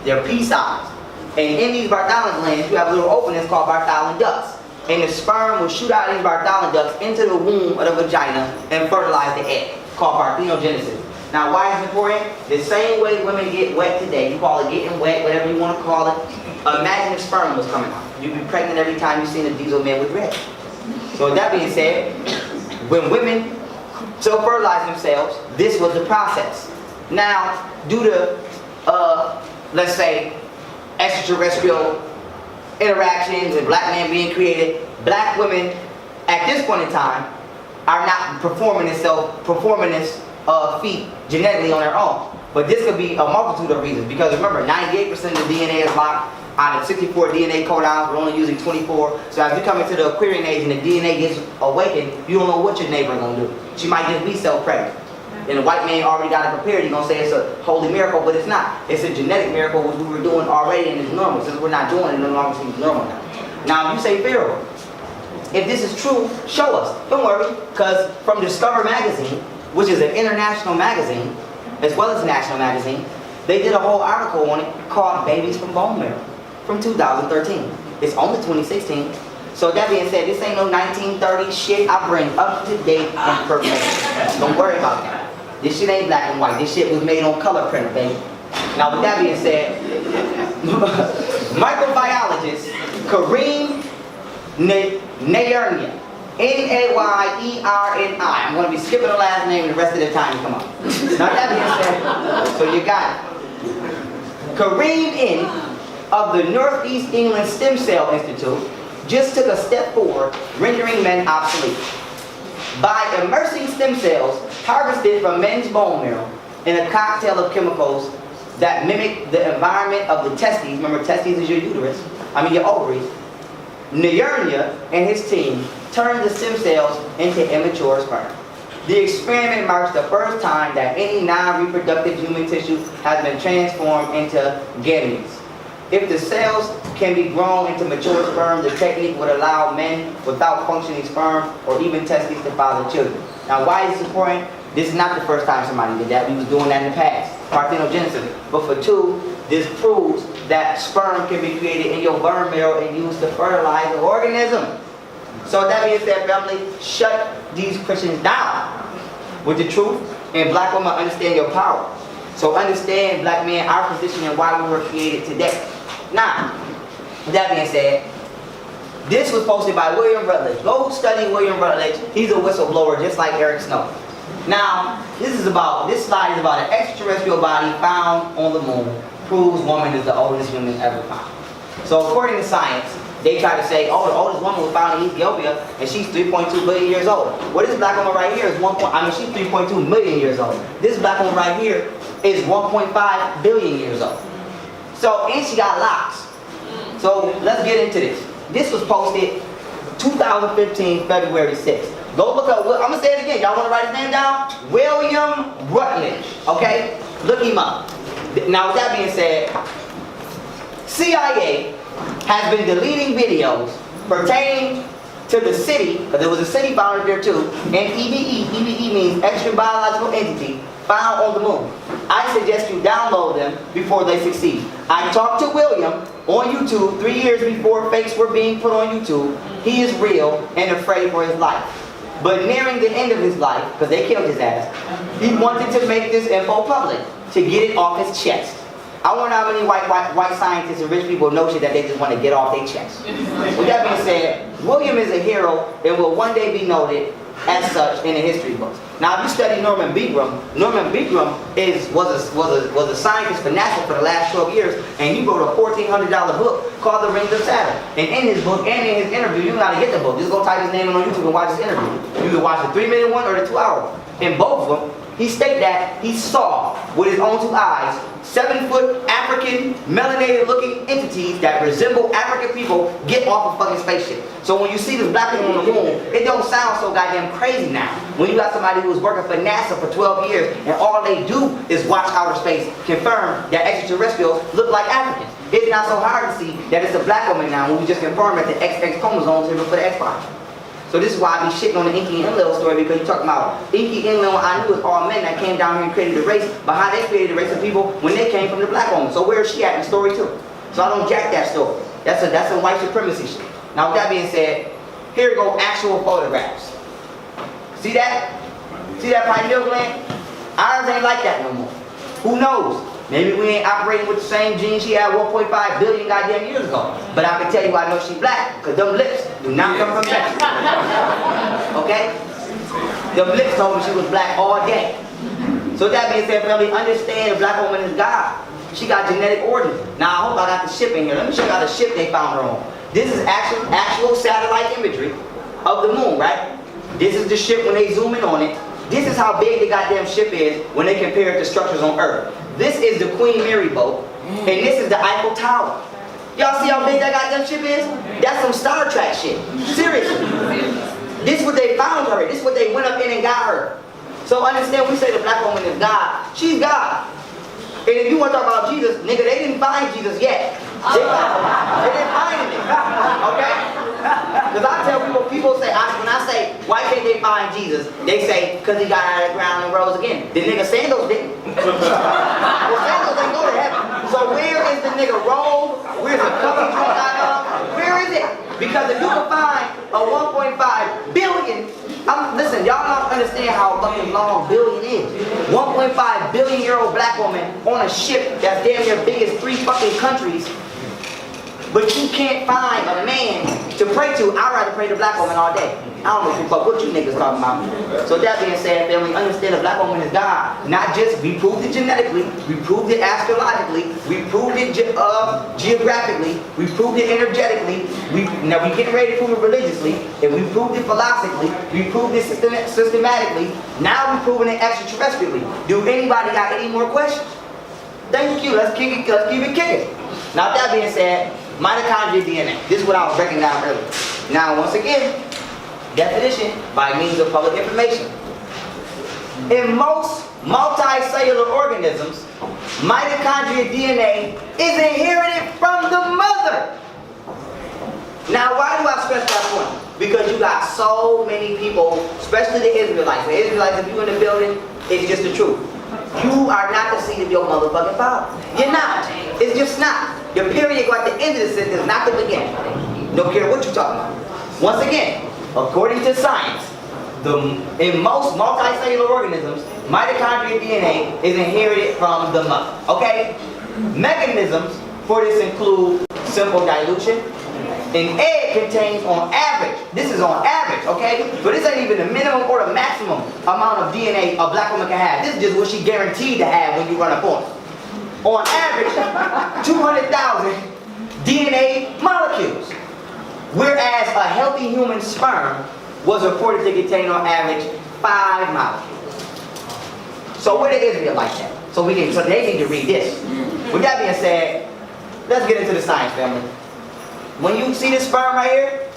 They're pea-sized. And in these Bartholomew glands, you have little openings called Bartholomew ducts. And the sperm will shoot out of these Bartholomew ducts into the womb of the vagina and fertilize the egg, called parthenogenesis. Now, why is it important? The same way women get wet today, you call it getting wet, whatever you want to call it. Imagine if sperm was coming out. You'd be pregnant every time you seen a diesel man with red. So with that being said, when women self-fertilize themselves, this was the process. Now, due to, let's say, extraterrestrial interactions and black men being created, black women at this point in time are not performing this feat genetically on their own. But this could be a multitude of reasons, because remember, 98% of the DNA is locked. Out of 64 DNA codons, we're only using 24. So as you come into the Aquarian age and the DNA gets awakened, you don't know what your neighbor gonna do. She might just be self-pregnant. And the white man already got it prepared. You're gonna say it's a holy miracle, but it's not. It's a genetic miracle, which we were doing already and it's normal. Since we're not doing it, no longer seems normal now. Now, if you say Pharaoh, if this is true, show us. Don't worry, because from Discover Magazine, which is an international magazine, as well as a national magazine, they did a whole article on it called Babies from Bone Marrow from 2013. It's only 2016. So that being said, this ain't no 1930 shit. I bring up to date information. Don't worry about that. This shit ain't black and white. This shit was made on color printer, baby. Now with that being said, microbiologist Kareem Nayernia, Nayerni. I'm going to be skipping the last name the rest of the time you come up. Now that being said, so you got it. Kareem N of the Northeast England Stem Cell Institute just took a step forward, rendering men obsolete. By immersing stem cells harvested from men's bone marrow in a cocktail of chemicals that mimic the environment of the testes, remember testes is your your ovaries, Nayernia and his team turned the stem cells into immature sperm. The experiment marks the first time that any non-reproductive human tissue has been transformed into gametes. If the cells can be grown into mature sperm, the technique would allow men without functioning sperm or even testes to father children. Now, why is this important? This is not the first time somebody did that. We was doing that in the past, parthenogenesis. But for two, this proves that sperm can be created in your bone marrow and used to fertilize the organism. So that being said, family, shut these Christians down with the truth, and black women understand your power. So understand, black men, our position and why we were created today. Now, with that being said, this was posted by William Rutledge. Go study William Rutledge. He's a whistleblower just like Eric Snow. Now, this slide is about an extraterrestrial body found on the moon. Proves woman is the oldest human ever found. So according to science, they try to say, oh, the oldest woman was found in Ethiopia and she's 3.2 billion years old. Well, this black woman right here is she's 3.2 million years old. This black woman right here is 1.5 billion years old. So, and she got locks. So let's get into this. This was posted 2015, February 6th. Go look up, I'm gonna say it again. Y'all wanna write his name down? William Rutledge, okay? Look him up. Now with that being said, CIA has been deleting videos pertaining to the city, because there was a city founded there too, and EBE. EBE means extra biological entity found on the moon. I suggest you download them before they succeed. I talked to William on YouTube 3 years before fakes were being put on YouTube. He is real and afraid for his life. But nearing the end of his life, because they killed his ass, he wanted to make this info public to get it off his chest. I wonder how many white scientists and rich people know shit that they just want to get off their chest. With that being said, William is a hero and will one day be noted as such in the history books. Now, if you study Norman Begram was a scientist for NASA for the last 12 years, and he wrote a $1,400 book called The Rings of Saturn. And in his book and in his interview, you gotta get the book. Just go type his name in on YouTube and watch his interview. You can watch the 3-minute one or the 2-hour one. In both of them, he stated that he saw with his own 2 eyes 7-foot African melanated looking entities that resemble African people get off a fucking spaceship. So when you see this black people on the moon, it don't sound so goddamn crazy now. When you got somebody who was working for NASA for 12 years and all they do is watch outer space, confirm that extraterrestrials look like Africans. It's not so hard to see that it's a black woman now when we just confirm that the XX chromosomes here for the X file. So this is why I be shitting on the Inky and Enlil story, because you're talking about Inky and Enlil, I knew it was all men that came down here and created a race, but how they created a race of people when they came from the black woman. So where is she at in the story too? So I don't jack that story. That's some white supremacy shit. Now with that being said, here go actual photographs. See that? See that pineal gland? Ours ain't like that no more. Who knows? Maybe we ain't operating with the same genes she had 1.5 billion goddamn years ago. But I can tell you I know she black, because them lips do not come from Mexico. Okay? Them lips told me she was black all day. So that being said, family, understand a black woman is God. She got genetic origins. Now I hope I got the ship in here. Let me show you how the ship they found her on. This is actual satellite imagery of the moon, right? This is the ship when they zoom in on it. This is how big the goddamn ship is when they compare it to structures on Earth. This is the Queen Mary boat, and this is the Eiffel Tower. Y'all see how big that goddamn ship is? That's some Star Trek shit. Seriously. This is what they found her. This is what they went up in and got her. So understand, we say the black woman is God. She's God. And if you want to talk about Jesus, nigga, they didn't find Jesus yet. They didn't find him. Okay? Because I tell people say, when I say, why can't they find Jesus? They say, because he got out of the ground and rose again. The nigga sandals didn't. Well, sandals ain't go to heaven. So where is the nigga robe? Where's the cover drunk out of? Where is it? Because if you can find a 1.5 billion, listen, y'all don't understand how fucking long billion is. 1.5 billion-year-old black woman on a ship that's damn near big as 3 fucking countries. But you can't find a man to pray to. I'd rather pray to black woman all day. I don't know what you niggas talking about. So that being said, family, understand a black woman is God. Not just, we proved it genetically, we proved it astrologically, we proved it geographically, we proved it energetically, now we getting ready to prove it religiously, and we proved it philosophically, we proved it systematically, now we're proving it extraterrestrially. Do anybody got any more questions? Thank you, let's keep it kicking. Now with that being said, mitochondrial DNA. This is what I was breaking down earlier. Now once again, definition by means of public information. In most multicellular organisms, mitochondrial DNA is inherited from the mother. Now why do I stress that point? Because you got so many people, especially the Israelites. The Israelites, if you're in the building, it's just the truth. You are not the seed of your motherfucking father. You're not. It's just not. The period go at the end of the sentence, not the beginning. Don't care what you're talking about. Once again, according to science, in most multicellular organisms, mitochondrial DNA is inherited from the mother. Okay? Mechanisms for this include simple dilution. An egg contains on average, this is on average, okay? So this ain't even the minimum or the maximum amount of DNA a black woman can have. This is just what she guaranteed to have when you run up on her. On average, 200,000 DNA molecules. Whereas a healthy human sperm was reported to contain on average 5 molecules. So where the Israelites at? So they need to read this. With that being said, let's get into the science, family. when you see this sperm right here,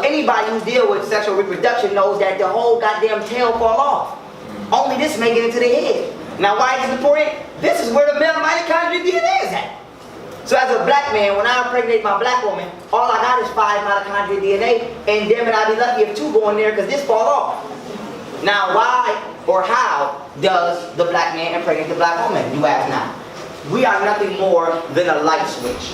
anybody who deal with sexual reproduction knows that the whole goddamn tail fall off. Only this make it into the head. Now why is this important? This is where the male mitochondrial DNA is at. So as a black man, when I impregnate my black woman, all I got is 5 mitochondrial DNA, and damn it, I'd be lucky if 2 go in there because this fall off. Now why or how does the black man impregnate the black woman, you ask now? We are nothing more than a light switch.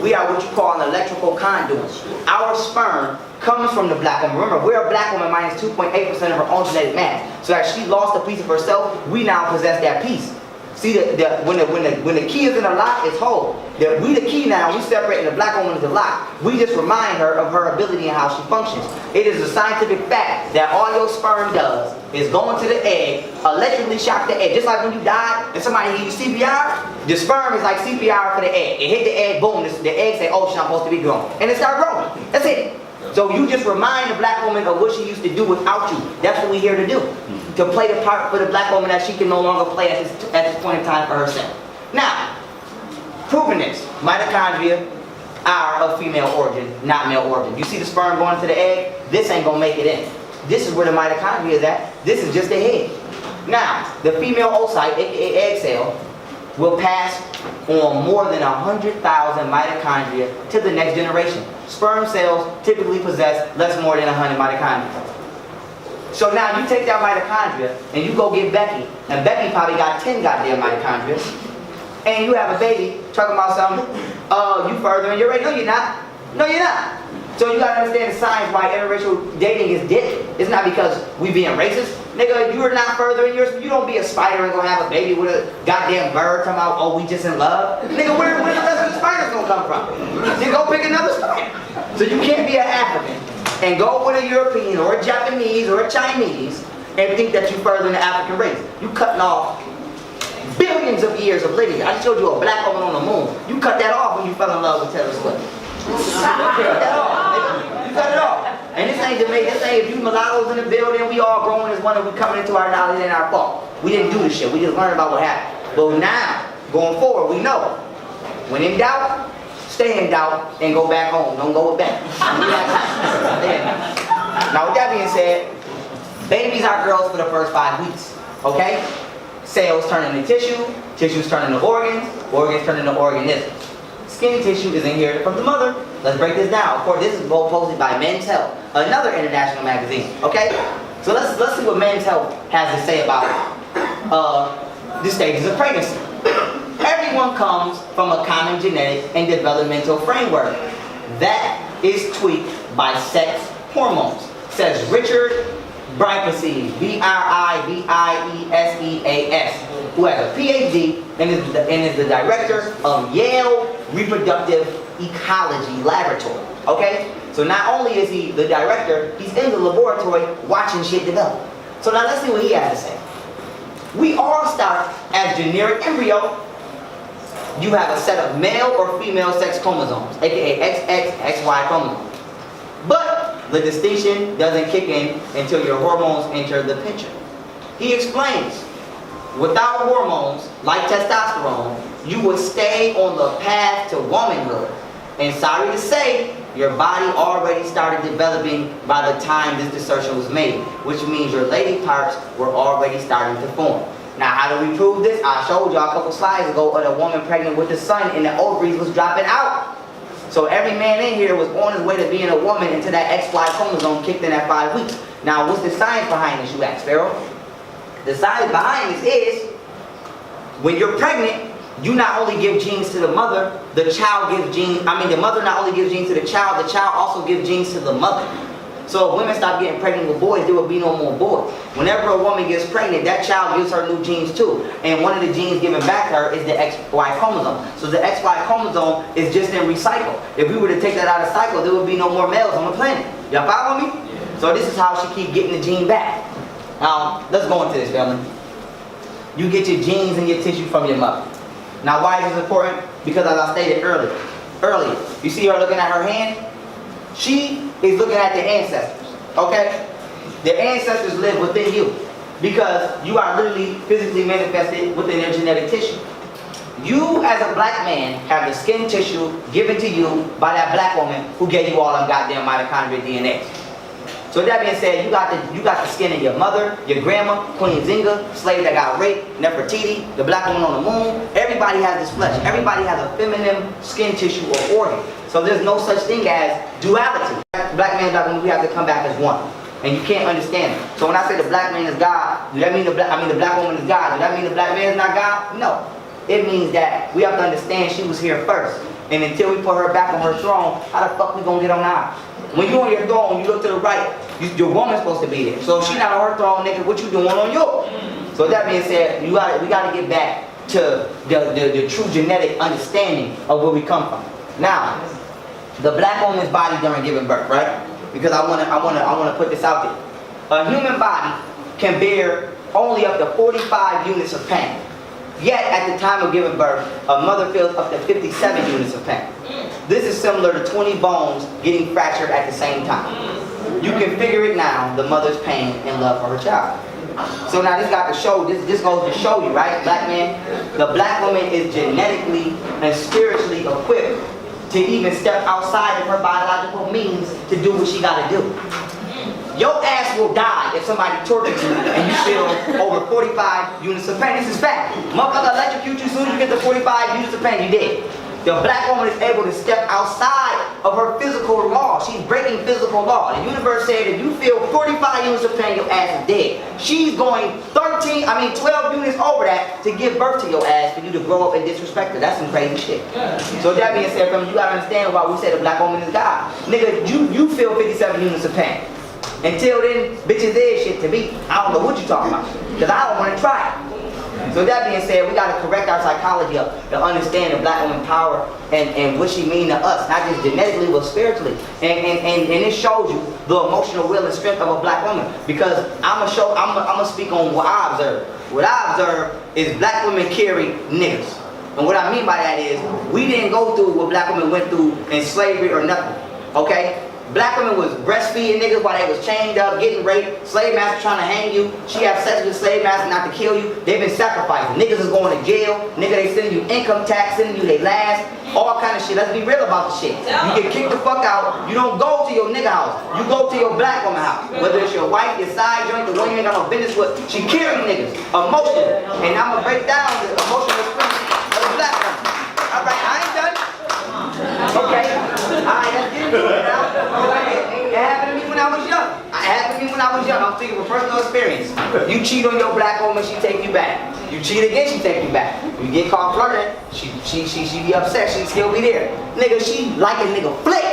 We are what you call an electrical conduit. Our sperm comes from the black woman. Remember, we're a black woman minus 2.8% of her own genetic mass. So as she lost a piece of herself, we now possess that piece. See, when the key is in a lock, it's whole. We the key now, we separate and the black woman is the lock. We just remind her of her ability and how she functions. It is a scientific fact that all your sperm does is go into the egg, electrically shock the egg. Just like when you die and somebody gives you CPR, the sperm is like CPR for the egg. It hit the egg, boom, the egg say, oh, she's not supposed to be growing. And it start growing. That's it. So you just remind the black woman of what she used to do without you. That's what we're here to do. To play the part for the black woman that she can no longer play at this point in time for herself. Now, proving this, mitochondria are of female origin, not male origin. You see the sperm going into the egg? This ain't gonna make it in. This is where the mitochondria is at. This is just the head. Now, the female oocyte, aka egg cell, will pass on more than 100,000 mitochondria to the next generation. Sperm cells typically possess less more than 100 mitochondria. So now you take that mitochondria and you go get Becky, and Becky probably got 10 goddamn mitochondria, and you have a baby talking about something, you further in your rate. No, you're not. No, you're not. So you gotta understand the science why interracial dating is deadly. It's not because we being racist. Nigga, you are not furthering yours. You don't be a spider and gonna have a baby with a goddamn bird talking about, oh, we just in love. Nigga, where the rest of the spiders gonna come from? Then go pick another spider. So you can't be an African and go with a European or a Japanese or a Chinese and think that you furthering the African race. You cutting off billions of years of lineage. I just showed you a black woman on the moon. You cut that off when you fell in love with Taylor Swift. You cut that off. You cut it off. And this ain't Jamaica. This ain't if you mulattoes in the building, we all growing as one and we coming into our knowledge and our fault. We didn't do this shit. We just learned about what happened. But now, going forward, we know. When in doubt, stay in doubt and go back home. Don't go with Becky. Now with that being said, babies are girls for the first 5 weeks. Okay? Cells turn into tissue, tissues turn into organs, organs turn into organisms. Skin tissue is in here from the mother. Let's break this down. Of course, this is both posted by Men's Health, another international magazine. Okay? So let's see what Men's Health has to say about the stages of pregnancy. Everyone comes from a common genetic and developmental framework that is tweaked by sex hormones, says Richard Bripeseas, Briveieseas, who has a PhD and is the director of Yale Reproductive Ecology Laboratory. Okay? So not only is he the director, he's in the laboratory watching shit develop. So now let's see what he has to say. We all start as generic embryo. You have a set of male or female sex chromosomes, aka XX, XY chromosomes. But the distinction doesn't kick in until your hormones enter the picture. He explains, without hormones, like testosterone, you would stay on the path to womanhood. And sorry to say, your body already started developing by the time this assertion was made, which means your lady parts were already starting to form. Now, how do we prove this? I showed y'all a couple slides ago of a woman pregnant with the son and the ovaries was dropping out. So every man in here was on his way to being a woman until that XY chromosome kicked in at 5 weeks. Now, what's the science behind this, you ask, Pharaoh? The science behind this is, when you're pregnant, you not only give genes to the mother, the child gives genes, the mother not only gives genes to the child also gives genes to the mother. So if women stop getting pregnant with boys, there will be no more boys. Whenever a woman gets pregnant, that child gives her new genes too. And one of the genes given back to her is the XY chromosome. So the XY chromosome is just in recycle. If we were to take that out of cycle, there would be no more males on the planet. Y'all follow me? Yeah. So this is how she keep getting the gene back. Now, let's go into this, family. You get your genes and your tissue from your mother. Now, why is this important? Because as I stated earlier, you see her looking at her hand? She is looking at the ancestors, okay? The ancestors live within you because you are literally physically manifested within their genetic tissue. You as a black man have the skin tissue given to you by that black woman who gave you all them goddamn mitochondrial DNA. So with that being said, you got the skin of your mother, your grandma, Queen Zinga, slave that got raped, Nefertiti, the black woman on the moon. Everybody has this flesh. Everybody has a feminine skin tissue or organ. So there's no such thing as duality. Black man, black woman, we have to come back as one. And you can't understand it. So when I say the black man is God, do that mean the black woman is God? Do that mean the black man is not God? No. It means that we have to understand she was here first. And until we put her back on her throne, how the fuck we gonna get on ours? When you on your throne, you look to the right, your woman's supposed to be there. So if she not on her throne, nigga, what you doing on yours? So that being said, we gotta get back to the true genetic understanding of where we come from. Now, the black woman's body during giving birth, right? Because I wanna put this out there. A human body can bear only up to 45 units of pain. Yet, at the time of giving birth, a mother feels up to 57 units of pain. This is similar to 20 bones getting fractured at the same time. You can figure it now, the mother's pain and love for her child. So now this goes to show you, right, black man? The black woman is genetically and spiritually equipped to even step outside of her biological means to do what she gotta do. Your ass will die if somebody tortures you and you feel over 45 units of pain. This is fact. Motherfucker electrocute you, as soon as you get to 45 units of pain, you dead. The black woman is able to step outside of her physical law. She's breaking physical law. The universe said if you feel 45 units of pain, your ass is dead. She's going 12 units over that to give birth to your ass for you to grow up and disrespect her. That's some crazy shit. So that being said, you gotta understand why we say the black woman is God. Nigga, you feel 57 units of pain. Until then, bitches is shit to me. I don't know what you're talking about. Because I don't want to try it. So that being said, we got to correct our psychology up to understand the black woman power and what she mean to us. Not just genetically, but spiritually. And it shows you the emotional will and strength of a black woman. Because I'm gonna speak on what I observe. What I observe is black women carry niggas. And what I mean by that is, we didn't go through what black women went through in slavery or nothing. Okay? Black women was breastfeeding niggas while they was chained up, getting raped, slave master trying to hang you, she have sex with slave master not to kill you. They've been sacrificing. Niggas is going to jail, nigga they sending you income tax, sending you they last, all kind of shit. Let's be real about the shit. You get kicked the fuck out, you don't go to your nigga house, you go to your black woman house. Whether it's your wife, your side joint, the one you ain't got no business with, she carrying niggas, emotional. And I'm gonna break down the emotional experience of the black woman. Alright, I ain't done. Okay, alright, let's get into it now. It happened to me when I was young. I'm speaking from personal experience. You cheat on your black woman, she take you back. You cheat again, she take you back. You get caught flirting, she be upset, she still be there. Nigga, she like a nigga flick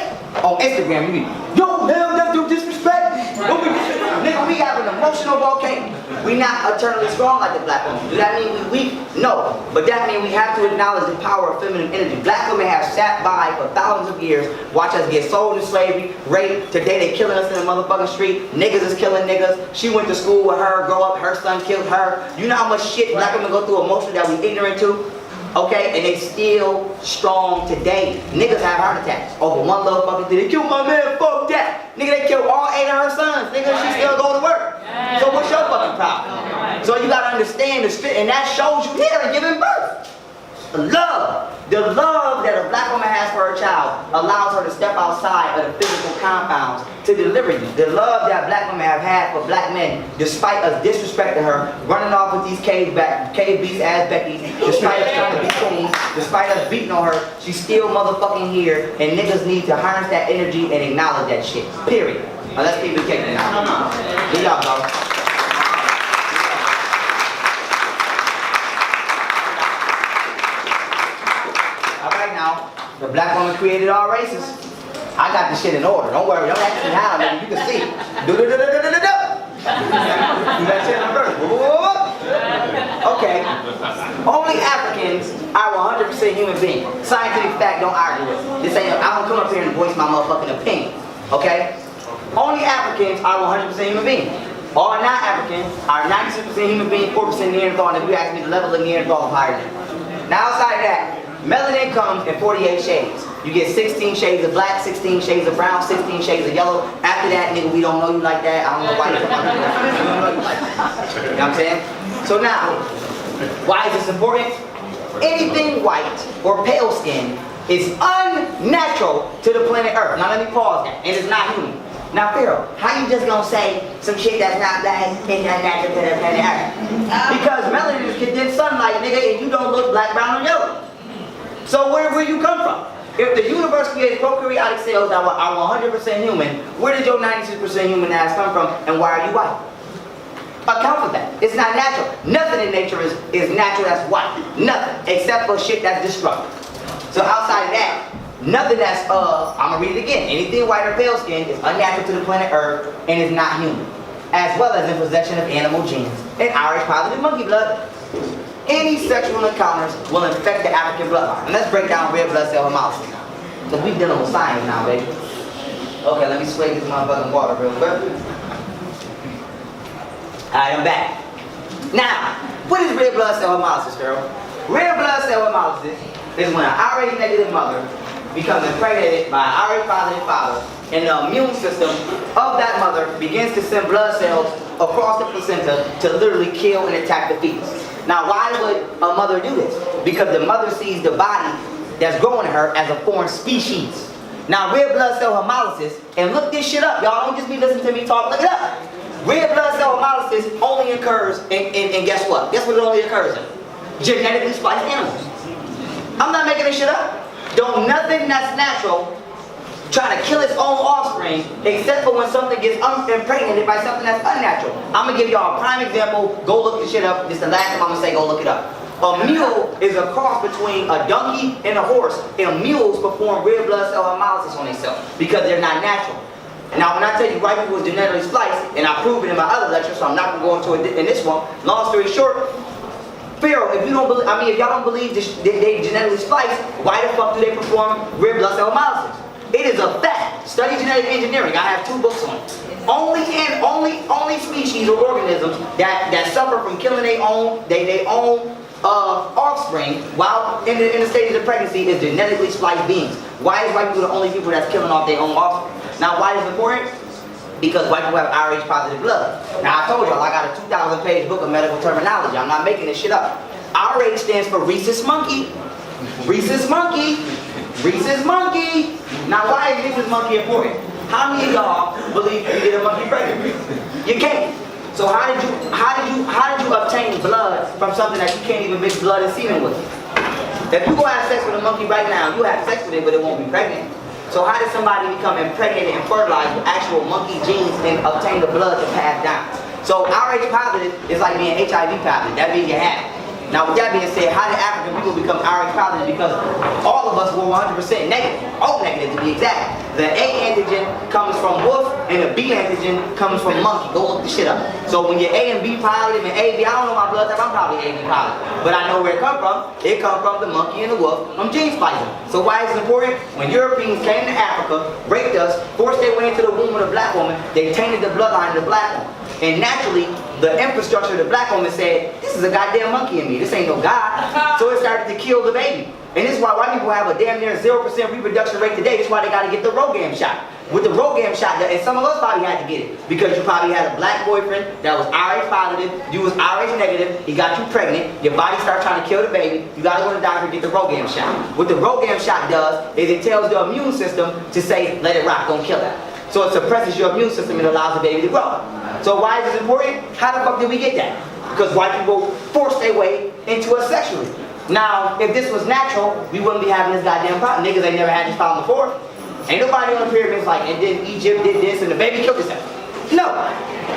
on Instagram. You be, yo, hell, that's do disrespect. Nigga, we have an emotional volcano. We not eternally strong like the black woman. Do that mean we weak? No. But that means we have to acknowledge the power of feminine energy. Black women have sat by for thousands of years, watch us get sold into slavery, raped. Today they killing us in the motherfucking street. Niggas is killing niggas. She went to school with her, grow up, her son killed her. You know how much shit black women go through emotionally that we ignorant to? Okay, and they still strong today. Niggas have heart attacks over one little fucking thing. They killed my man, fuck that. Nigga, they killed all 8 of her sons. Nigga, she still go to work. So what's your fucking problem? So you gotta understand the spirit, and that shows you here in giving birth. The love that a black woman has for her child allows her to step outside of the physical compounds to deliver you. The love that black women have had for black men, despite us disrespecting her, running off with these cave beast ass Becky, despite us trying to be queens, despite us beating on her, she's still motherfucking here, and niggas need to harness that energy and acknowledge that shit. Period. Now let's keep it kicking now. Here y'all go. The black woman created all races. I got this shit in order. Don't worry, don't ask me how, nigga. You can see. Do. Do that shit in reverse. Okay. Only Africans are 100% human beings. Scientific fact, don't argue with it. This ain't, I don't come up here and voice my motherfucking opinion. Okay? Only Africans are 100% human beings. All non-Africans are 96% human beings, 4% Neanderthal, and if you ask me, the level of Neanderthal is higher than that. Now outside of that, melanin comes in 48 shades. You get 16 shades of black, 16 shades of brown, 16 shades of yellow. After that, nigga, we don't know you like that. I don't know why you're talking about that. We don't know you like that. You know what I'm saying? So now, why is this important? anything white or pale skin is unnatural to the planet Earth. Now let me pause that. And it's not human. Now Pharaoh, how you just gonna say some shit that's not black is unnatural to the planet Earth? Because melanin is condensed sunlight, nigga, and you don't look black, brown, or yellow. So where you come from? If the universe creates prokaryotic cells that are 100% human, where did your 96% human ass come from, and why are you white? Account for that. It's not natural. Nothing in nature is natural that's white. Nothing. Except for shit that's destructive. So outside of that, nothing that's, I'm gonna read it again. Anything white or pale skin is unnatural to the planet Earth and is not human. As well as in possession of animal genes and Irish positive monkey blood. Any sexual encounters will infect the African bloodline. And let's break down red blood cell hemolysis now. Because we're dealing with science now, baby. Okay, let me swig this motherfucking water real quick. Alright, I'm back. Now, what is red blood cell hemolysis, girl? Red blood cell hemolysis is when an Rh negative mother becomes impregnated by an Rh positive father, and the immune system of that mother begins to send blood cells across the placenta to literally kill and attack the fetus. Now, why would a mother do this? Because the mother sees the body that's growing her as a foreign species. Now, red blood cell hemolysis, and look this shit up, y'all don't just be listening to me talk, look it up. Red blood cell hemolysis only occurs in guess what? Guess what it only occurs in? Genetically spliced animals. I'm not making this shit up. Don't nothing that's natural try to kill its own offspring except for when something gets impregnated by something that's unnatural. I'm gonna give y'all a prime example. Go look this shit up. This is the last time I'm gonna say go look it up. A mule is a cross between a donkey and a horse, and mules perform red blood cell hemolysis on themselves because they're not natural. Now, when I tell you white people is genetically spliced, and I prove it in my other lecture, so I'm not gonna go into it in this one. Long story short, Pharaoh, if you don't believe, if y'all don't believe they genetically spliced, why the fuck do they perform red blood cell hemolysis? It is a fact. Study genetic engineering. I have 2 books on it. Only species or organisms that suffer from killing their own offspring while in the stage of pregnancy is genetically spliced beings. Why is white people the only people that's killing off their own offspring? Now, why is it important? Because white people have Rh positive blood. Now, I told y'all I got a 2,000-page book of medical terminology. I'm not making this shit up. Rh stands for rhesus monkey. Rhesus monkey. Rhesus monkey. Now, why is rhesus monkey important? How many of y'all believe you can get a monkey pregnant? You can't. So how did you obtain blood from something that you can't even mix blood and semen with? If you go have sex with a monkey right now, you have sex with it, but it won't be pregnant. So how did somebody become impregnated and fertilized with actual monkey genes and obtain the blood to pass down? So Rh positive is like being HIV positive. That means you have it. Now with that being said, how did African people become Rh positive? Because all of us were 100% negative. O negative to be exact. The A antigen comes from wolf and the B antigen comes from monkey. Go look the shit up. So when you're A and B positive and AB, I don't know my blood type, I'm probably AB positive. But I know where it comes from. It comes from the monkey and the wolf from gene splicing. So why is it important? When Europeans came to Africa, raped us, forced their way into the womb of the black woman, they tainted the bloodline of the black woman. And naturally, the infrastructure of the black woman said, this is a goddamn monkey in me. This ain't no God. So it started to kill the baby. And this is why white people have a damn near 0% reproduction rate today. This is why they got to get the Rogam shot. With the Rogam shot, and some of us probably had to get it because you probably had a black boyfriend that was Rh positive, you was Rh negative, he got you pregnant, your body started trying to kill the baby, you got to go to the doctor and get the Rogam shot. What the Rogam shot does is it tells the immune system to say, let it rock, don't kill it. So it suppresses your immune system and allows the baby to grow. So why is this important? How the fuck did we get that? Because white people forced their way into us sexually. Now, if this was natural, we wouldn't be having this goddamn problem. Niggas ain't never had this problem before. Ain't nobody on the pyramids like, and then Egypt did this and the baby killed itself. No.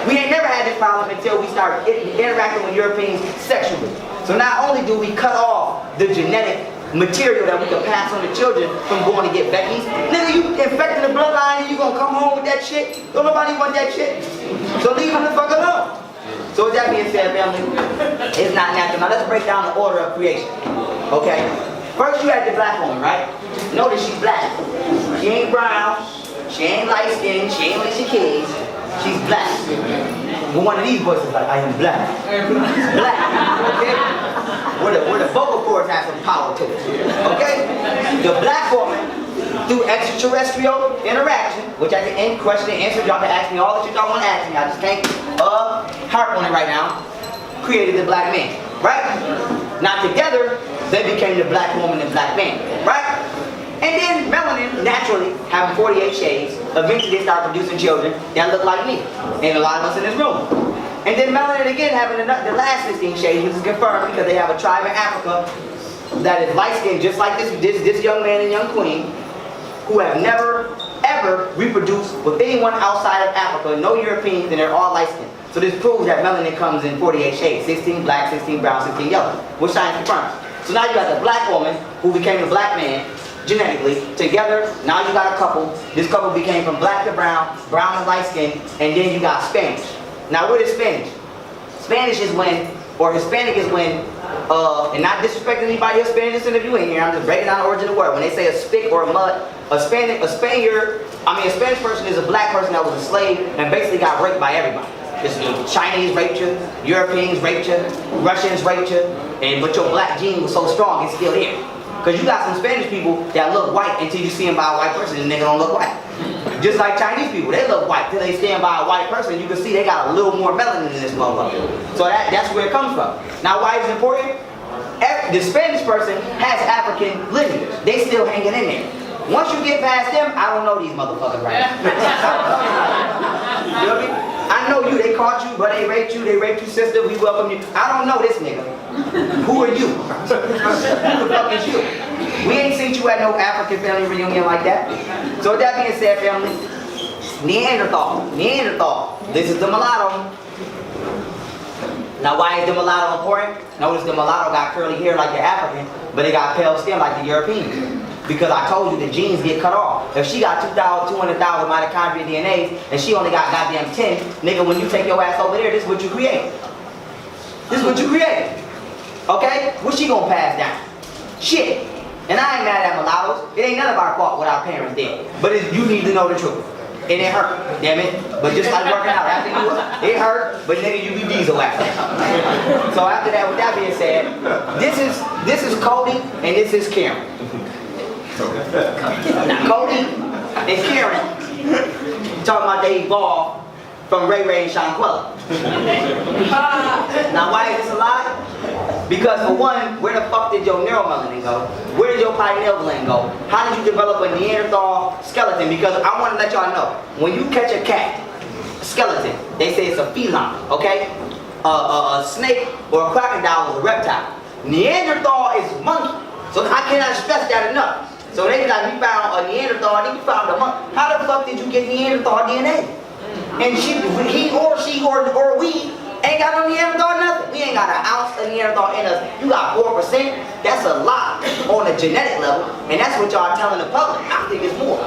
We ain't never had this problem until we started interacting with Europeans sexually. So not only do we cut off the genetic material that we can pass on to children from going to get Becky's, nigga, you infecting the bloodline and you gonna come home with that shit? Don't nobody want that shit. So leave them the fuck alone. So with that being said, family, it's not natural. Now let's break down the order of creation. Okay? First you had the black woman, right? Notice she's black. She ain't brown, she ain't light skinned, she ain't Alicia Keys. She's black. But one of these voices like, I am black. Black. Okay? Where the vocal cords have some power to it. Okay? The black woman, through extraterrestrial interaction, which at the end question and answer, y'all can ask me all that y'all want to ask me. I just can't harp on it right now. Created the black man. Right? Now together, they became the black woman and black man, right? And then melanin, naturally, having 48 shades, eventually they start producing children that look like me, and a lot of us in this room. And then melanin again having the last 16 shades, which is confirmed because they have a tribe in Africa that is light-skinned, just like this young man and young queen, who have never, ever reproduced with anyone outside of Africa, no Europeans, and they're all light-skinned. So this proves that melanin comes in 48 shades, 16 black, 16 brown, 16 yellow, which science confirms. So now you got the black woman who became the black man, genetically, together, now you got a couple. This couple became from black to brown, brown to light skin, and then you got Spanish. Now what is Spanish? Spanish is when, or Hispanic is when, and not disrespecting anybody Hispanic listening if you in here, I'm just breaking down the origin of the word. When they say a spick or a mud, a Spanish person is a black person that was a slave and basically got raped by everybody. This Chinese raped you, Europeans raped you, Russians raped you, but your black gene was so strong it's still here. Because you got some Spanish people that look white until you see them by a white person and the nigga don't look white. Just like Chinese people, they look white till they stand by a white person. You can see they got a little more melanin in this motherfucker. So that's where it comes from. Now why is it important? The Spanish person has African lineage. They still hanging in there. Once you get past them, I don't know these motherfuckers right now. You know what I mean? I know you, they caught you, but they raped you, sister, we welcome you. I don't know this nigga. Who are you? Who the fuck is you? We ain't seen you at no African family reunion like that. So with that being said, family, Neanderthal, this is the mulatto. Now why is the mulatto important? Notice the mulatto got curly hair like the African, but they got pale skin like the European. Because I told you the genes get cut off. If she got 200,000 mitochondrial DNAs and she only got goddamn 10, nigga, when you take your ass over there, this is what you create. This is what you create. Okay? What she gonna pass down? Shit. And I ain't mad at mulattoes. It ain't none of our fault what our parents did. But you need to know the truth. And it hurt, damn it. But just like working out, after it hurt, but nigga, you be diesel after that. So after that, with that being said, this is Cody and this is Karen. Now Cody and Karen talking about they evolved from Ray Ray and Shanquella. Now why is this a lie? Because for one, where the fuck did your neuromelanin go? Where did your pineal gland go? How did you develop a Neanderthal skeleton? Because I want to let y'all know, when you catch a cat, a skeleton, they say it's a feline, okay? A snake or a crocodile is a reptile. Neanderthal is monkey. So I cannot stress that enough. So they be like, we found a Neanderthal, then we found a monkey. How the fuck did you get Neanderthal DNA? And he or she or we ain't got no Neanderthal nothing. We ain't got an ounce of Neanderthal in us. You got 4%. That's a lot on a genetic level. And that's what y'all telling the public. I think it's more.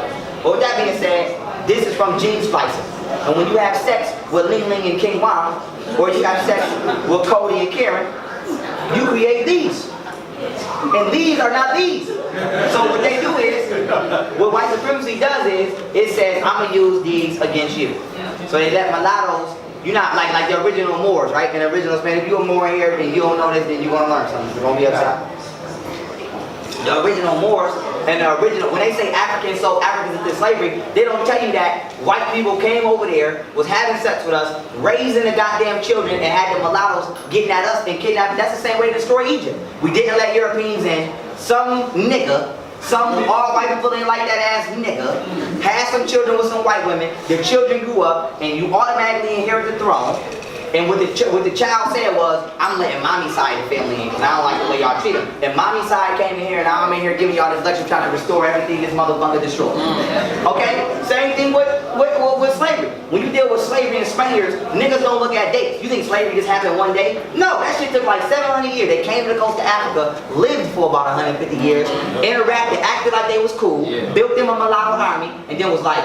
But with that being said, this is from gene splicing. And when you have sex with Ling Ling and King Wang, or you have sex with Cody and Karen, you create these. And these are not these. So what they do is, what white supremacy does is, it says, I'm going to use these against you. So they let mulattoes, you're not like the original Moors, right? In the original Spanish, if you're a Moor here and you don't know this, then you're going to learn something. You're going to be upset. The original Moors and the original, when they say Africans sold Africans into slavery, they don't tell you that white people came over there, was having sex with us, raising the goddamn children, and had the mulattoes getting at us and kidnapping. That's the same way to destroy Egypt. We didn't let Europeans in. Some nigga, some all white people ain't like that ass nigga, had some children with some white women, the children grew up, and you automatically inherit the throne. And what the child said was, I'm letting mommy's side of the family in because I don't like the way y'all treat them. And mommy's side came in here and now I'm in here giving y'all this lecture trying to restore everything this motherfucker destroyed. Okay? Same thing with slavery. When you deal with slavery and Spaniards, niggas don't look at dates. You think slavery just happened one day? No, that shit took like 700 years. They came to the coast of Africa, lived for about 150 years, interacted, acted like they was cool, built them a mulatto army, and then was like,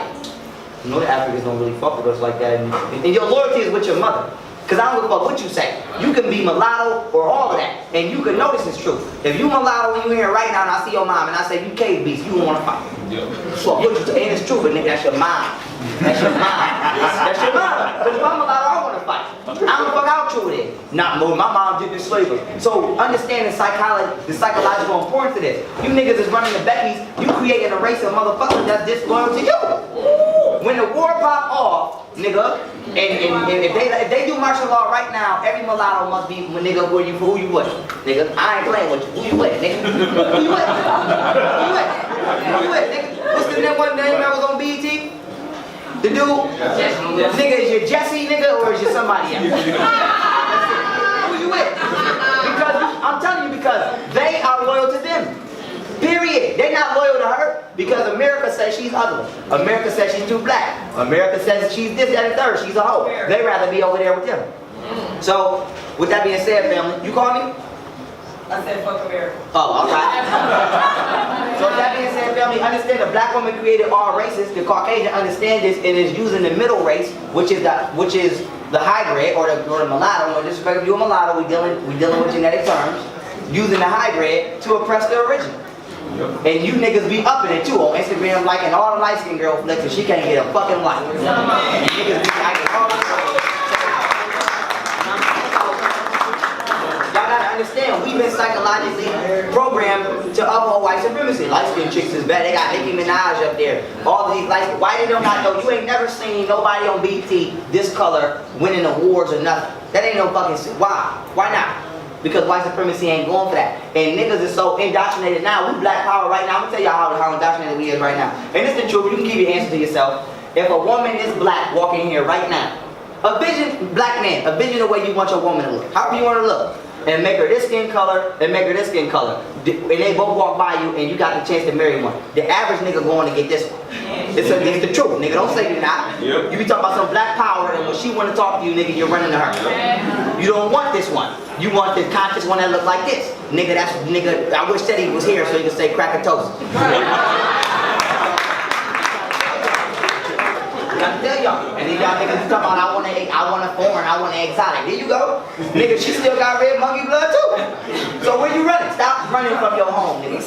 you know the Africans don't really fuck with us like that. And your loyalty is with your mother. Because I don't give a fuck what you say. You can be mulatto or all of that. And you can know this is true. If you mulatto and you here right now and I see your mom and I say you cave beast, you don't want to fight. So what you say, and it's true, but nigga, that's your mom. That's your mom. That's your mom. Because if I'm mulatto, I want to fight. I don't fuck how true it is. Not more, my mom did this slavery. So understand the psychological importance of this. You niggas is running the Beckys, you creating a race of motherfuckers that's disloyal to you. when the war pop off, nigga, and if they do martial law right now, every mulatto must be, nigga, who you with? Nigga, I ain't playing with you. Who you with, nigga? Who you with? Who you with? Who you with, nigga? What's the name that was on BET? The dude? Nigga, is you Jesse, nigga, or is you somebody else? Who you with? Because, I'm telling you, because they are loyal to them. Period. They're not loyal to her because America says she's ugly. America says she's too black. America says she's this, that, and third. She's a hoe. They'd rather be over there with them. So, with that being said, family, you call me? I said fuck America. Oh, alright. So with that being said, family, understand the black woman created all races. The Caucasian understand this and is using the middle race, which is the hybrid or the mulatto. No disrespect if you're a mulatto, we dealing with genetic terms. Using the hybrid to oppress the original. And you niggas be up in it too on Instagram, liking all the light-skinned girl flicks and she can't get a fucking like. And niggas be liking all the Y'all gotta understand, we've been psychologically programmed to uphold white supremacy. Light-skinned chicks is bad. They got Nicki Minaj up there. All of these light. Why they don't not know? You ain't never seen nobody on BT this color winning awards or nothing. That ain't no fucking. Why? Why not? Because white supremacy ain't going for that. And niggas is so indoctrinated now. We black power right now. I'm gonna tell y'all how indoctrinated we is right now. And it's the truth. You can keep your answer to yourself. If a woman is black walking here right now, a vision, black man, a vision of the way you want your woman to look. However you want her to look. And make her this skin color, and make her this skin color. And they both walk by you, and you got the chance to marry one. The average nigga going to get this one. It's the truth, nigga. Don't say you're not. Yep. You be talking about some black power, and when she want to talk to you, nigga, you're running to her. You don't want this one. You want the conscious one that look like this. Nigga, that's, nigga, I wish that he was here so he could say crack a toast. I tell y'all, and then y'all niggas talking about I want a foreign, I want an exotic. There you go. Nigga, she still got red monkey blood too. So where you running? Stop running from your home, nigga.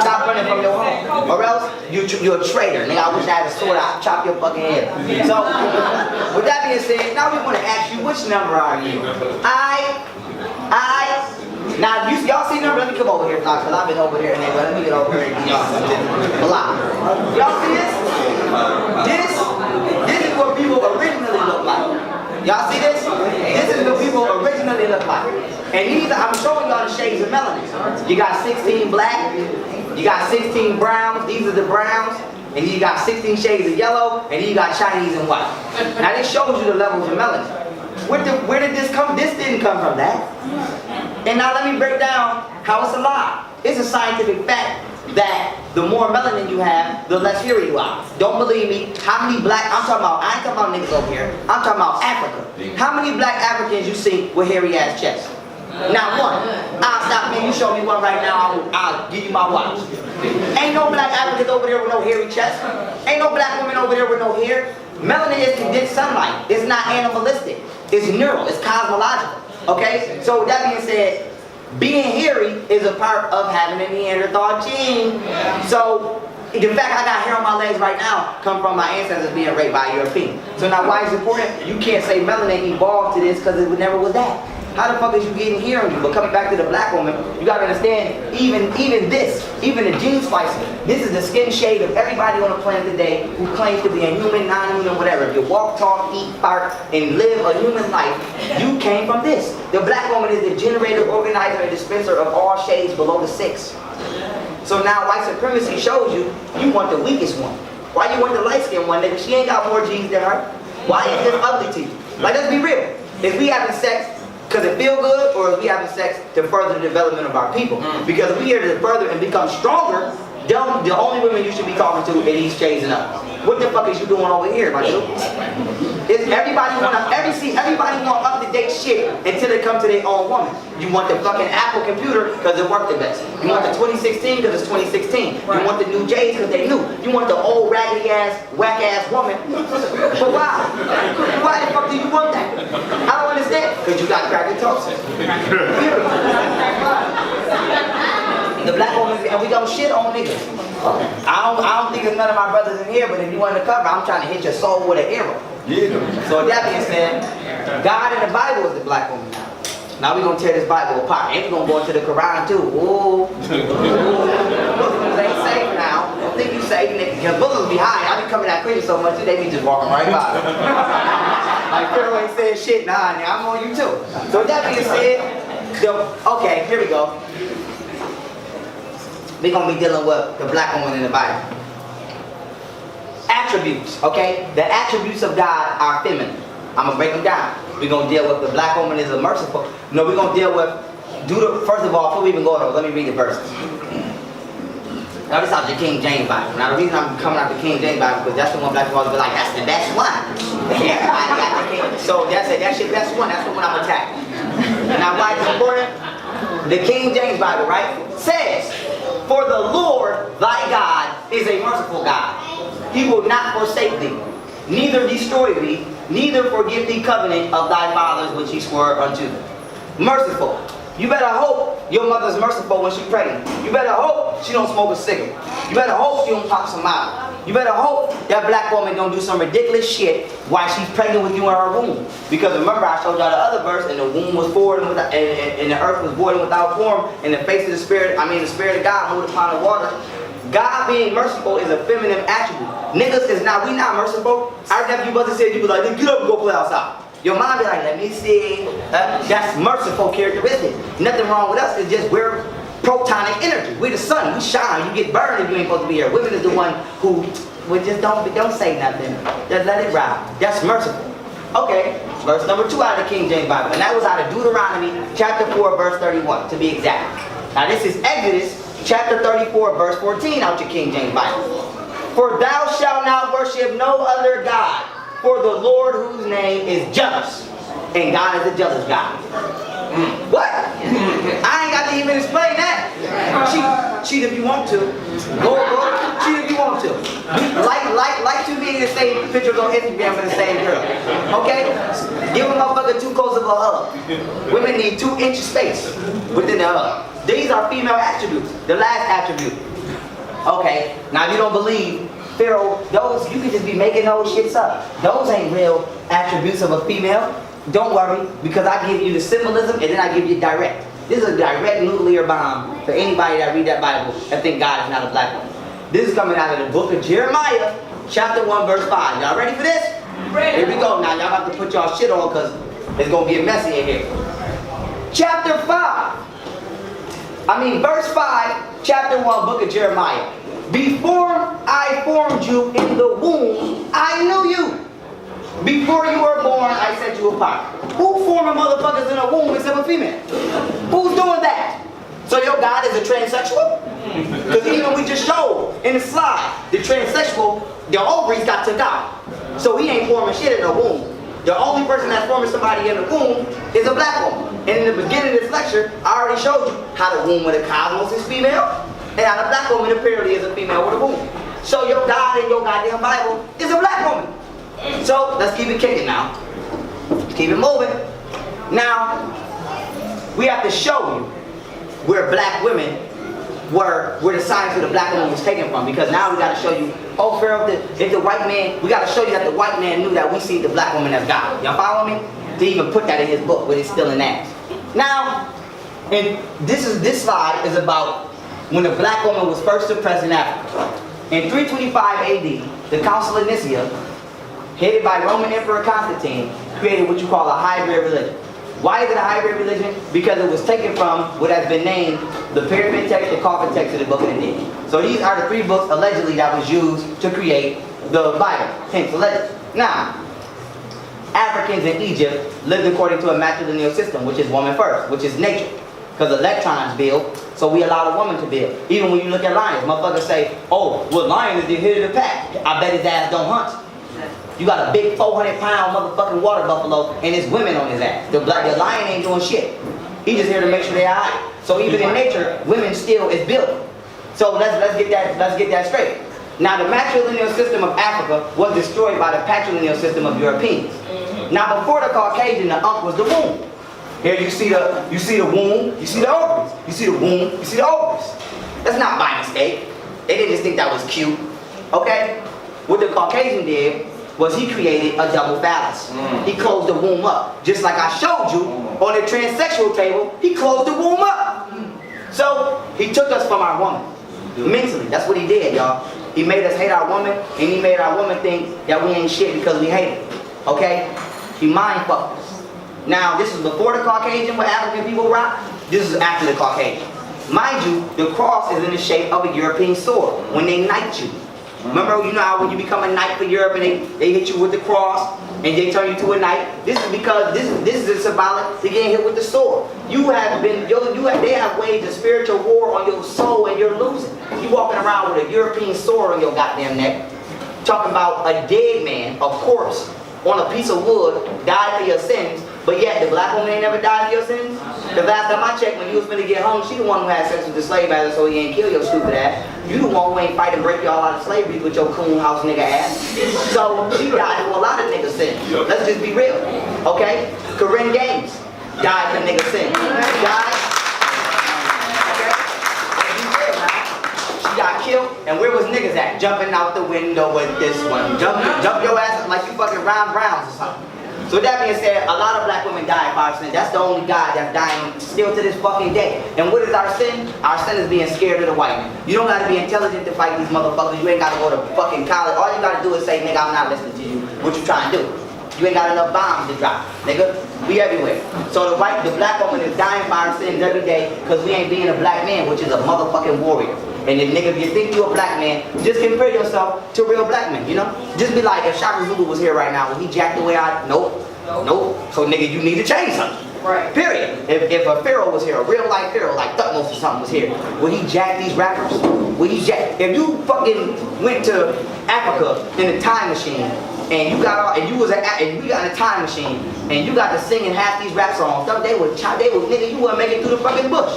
Stop running from your home. Or else you're a traitor. Nigga, I wish I had a sword, I'd chop your fucking head. So, with that being said, now we want to ask you, which number are you? Now, y'all see number? Let me come over here, because I've been over here, and let me get over here and y'all something. A lot. Y'all see this? This is what people originally look like. Y'all see this? This is what people originally look like. And these, I'm showing y'all the shades of melanin. You got 16 black, you got 16 browns, these are the browns, and you got 16 shades of yellow, and then you got Chinese and white. Now this shows you the levels of melanin. Where did this come? This didn't come from that. And now let me break down how it's a lie. It's a scientific fact that the more melanin you have, the less hairy you are. Don't believe me. How many black, I ain't talking about niggas over here. I'm talking about Africa. How many black Africans you see with hairy ass chests? Not one. I'll stop me. You show me one right now, I'll give you my watch. Ain't no black Africans over there with no hairy chest. Ain't no black women over there with no hair. Melanin is condensed sunlight. It's not animalistic. It's neural. It's cosmological. Okay? So with that being said, being hairy is a part of having a Neanderthal gene. So the fact I got hair on my legs right now come from my ancestors being raped by a European. So now why is it important? You can't say melanin evolved to this because it never was that. How the fuck is you getting hair on you? But coming back to the black woman, you gotta understand, even the gene splicing, this is the skin shade of everybody on the planet today who claims to be a human, non-human, whatever. If you walk, talk, eat, fart, and live a human life, you came from this. The black woman is the generator, organizer, and dispenser of all shades below the 6. So now white supremacy shows you want the weakest one. Why you want the light-skinned one, nigga? She ain't got more genes than her. Why is this ugly to you? Like, let's be real. If we having sex because it feel good, or is we having sex to further the development of our people? Because if we here to further and become stronger, the only women you should be talking to are these shades and up. What the fuck is you doing over here, my dude? Everybody want up-to-date shit until they come to their own woman. You want the fucking Apple computer because it worked the best. You want the 2016 because it's 2016. You want the new J's because they new. You want the old raggedy ass, whack ass woman. But why? Why the fuck do you want that? I don't understand. Because you got cracked toast. The black woman, and we don't shit on niggas. I don't think there's none of my brothers in here, but if you want to cover, I'm trying to hit your soul with an arrow. Yeah. So with that being said, God in the Bible is the black woman now. Now we're going to tear this Bible apart. And we're going to go into the Quran too. Ooh. Muslims ain't safe now. Don't think you safe, nigga. Your Muslims be high. I be be coming out crazy so much, they be just walking right by. Like, Pharaoh ain't saying shit, nah, I'm on you too. So with that being said, okay, here we go. We're gonna be dealing with the black woman in the Bible. Attributes, okay? The attributes of God are feminine. I'm gonna break them down. We're gonna deal with the black woman is a merciful. No, we're gonna deal with, first of all, before we even go there, let me read the verses. Now this out the King James Bible. Now the reason I'm coming out the King James Bible because that's the one black people always be like, that's the best one. Everybody got the King. So that's it, that's your best one. That's the one I'm attacking. Now why is it important? The King James Bible, right, says, for the Lord thy God is a merciful God. He will not forsake thee, neither destroy thee, neither forget the covenant of thy fathers which he swore unto thee. Merciful. You better hope your mother's merciful when she's pregnant. You better hope she don't smoke a cigarette. You better hope she don't pop some out. You better hope that black woman don't do some ridiculous shit while she's pregnant with you in her womb. Because remember I showed y'all the other verse, and the womb was void and the earth was void and without form, and the face of the spirit, the spirit of God moved upon the water. God being merciful is a feminine attribute. Niggas is not, we not merciful. Our nephew Buster said, you be like, get up and go play outside. Your mom be like, let me see. That's merciful characteristic. Nothing wrong with us. It's just we're protonic energy. We the sun. We shine. You get burned if you ain't supposed to be here. Women is the one who just don't say nothing. Just let it ride. That's merciful. Okay. Verse number 2 out of the King James Bible, and that was out of Deuteronomy chapter 4 verse 31 to be exact. Now this is Exodus chapter 34 verse 14 out your King James Bible. For thou shalt not worship no other God. For the Lord whose name is jealous, and God is a jealous God. What? I ain't got to even explain that. Cheat if you want to. Go, cheat if you want to. Like to be in the same pictures on Instagram with the same girl. Okay? Give a motherfucker 2 close of a hug. Women need 2 inch space within the hug. These are female attributes. The last attribute. Okay, now you don't believe Pharaoh, those, you can just be making those shits up. Those ain't real attributes of a female. Don't worry, because I give you the symbolism and then I give you direct. This is a direct nuclear bomb for anybody that read that Bible and think God is not a black woman. This is coming out of the book of Jeremiah, chapter 1, verse 5. Y'all ready for this? Ready. Here we go. Now y'all have to put y'all shit on because it's going to get messy in here. Chapter 5. Verse 5, chapter 1, book of Jeremiah. Before I formed you in the womb, I knew you. Before you were born, I set you apart. Who forming motherfuckers in a womb except a female? Who's doing that? So your God is a transsexual? Because even we just showed in the slide, the transsexual, the ovaries got took out. So he ain't forming shit in the womb. The only person that's forming somebody in the womb is a black woman. And in the beginning of this lecture, I already showed you how the womb of the cosmos is female, and how the black woman apparently is a female with a womb. So your God in your goddamn Bible is a black woman. So let's keep it kicking now. Keep it moving. Now, we have to show you where black women were, where the science of the black woman was taken from. Because now we got to show you, oh Pharaoh, if the white man, we got to show you that the white man knew that we see the black woman as God. Y'all follow me? To even put that in his book, but it's still in that. Now, and this slide is about when the black woman was first suppressed in Africa. In 325 AD, the Council of Nicaea, headed by Roman Emperor Constantine, created what you call a hybrid religion. Why is it a hybrid religion? Because it was taken from what has been named the pyramid text, the coffin text, and the Book of the Dead. So these are the 3 books allegedly that was used to create the Bible. Hence allegedly. Now, Africans in Egypt lived according to a matrilineal system, which is woman first, which is nature. Because electrons build, so we allow a woman to build. Even when you look at lions, motherfuckers say, oh, well, lion is the head of the pack. I bet his ass don't hunt. You got a big 400-pound motherfucking water buffalo and it's women on his ass. The lion ain't doing shit. He just here to make sure they're alright. So even in nature, women still is building. So let's get that straight. Now the matrilineal system of Africa was destroyed by the patrilineal system of Europeans. Now before the Caucasian, the unk was the womb. Here you see the womb, you see the ovaries. You see the womb, you see the ovaries. That's not by mistake. They didn't just think that was cute. Okay? What the Caucasian did was he created a double phallus. He closed the womb up. Just like I showed you on the transsexual table, he closed the womb up. So he took us from our woman. Mentally, that's what he did, y'all. He made us hate our woman, and he made our woman think that we ain't shit because we hate it. Okay? He mind fucked us. Now, this is before the Caucasian, what African people rock. This is after the Caucasian. Mind you, the cross is in the shape of a European sword when they knight you. Remember, you know how when you become a knight for Europe and they hit you with the cross and they turn you to a knight? This is because this is symbolic to getting hit with the sword. You have been, they have waged a spiritual war on your soul and you're losing. You walking around with a European sword on your goddamn neck, talking about a dead man, a corpse, on a piece of wood, died for your sins, but yet the black woman ain't never died for your sins? The last time I checked, when you was finna get home, she the one who had sex with the slave master so he ain't kill your stupid ass. You the one who ain't fight and break y'all out of slavery with your coon house nigga ass. So she died for a lot of nigga sins. Let's just be real, okay? Corinne Gaines died for nigga sins. Died. Okay? Let's be real now. She got killed, and where was niggas at? Jumping out the window with this one. Jump your ass like you fucking Ron Browns or something. So with that being said, a lot of black women die by our sin. That's the only God that's dying still to this fucking day. And what is our sin? Our sin is being scared of the white man. You don't gotta be intelligent to fight these motherfuckers. You ain't gotta go to fucking college. All you gotta do is say, nigga, I'm not listening to you. What you trying to do? You ain't got enough bombs to drop, nigga. We everywhere. So the black woman is dying by our sins every day because we ain't being a black man, which is a motherfucking warrior. And if nigga, if you think you a black man, just compare yourself to real black men, you know? Just be like, if Shaka Zulu was here right now, would he jack the way I, nope. So nigga, you need to change something. Right. Period. If a Pharaoh was here, a real life Pharaoh, like Thutmose or something was here, would he jack these rappers? Would he jack? If you fucking went to Africa in a time machine, and you got all, and you was and we got in a time machine, and you got to singing half these rap songs, they would nigga, you wouldn't make it through the fucking bush.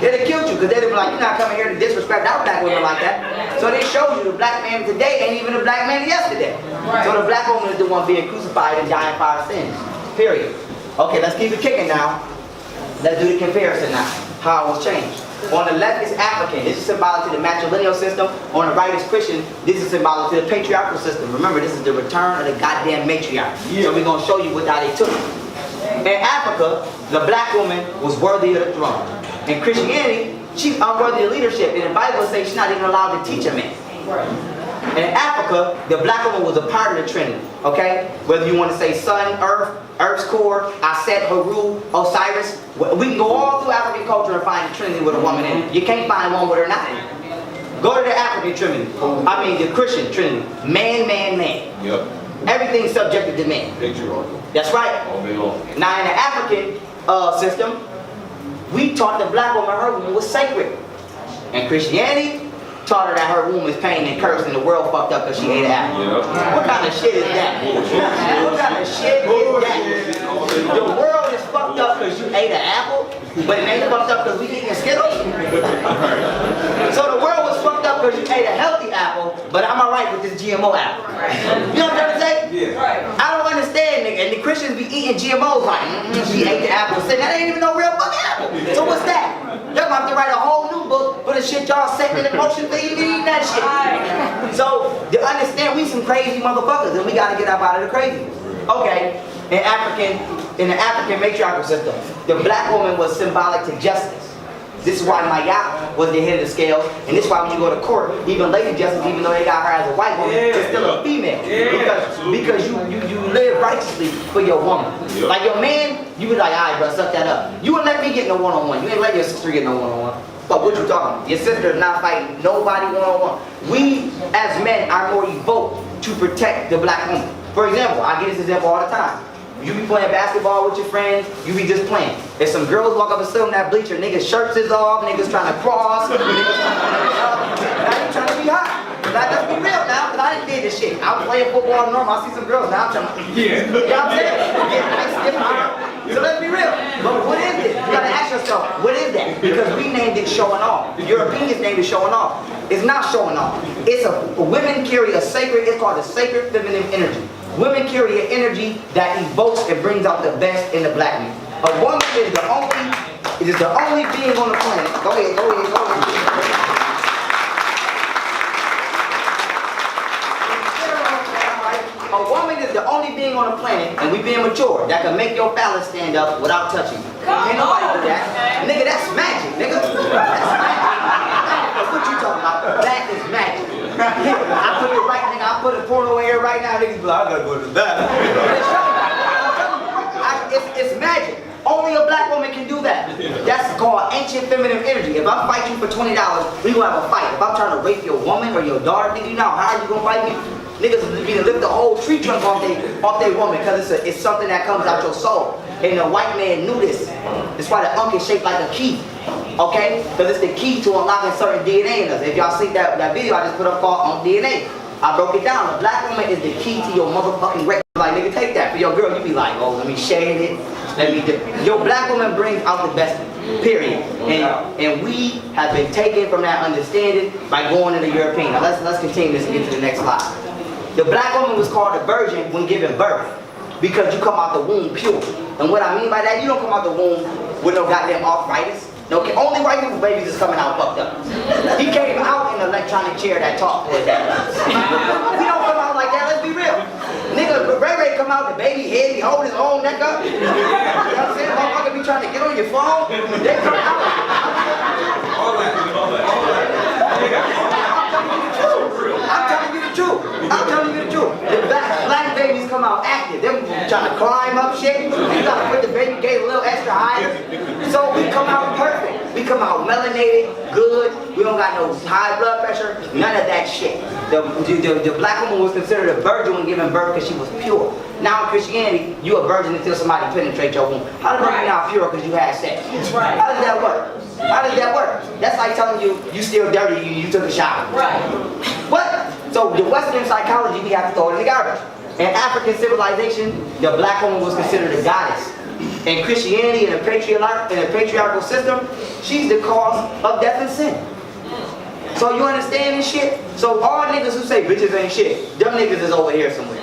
They'd have killed you, because they'd be like, you're not coming here to disrespect our black women like that. So they showed you the black man today ain't even the black man yesterday. Right. So the black woman is the one being crucified and dying for our sins. Period. Okay, let's keep it kicking now. Let's do the comparison now. How it was changed. On the left is African. This is symbolic to the matrilineal system. On the right is Christian. This is symbolic to the patriarchal system. Remember, this is the return of the goddamn matriarch. Yeah. So we're going to show you how they took it. In Africa, the black woman was worthy of the throne. In Christianity, she's unworthy of leadership. And the Bible says she's not even allowed to teach a man. Right. In Africa, the black woman was a part of the Trinity, okay? Whether you want to say sun, earth, earth's core, Aset, Haru, Osiris, we can go all through African culture and find the Trinity with a woman in it. You can't find one with her not in it. Go to the African Trinity, I mean the Christian Trinity. Man, man, man. Yep. Everything's subjected to man. Patriarchal. That's right. All day long. Now in the African system, we taught the black woman her womb was sacred. In Christianity, taught her that her womb is pain and cursed and the world fucked up because she ate an apple. Yep. What kind of shit is that? What kind of shit is that? The world is fucked up because you ate an apple, but it ain't fucked up because we eating Skittles? So the world was fucked up because you ate a healthy apple, but I'm alright with this GMO apple. You know what I'm trying to say? Yeah. I don't understand, nigga. And the Christians be eating GMOs like, she ate the apple. Say, that ain't even no real fucking apple. So what's that? Y'all gonna have to write a whole new book for the shit y'all setting in motion for you to eat that shit. So, to understand, we some crazy motherfuckers and we gotta get up out of the crazy. Okay, in the African matriarchal system, the black woman was symbolic to justice. This is why Maya was the head of the scale, and this is why when you go to court, even Lady Justice, even though they got her as a white woman, it's still a female. Because you live righteously for your woman. Like your man, you be like, alright bro, suck that up. You wouldn't let me get no one-on-one. You ain't let your sister get no one-on-one. But what you talking about? Your sister is not fighting nobody one-on-one. We, as men, are more evoked to protect the black woman. For example, I get this example all the time. You be playing basketball with your friends, you be just playing. If some girls walk up and sit on that bleacher, niggas' shirts is off, niggas trying to cross, now you trying to be hot. Let's be real now, because I didn't did this shit. I was playing football normal, I see some girls, now I'm trying to, you know what I'm saying? Get nice, stiff arm. So let's be real. But what is it? You gotta ask yourself, what is that? Because we named it showing off. The Europeans named it showing off. It's not showing off. It's women carry a sacred, it's called a sacred feminine energy. Women carry an energy that evokes and brings out the best in the black man. A woman is the only being on the planet. Go ahead. A woman is the only being on the planet, and we being mature, that can make your phallus stand up without touching you. Ain't nobody do that. Nigga, that's magic, nigga. That's magic. What you talking about? That is magic. right now, niggas be like, I gotta go to the bathroom. It's magic. Only a black woman can do that. That's called ancient feminine energy. If I fight you for $20, we gonna have a fight. If I'm trying to rape your woman or your daughter, nigga, you know how are you gonna fight me? Niggas be to lift the whole tree trunk off their woman because it's something that comes out your soul. And the white man knew this. That's why the unk is shaped like a key. Okay? Because it's the key to unlocking certain DNA in us. If y'all see that video I just put up called Unk DNA, I broke it down. The black woman is the key to your motherfucking rape. Like, nigga, take that. For your girl, you be like, oh, let me shade it. Let me do. Your black woman brings out the best, period. And we have been taken from that understanding by going into the European. Now let's continue this and get to the next slide. The black woman was called a virgin when giving birth because you come out the womb pure. And what I mean by that, you don't come out the womb with no goddamn arthritis. No, only white people babies is coming out fucked up. He came out in an electronic chair that talked for that. We don't come out like that, let's be real. Nigga, Ray Ray come out, the baby head, he hold his own neck up. You know what I'm saying? Motherfucker be trying to get on your phone. They come out. I'm telling you the truth. I'm telling you the truth. The black babies come out active. Them trying to climb up shit. You gotta put the baby gate a little extra higher. So we come out perfect. We come out melanated, good. We don't got no high blood pressure. None of that shit. The black woman was considered a virgin when giving birth because she was pure. Now in Christianity, you a virgin until somebody penetrates your womb. How does that mean now pure because you had sex? Right. How does that work? How does that work? That's like telling you still dirty, you took a shower. Right. What? So the Western psychology, we have to throw it in the garbage. In African civilization, the black woman was considered a goddess. In Christianity, in a patriarchal system, she's the cause of death and sin. So you understand this shit? So all niggas who say bitches ain't shit, them niggas is over here somewhere.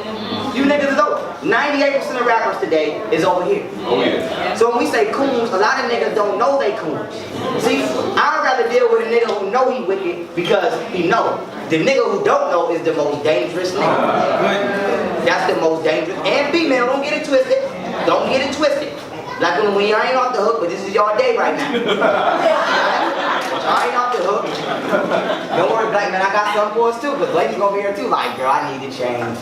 You niggas is over. 98% of rappers today is over here. Oh yeah. So when we say coons, a lot of niggas don't know they coons. See, I'd rather deal with a nigga who know he wicked because he know. The nigga who don't know is the most dangerous nigga. That's the most dangerous. And female, don't get it twisted. Don't get it twisted. Like when you ain't off the hook, but this is your day right now. I ain't off the hook. Don't worry, black man, I got some for us too, because ladies gonna be here too. Like, girl, I need to change.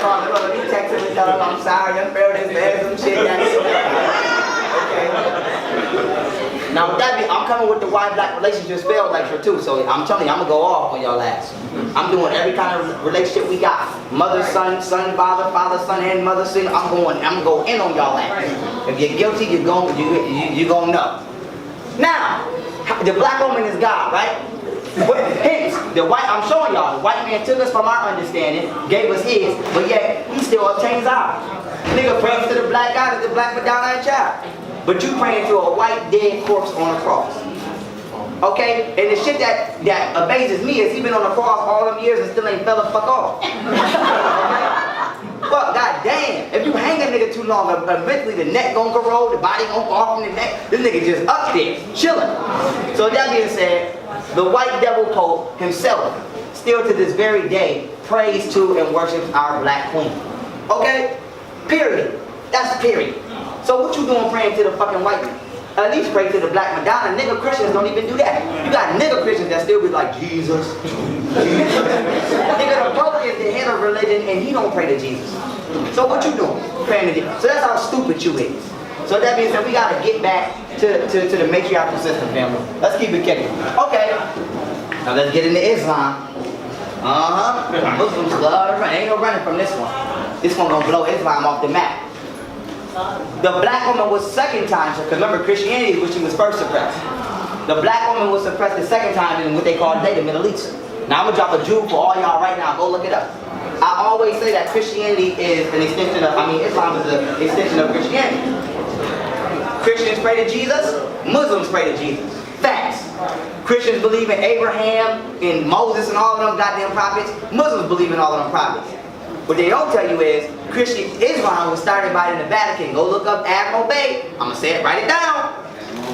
Let me text him and tell him I'm sorry, I failed this bad, some shit. Okay. Now with that being, I'm coming with the why-black relationships failed lecture too, so I'm telling you, I'm gonna go off on y'all ass. I'm doing every kind of relationship we got. Mother, son, son, father, father, son, and mother, son. I'm gonna go in on y'all ass. If you're guilty, you're gonna know. Now, the black woman is God, right? Hence, I'm showing y'all, the white man took us from our understanding, gave us his, but yet he still obtains ours. Nigga prays to the black God as the black Madonna and child. But you praying to a white dead corpse on a cross. Okay? And the shit that amazes me is he been on the cross all them years and still ain't fell the fuck off. Fuck, goddamn. If you hang a nigga too long, eventually the neck gonna corrode, the body gonna fall from the neck. This nigga just up there, chilling. So that being said, the white devil Pope himself, still to this very day, prays to and worships our black queen. Okay? Period. That's period. So what you doing praying to the fucking white man? At least pray to the black Madonna. Nigga Christians don't even do that. You got nigga Christians that still be like, Jesus. Nigga, the Pope is the head of religion and he don't pray to Jesus. So what you doing? Praying to Jesus. So that's how stupid you is. So that means that we gotta get back to the matriarchal system, family. Let's keep it kicking. Okay. Now let's get into Islam. Muslims love to run. Ain't no running from this one. This one gonna blow Islam off the map. The black woman was second time, because remember Christianity, which she was first suppressed. The black woman was suppressed the second time in what they call today the Middle East. Now I'm gonna drop a jewel for all y'all right now. Go look it up. I always say that Christianity is an extension of, Islam is an extension of Christianity. Christians pray to Jesus, Muslims pray to Jesus. Facts. Christians believe in Abraham, in Moses and all of them goddamn prophets. Muslims believe in all of them prophets. What they don't tell you is, Islam was started by the Vatican. Go look up Admiral Bey. I'm going to say it, write it down.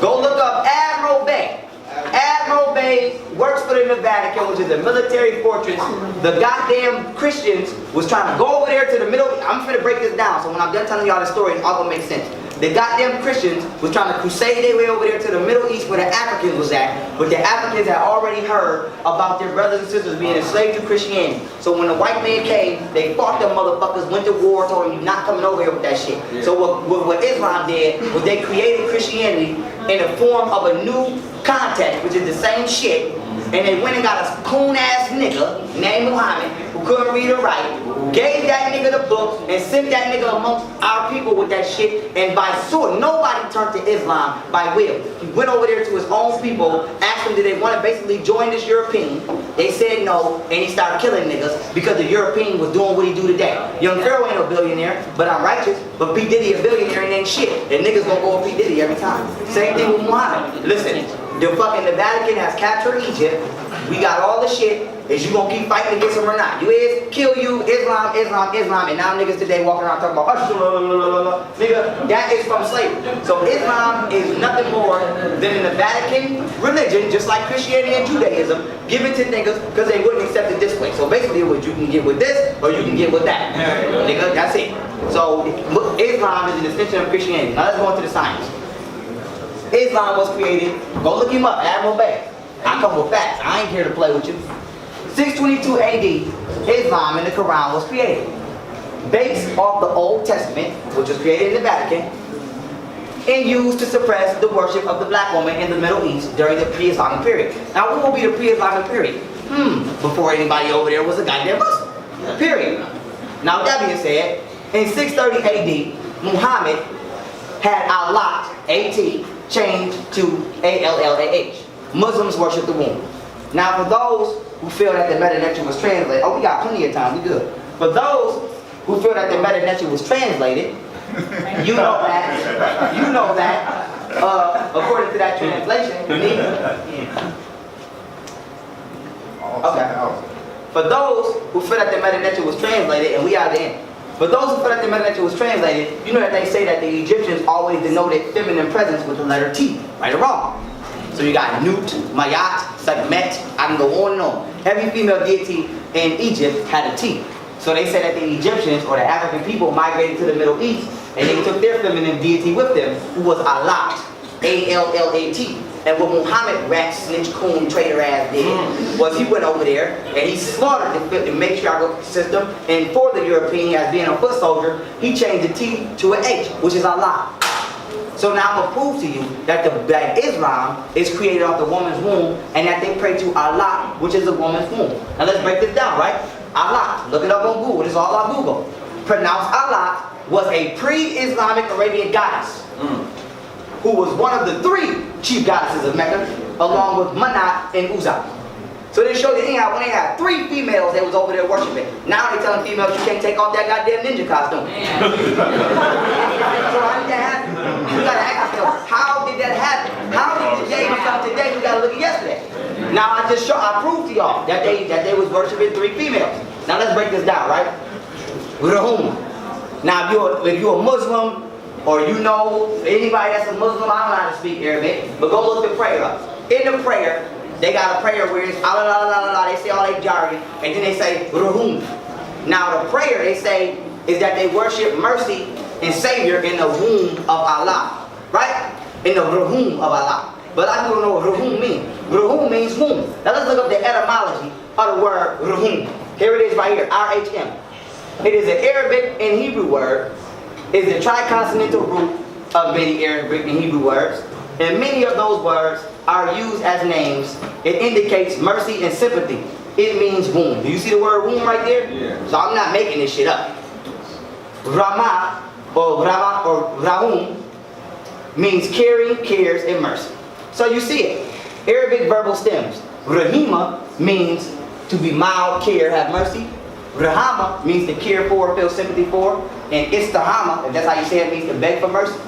Go look up Admiral Bey. Admiral Bey works for the Vatican, which is a military fortress. The goddamn Christians was trying to go over there to the middle. I'm going to break this down, so when I'm done telling y'all the story, it's all going to make sense. the goddamn Christians was trying to crusade their way over there to the Middle East where the Africans was at, but the Africans had already heard about their brothers and sisters being enslaved to Christianity. So when the white man came, they fought them motherfuckers, went to war, told them, you're not coming over here with that shit. Yeah. So what Islam did was they created Christianity in the form of a new context, which is the same shit, and they went and got a coon-ass nigga named Muhammad who couldn't read or write, gave that nigga the book, and sent that nigga amongst our people with that shit, and by sword, nobody turned to Islam by will. He went over there to his own people, asked them did they want to basically join this European. They said no, and he started killing niggas because the European was doing what he do today. Young Pharaoh ain't no billionaire, but I'm righteous, but P. Diddy a billionaire and ain't shit. And niggas gonna go with P. Diddy every time. Same thing with Muhammad. Listen, the Vatican has captured Egypt. We got all the shit. Is you gonna keep fighting against them or not? You is kill you, Islam, Islam, Islam, and now niggas today walking around talking about nigga, that is from slavery. So Islam is nothing more than in the Vatican religion, just like Christianity and Judaism, given to niggas because they wouldn't accept it this way. So basically what you can get with this or you can get with that. Nigga, that's it. So Islam is an extension of Christianity. Now let's go into the science. Islam was created, go look him up, Admiral Bay. I come with facts, I ain't here to play with you. 622 AD, Islam in the Quran was created. Based off the Old Testament, which was created in the Vatican, and used to suppress the worship of the black woman in the Middle East during the pre-Islamic period. Now what will be the pre-Islamic period? Before anybody over there was a goddamn Muslim. Period. Now with that being said, in 630 AD, Muhammad had Allah, A-T, changed to A-L-L-A-H. Muslims worship the womb. Now for those who feel that the Meta-Netra was translated, we got plenty of time, we good. For those who feel that the Meta-Netra was translated, you know that, according to that translation, okay. For those who feel that the Meta-Netra was translated, and we are the end. For those who feel that the Meta-Netra was translated, you know that they say that the Egyptians always denoted feminine presence with the letter T, right or wrong. So you got Nut, Mayat, Sekhmet, I can go on and on. Every female deity in Egypt had a T. So they said that the Egyptians or the African people migrated to the Middle East and they took their feminine deity with them, who was Allat, A-L-L-A-T. And what Muhammad rat, snitch, coon, traitor ass did was he went over there and he slaughtered the matriarchal system, and for the European as being a foot soldier, he changed the T to an H, which is Allah. So now I'm going to prove to you that Islam is created off the woman's womb and that they pray to Allah, which is the woman's womb. Now let's break this down, right? Allah, look it up on Google, this is all on Google. Pronounced Allah was a pre-Islamic Arabian goddess who was one of the 3 chief goddesses of Mecca, along with Manat and Uzza. So they showed you anyhow when they had 3 females they was over there worshiping. Now they telling females you can't take off that goddamn ninja costume. So how did that happen? We gotta ask ourselves, how did that happen? How did today become today? We gotta look at yesterday. Now I proved to y'all that they was worshiping 3 females. Now let's break this down, right? Rahum. Now if you're a Muslim or you know anybody that's a Muslim, I don't know how to speak Arabic, but go look the prayer up. In the prayer, they got a prayer where it's Allah, la, la, la, la, they say all they jargon, and then they say Rahum. Now the prayer they say is that they worship mercy and Savior in the womb of Allah, right? In the Rahum of Allah. But I don't know what Rahum means. Rahum means womb. Now let's look up the etymology of the word Rahum. Here it is right here, R-H-M. It is an Arabic and Hebrew word. It is a triconsonantal root of many Arabic and Hebrew words. And many of those words are used as names. It indicates mercy and sympathy. It means womb. Do you see the word womb right there? Yeah. So I'm not making this shit up. Rama or Rahum means caring, cares, and mercy. So you see it. Arabic verbal stems. Rahima means to be mild, care, have mercy. Rahama means to care for, feel sympathy for. And istihama, if that's how you say it, means to beg for mercy.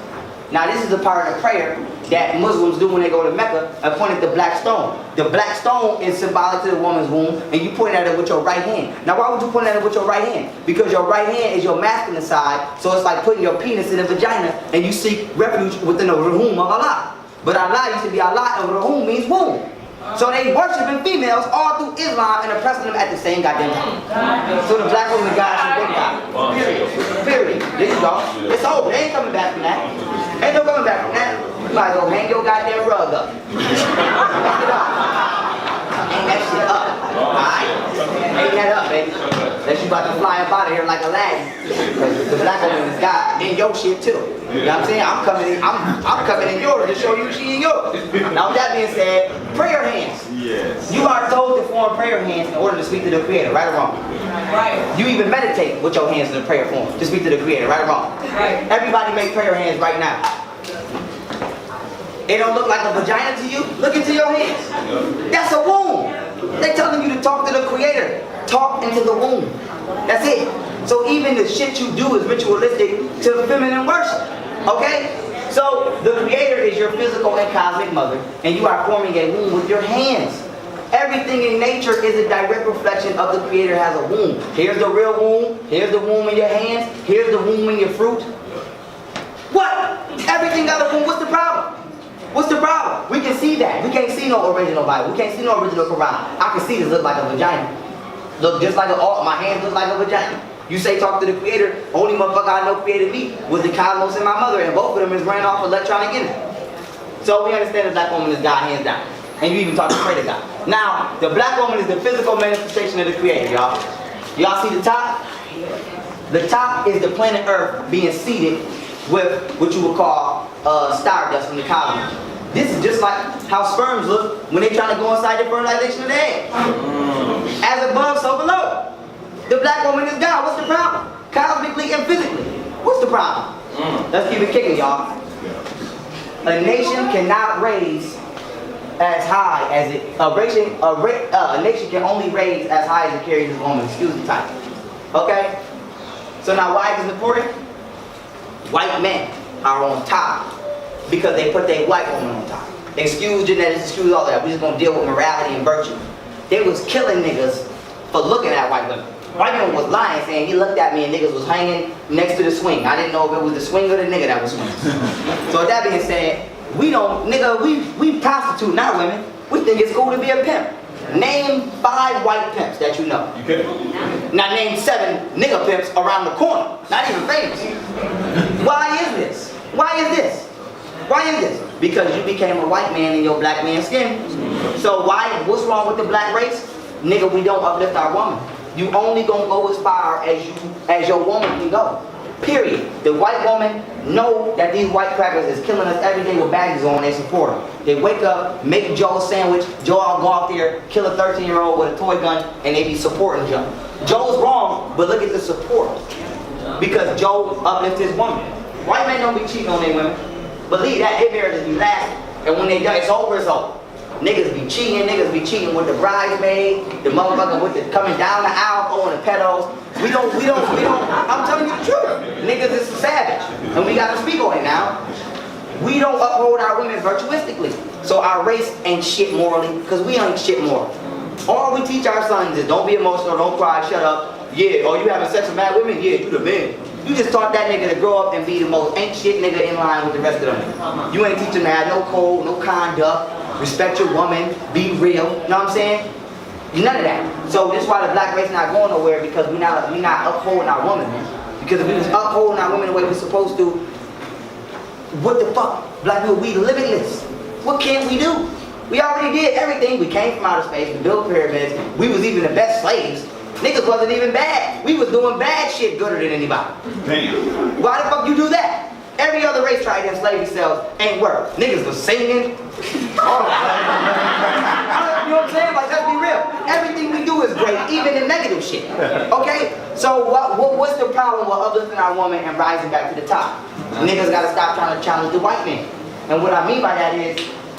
Now this is a part of the prayer that Muslims do when they go to Mecca and point at the black stone. The black stone is symbolic to the woman's womb, and you point at it with your right hand. Now why would you point at it with your right hand? Because your right hand is your masculine side, so it's like putting your penis in a vagina and you seek refuge within the Rahum of Allah. But Allah used to be Allah and Rahum means womb. So they worshiping females all through Islam and oppressing them at the same goddamn time. So the black woman got some good God. Period. Period. There you go. It's over. They ain't coming back from that. You might as well hang your goddamn rug up. Hang it up. Hang that shit up. Alright? Hang that up, baby. That you about to fly up out of here like a lad. Because the black woman is God. In your shit too. You know what I'm saying? I'm coming in yours to show you she in yours. Now with that being said, prayer hands. Yes. You are told to form prayer hands in order to speak to the Creator, right or wrong? Right. You even meditate with your hands in the prayer form to speak to the Creator, right or wrong? Right. Everybody make prayer hands right now. It don't look like a vagina to you? Look into your hands. That's a womb. They're telling you to talk to the Creator. Talk into the womb. That's it. So even the shit you do is ritualistic to feminine worship. Okay? So the Creator is your physical and cosmic mother, and you are forming a womb with your hands. Everything in nature is a direct reflection of the Creator has a womb. Here's the real womb. Here's the womb in your hands. Here's the womb in your fruit. What? Everything got a womb. What's the problem? What's the problem? We can see that. We can't see no original Bible. We can't see no original Quran. I can see this look like a vagina. Look just like my hands look like a vagina. You say talk to the Creator, only motherfucker I know created me was the cosmos and my mother, and both of them is ran off electronic energy. So we understand the black woman is God hands down. And you even talk to pray to God. Now, the black woman is the physical manifestation of the Creator, y'all. Y'all see the top? The top is the planet Earth being seeded with what you would call stardust from the cosmos. This is just like how sperms look when they try to go inside the fertilization of the egg. As above, so below. The black woman is God. What's the problem? Cosmically and physically. What's the problem? Let's keep it kicking, y'all. A nation cannot raise as high as it. A nation can only raise as high as it carries its woman. Excuse the title. Okay. So now, why is it important? White men are on top because they put their white woman on top. Excuse genetics, excuse all that. We're just gonna deal with morality and virtue. They was killing niggas for looking at white women. White woman was lying, saying he looked at me and niggas was hanging next to the swing. I didn't know if it was the swing or the nigga that was swinging. So with that being said, we prostitute, not women. We think it's cool to be a pimp. Name 5 white pimps that you know. Okay. Now name 7 nigga pimps around the corner. Not even famous. Why is this? Why is this? Why is this? Because you became a white man in your black man's skin. So what's wrong with the black race? Nigga, we don't uplift our woman. You only gonna go as far as your woman can go. Period. The white woman know that these white crackers is killing us every day with badges on, they support them. They wake up, make Joe a sandwich, Joe will go out there, kill a 13-year-old with a toy gun, and they be supporting Joe. Joe's wrong, but look at the support. Because Joe uplifts his woman. White men don't be cheating on their women. Believe that, their marriages be lasting. And when they done, it's over, it's over. Niggas be cheating with the bridesmaid, the motherfucker with the coming down the aisle, throwing the pedals. We don't, I'm telling you the truth. Niggas is savage. And we gotta speak on it now. We don't uphold our women virtuistically. So our race ain't shit morally, because we ain't shit moral. All we teach our sons is don't be emotional, don't cry, shut up. Yeah, or you having sex with mad women? Yeah, you the man. You just taught that nigga to grow up and be the most ain't shit nigga in line with the rest of them. You ain't teaching him to have no code, no conduct, respect your woman, be real, you know what I'm saying? None of that. So that's why the black race not going nowhere, because we not upholding our woman, man. Because if we was upholding our women the way we're supposed to, what the fuck? Black people, we limitless. What can we do? We already did everything. We came from outer space, we built pyramids, we was even the best slaves. Niggas wasn't even bad. We was doing bad shit gooder than anybody. Damn. Why the fuck you do that? Every other race tried to enslave themselves, ain't work. Niggas was singing. All that. You know what I'm saying? Like, let's be real. Everything we do is great, even the negative shit. Okay? So what's the problem with uplifting our woman and rising back to the top? Niggas gotta stop trying to challenge the white man. And what I mean by that is,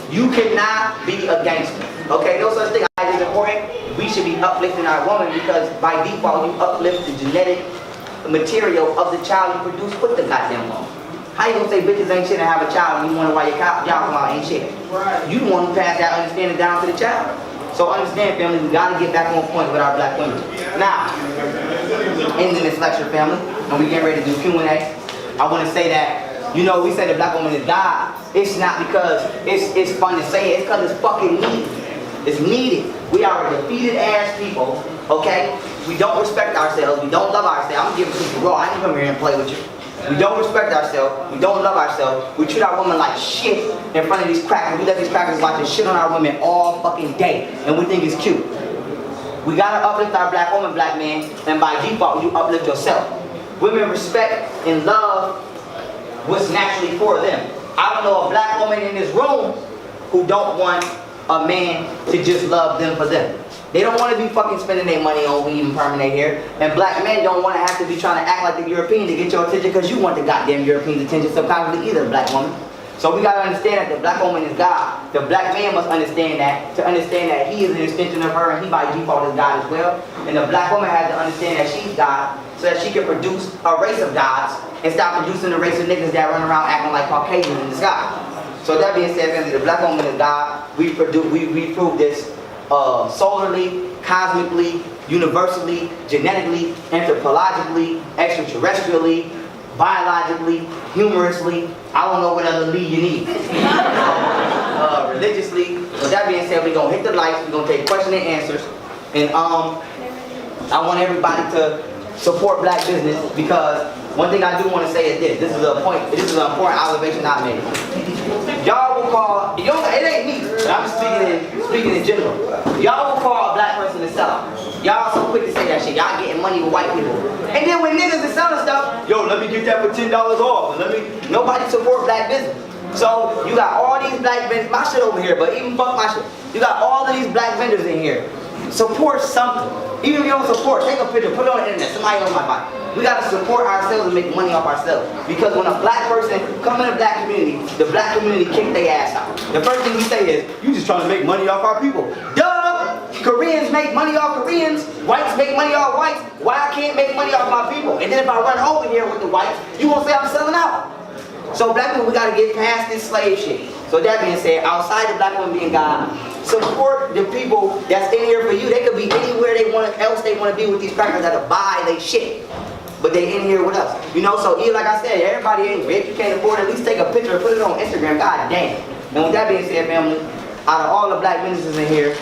you cannot be a gangster. Okay? No such thing as important. We should be uplifting our woman, because by default you uplift the genetic material of the child you produce with the goddamn woman. How you gonna say bitches ain't shit and have a child and you wonder why your child come out ain't shit? Right. You the one who passed that understanding down to the child. So understand, family, we gotta get back on point with our black women. Now, ending this lecture, family, and we get ready to do Q&A. I wanna say that, you know, we say the black woman is God. It's not because it's fun to say it, it's because it's fucking needed. It's needed. We are a defeated ass people, okay? We don't respect ourselves, we don't love ourselves. I'm gonna give it to you raw, I ain't come here and play with you. We don't respect ourselves. We don't love ourselves. We treat our women like shit in front of these crackers. We let these crackers watch this shit on our women all fucking day, and we think it's cute. We gotta uplift our black woman, black man, and by default, you uplift yourself. Women respect and love what's naturally for them. I don't know a black woman in this room who don't want a man to just love them for them. They don't want to be fucking spending their money on weed and permanent hair. And black men don't want to have to be trying to act like the European to get your attention because you want the goddamn European's attention subconsciously either, black woman. So we gotta understand that the black woman is God. The black man must understand that, to understand that he is an extension of her and he by default is God as well. And the black woman has to understand that she's God so that she can produce a race of gods and stop producing a race of niggas that run around acting like Caucasians in the sky. So that being said, family, the black woman is God. We prove this solarly, cosmically, universally, genetically, anthropologically, extraterrestrially, biologically, humorously. I don't know what other lead you need. Religiously. So that being said, we're gonna hit the lights. We're gonna take question and answers. And I want everybody to support black business because one thing I do want to say is this. This is an important observation I made. Y'all will call, it ain't me, but I'm speaking in general. Y'all will call a black person a seller. Y'all so quick to say that shit. Y'all getting money with white people. And then when niggas is selling stuff, yo, let me get that for $10 off. Nobody support black business. So you got all these black vendors, my shit over here, but even fuck my shit. You got all of these black vendors in here. Support something. Even if you don't support, take a picture, put it on the internet, somebody knows my body. We gotta support ourselves and make money off ourselves. Because when a black person come in the black community, the black community kick their ass out. The first thing we say is, you just trying to make money off our people. Duh! Koreans make money off Koreans, whites make money off whites. Why I can't make money off my people? And then if I run over here with the whites, you won't say I'm selling out. So black people, we gotta get past this slave shit. So that being said, outside of black women being God, support the people that's in here for you. They could be anywhere else they want to be with these crackers that'll buy they shit. But they in here with us. You know, so like I said, everybody ain't rich. You can't afford it. At least take a picture and put it on Instagram. God damn. And with that being said, family, out of all the black businesses in here,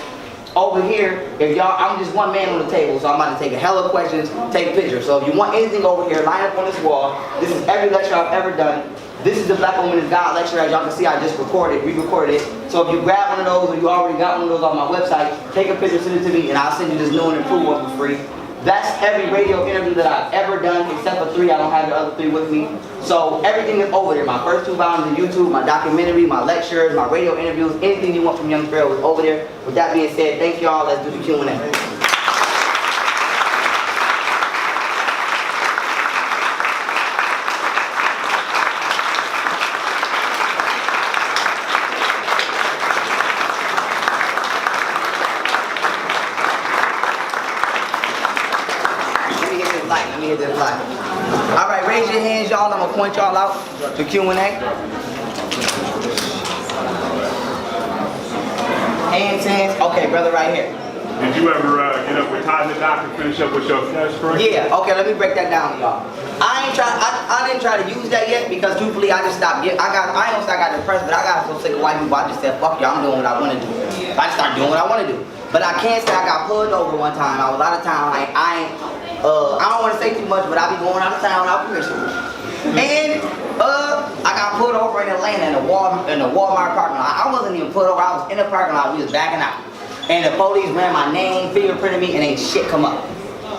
over here, if y'all, I'm just one man on the table, so I'm about to take a hella questions, take pictures. So if you want anything over here, line up on this wall. This is every lecture I've ever done. This is the Black Woman is God lecture. As y'all can see, I just re-recorded it. So if you grab one of those or you already got one of those on my website, take a picture, send it to me, and I'll send you this new and improved one for free. That's every radio interview that I've ever done, except for 3. I don't have the other 3 with me. So everything is over there. My first 2 volumes of YouTube, my documentary, my lectures, my radio interviews, anything you want from Young Pharaoh is over there. With that being said, thank y'all. Let's do the Q&A. All right, raise your hands, y'all. I'm gonna point y'all out to Q&A. Hands. Okay, brother, right here. Did you ever get up with Todd the Doc and finish up with your flash first? Yeah. Okay, let me break that down, y'all. I didn't try to use that yet because truthfully, I just stopped. I got depressed, but I got so sick of white people. I just said, fuck y'all, I'm doing what I want to do. I just started doing what I want to do. But I can't say I got pulled over one time. I was out of town. I don't want to say too much, but I be going out of town without permission. And I got pulled over in Atlanta in the Walmart parking lot. I wasn't even pulled over. I was in the parking lot. We was backing out, and the police ran my name, fingerprinted me, and ain't shit come up.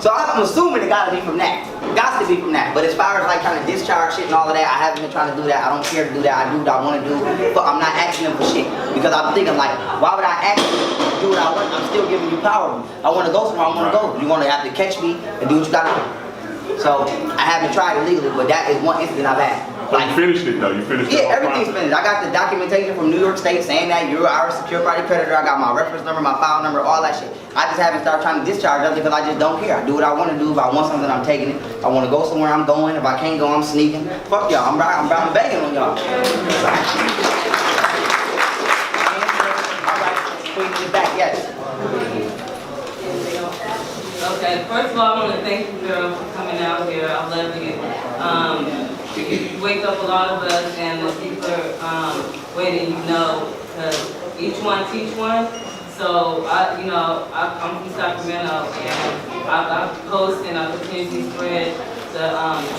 So I'm assuming it gotta be from that. Got to be from that. But as far as like trying to discharge shit and all of that, I haven't been trying to do that. I don't care to do that. I do what I want to do. But I'm not asking them for shit. Because I'm thinking like, why would I ask you to do what I want? I'm still giving you power. I want to go somewhere, I want to go. You're going to have to catch me and do what you got to do. So I haven't tried it legally, but that is one incident I've had. Like, you finished it though, you finished it. Yeah, everything's finished. I got the documentation from New York State saying that you're our secure party creditor. I got my reference number, my file number, all that shit. I just haven't started trying to discharge them because I just don't care. I do what I want to do. If I want something, I'm taking it. If I want to go somewhere, I'm going. If I can't go, I'm sneaking. Fuck y'all. I'm begging on y'all. Alright, please get back, yes. Okay, first of all, I want to thank you, girl, for coming out here. I love you. You wake up a lot of us, and the people are waiting, because each one teach one. So, I'm from Sacramento, and I post and I continuously spread the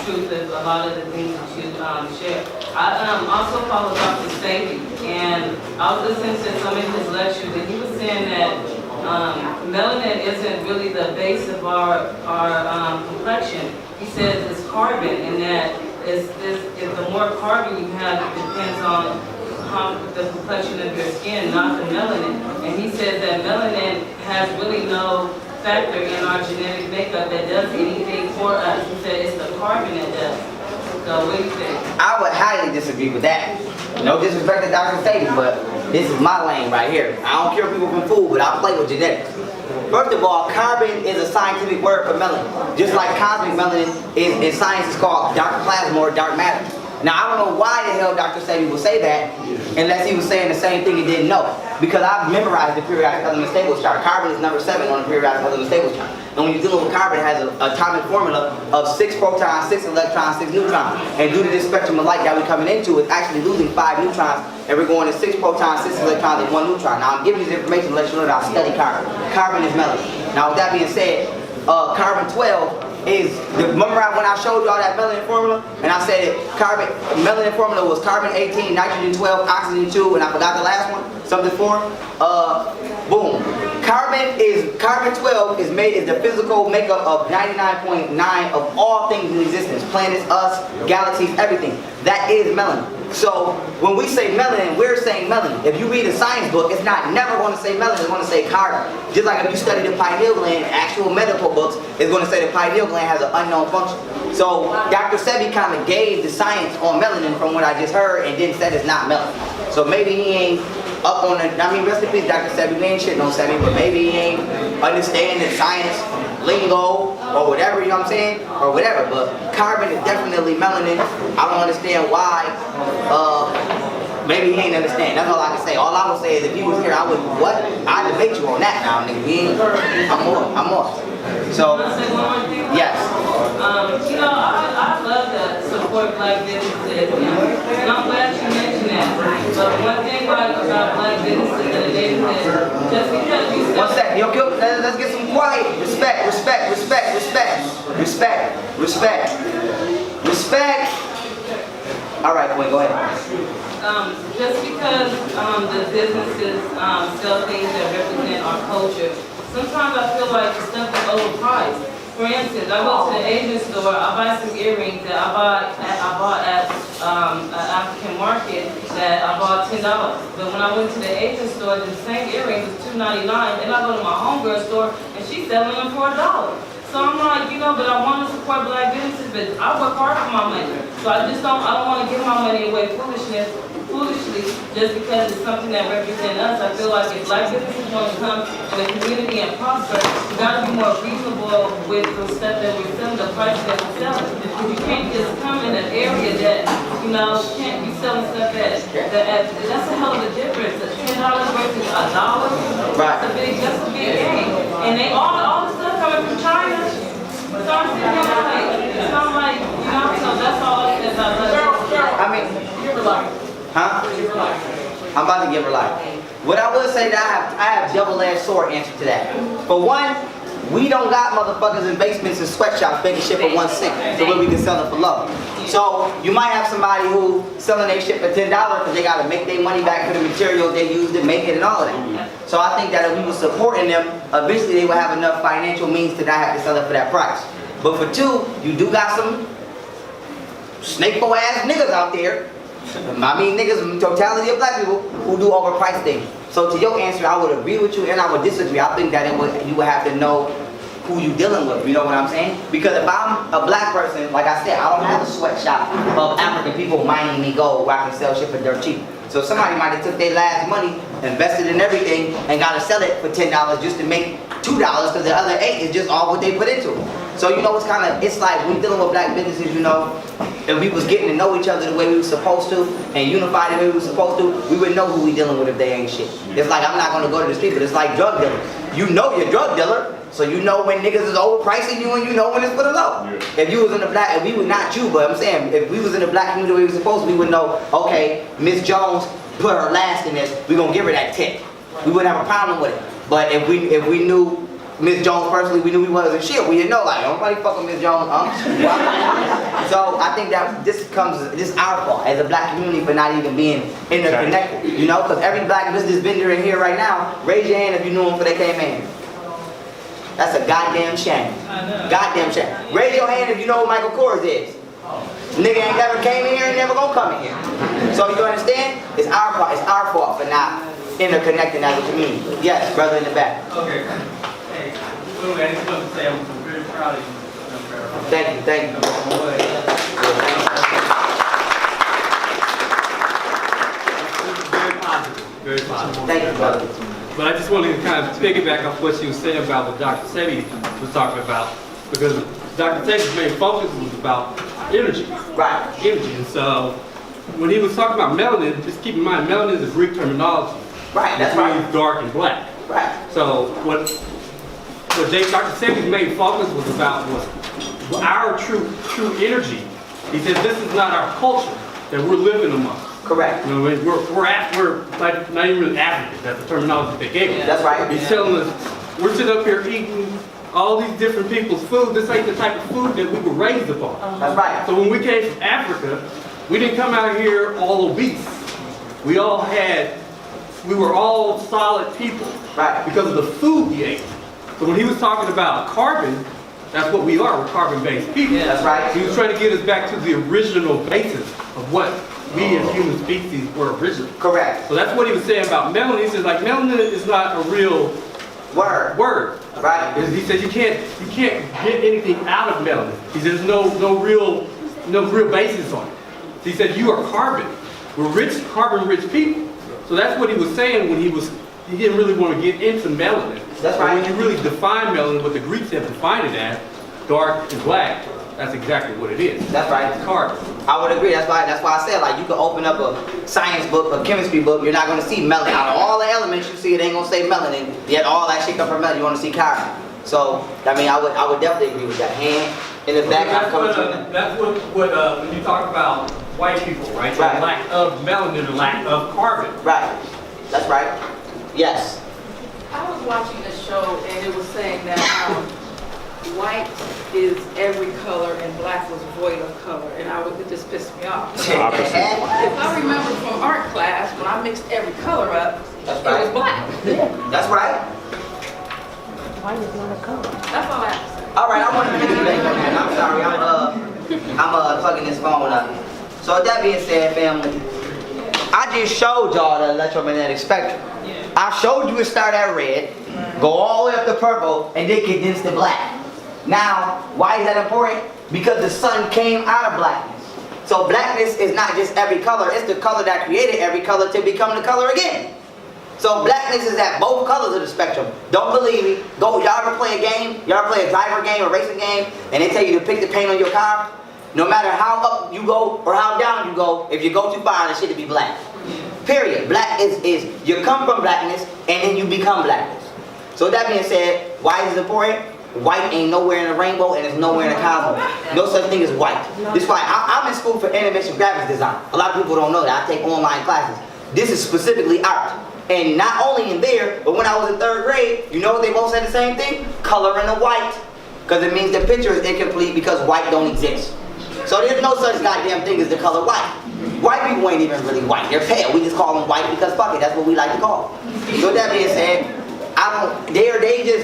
truth of a lot of the things that you share. I also follow Dr. Staley, and I was listening to some of his lectures, and he was saying that melanin isn't really the base of our complexion. He says it's carbon, and that if the more carbon you have, it depends on the complexion of your skin, not the melanin. And he says that melanin has really no factor in our genetic makeup that does anything for us. He said it's the carbon that does. So what do you think? I would highly disagree with that. No disrespect to Dr. Sadie, but this is my lane right here. I don't care if people from food, but I play with genetics. First of all, carbon is a scientific word for melanin. Just like cosmic melanin in science is called dark plasma or dark matter. Now, I don't know why the hell Dr. Sadie would say that, unless he was saying the same thing he didn't know. Because I've memorized the periodic element stable chart. Carbon is number 7 on the periodic element stable chart. And when you're dealing with carbon, it has an atomic formula of 6 protons, 6 electrons, 6 neutrons. And due to this spectrum of light that we're coming into, it's actually losing 5 neutrons, and we're going to 6 protons, 6 electrons, and 1 neutron. Now, I'm giving you this information to let you know that I study carbon. Carbon is melanin. Now, with that being said, carbon 12 is, remember when I showed y'all that melanin formula? And I said melanin formula was carbon 18, nitrogen 12, oxygen 2, and I forgot the last one, something 4. Boom. Carbon 12 is the physical makeup of 99.9 of all things in existence. Planets, us, galaxies, everything. That is melanin. So when we say melanin, we're saying melanin. If you read a science book, it's never going to say melanin, it's going to say carbon. Just like if you study the pineal gland, actual medical books, it's going to say the pineal gland has an unknown function. So Dr. Sebi kind of gave the science on melanin from what I just heard and then said it's not melanin. So maybe he ain't up on the, I mean, rest in peace, Dr. Sebi, we ain't shitting on Sebi, but maybe he ain't understanding science, lingo, or whatever, you know what I'm saying? Or whatever, but carbon is definitely melanin. I don't understand why, maybe he ain't understand. That's all I can say. All I would say is if he was here, I would, what? I'd debate you on that now, nigga. We ain't, I'm more. So, Can I say one more thing? yes. You know, I love to support black businesses, and I'm glad you mentioned that. But one thing about black businesses in the neighborhood, just because you One second, yo, let's get some quiet. Respect, respect, respect, respect, respect, respect, respect. All right, go ahead. Just because the businesses sell things that represent our culture, sometimes I feel like the stuff is overpriced. For instance, I go to the Asian store, I buy some earrings that I bought at an African market that I bought $10. But when I went to the Asian store, the same earrings was $2.99, and I go to my homegirl store and she's selling them for $1. So I'm like, you know, but I want to support black businesses, but I work hard for my money. So I don't want to give my money away foolishly, just because it's something that represents us. I feel like if black businesses want to come to the community and prosper, you got to be more reasonable with the stuff that we're selling, the price that we're selling. Because you can't just come in an area that, you know, can't be selling stuff that's a hell of a difference. $10 versus $1. Right. That's a big game. And they all the stuff coming from China. So I'm sitting there like, it's not like, you know, so that's all I said about that. I mean, huh? I'm about to give her life. What I will say that I have double-edged sword answer to that. For one, we don't got motherfuckers in basements and sweatshops making shit for $1 so where we can sell it for low. So you might have somebody who selling their shit for $10 because they gotta make their money back for the materials they used to make it and all of that. So I think that if we were supporting them, eventually they would have enough financial means to not have to sell it for that price. But for two, you do got some snake-po ass niggas out there. I mean niggas, totality of black people who do overpriced things. So to your answer, I would agree with you and I would disagree. I think that you would have to know who you dealing with, you know what I'm saying? Because if I'm a black person, like I said, I don't have a sweatshop of African people mining me gold where I can sell shit for dirt cheap. So somebody might have took their last money, invested in everything, and gotta sell it for $10 just to make $2 because the other 8 is just all what they put into it. So you know it's like when dealing with black businesses, you know, if we was getting to know each other the way we were supposed to and unified the way we were supposed to, we would know who we dealing with if they ain't shit. It's like I'm not gonna go to the street, but it's like drug dealers. You know your drug dealer, so you know when niggas is overpricing you and you know when it's for the low. Yeah. If you was in the black, if we would not you, but I'm saying if we was in the black community the way we were supposed to, we would know, okay, Miss Jones put her last in this, we gonna give her that tip. We wouldn't have a problem with it. But if we knew Miss Jones personally, we knew he was and shit. We didn't know, like, nobody fuck with Miss Jones, So I think that this is our fault as a black community for not even being interconnected. You know, because every black business vendor in here right now, raise your hand if you knew them before they came in. That's a goddamn shame. Goddamn shame. Raise your hand if you know who Michael Kors is. Nigga ain't never came in here and never gonna come in here. So you understand? It's our fault. It's our fault for not interconnecting as a community. Yes, brother in the back. Okay. Hey, Lou, I just want to say I'm very proud of you. Thank you, thank you. Very positive. Very positive. Thank you, brother. But I just wanted to kind of piggyback off what you were saying about what Dr. Sebi was talking about, because Dr. Sebi's main focus was about energy. Right. Energy. And so when he was talking about melanin, just keep in mind, melanin is a Greek terminology. Right, that's It right. means dark and black. Right. So what Dr. Sebi's main focus was about was our true energy. He said this is not our culture that we're living amongst. Correct. You know, we're like not even really Africans. That's the terminology they gave us. That's right. He's telling us we're sitting up here eating all these different people's food. This ain't the type of food that we were raised upon. That's right. So when we came from Africa, we didn't come out here all obese. We were all solid people. Right. Because of the food we ate. So when he was talking about carbon, that's what we are. We're carbon-based people. That's right. He was trying to get us back to the original basis of what we as human species were originally. Correct. So that's what he was saying about melanin. He says like melanin is not a real Word. word. Right. He says you can't get anything out of melanin. He says no real basis on it. He said you are carbon. We're rich, carbon-rich people. So that's what he was saying when he didn't really want to get into melanin. That's But right. when you really define melanin, what the Greeks have defined it as, dark and black, that's exactly what it is. That's right. It's carbon. I would agree. That's why I said, like, you could open up a science book, a chemistry book, you're not gonna see melanin. Out of all the elements you see, it ain't gonna say melanin. Yet all that shit come from melanin. You wanna see carbon. So I mean, I would definitely agree with that. Hand in the back. That's what when you talk about white people, right? Right. The lack of melanin, the lack of carbon. Right. That's right. Yes. I was watching a show and it was saying that white is every color and black was void of color, and it just pissed me off. If I remember from art class, when I mixed every color up, That's it right. was black. That's right. That's all I have to say. All right, I want to piggyback on that. I'm sorry, I'm plugging this phone up. So with that being said, family, I just showed y'all the electromagnetic spectrum. I showed you it start at red, go all the way up to purple, and then condense to black. Now, why is that important? Because the sun came out of blackness. So blackness is not just every color, it's the color that created every color to become the color again. So blackness is at both colors of the spectrum. Don't believe me. Go, y'all ever play a game? Y'all ever play a driver game, a racing game, and they tell you to pick the paint on your car? No matter how up you go or how down you go, if you go too far, the shit will be black. Period. Black is you come from blackness and then you become blackness. So with that being said, why is it important? White ain't nowhere in the rainbow and it's nowhere in the cosmos. No such thing as white. This is why I'm in school for animation graphics design. A lot of people don't know that. I take online classes. This is specifically art. And not only in there, but when I was in 3rd grade, you know what they both said the same thing? Color in the white. Because it means the picture is incomplete because white don't exist. So there's no such goddamn thing as the color white. White people ain't even really white. They're pale. We just call them white because fuck it, that's what we like to call them. So with that being said,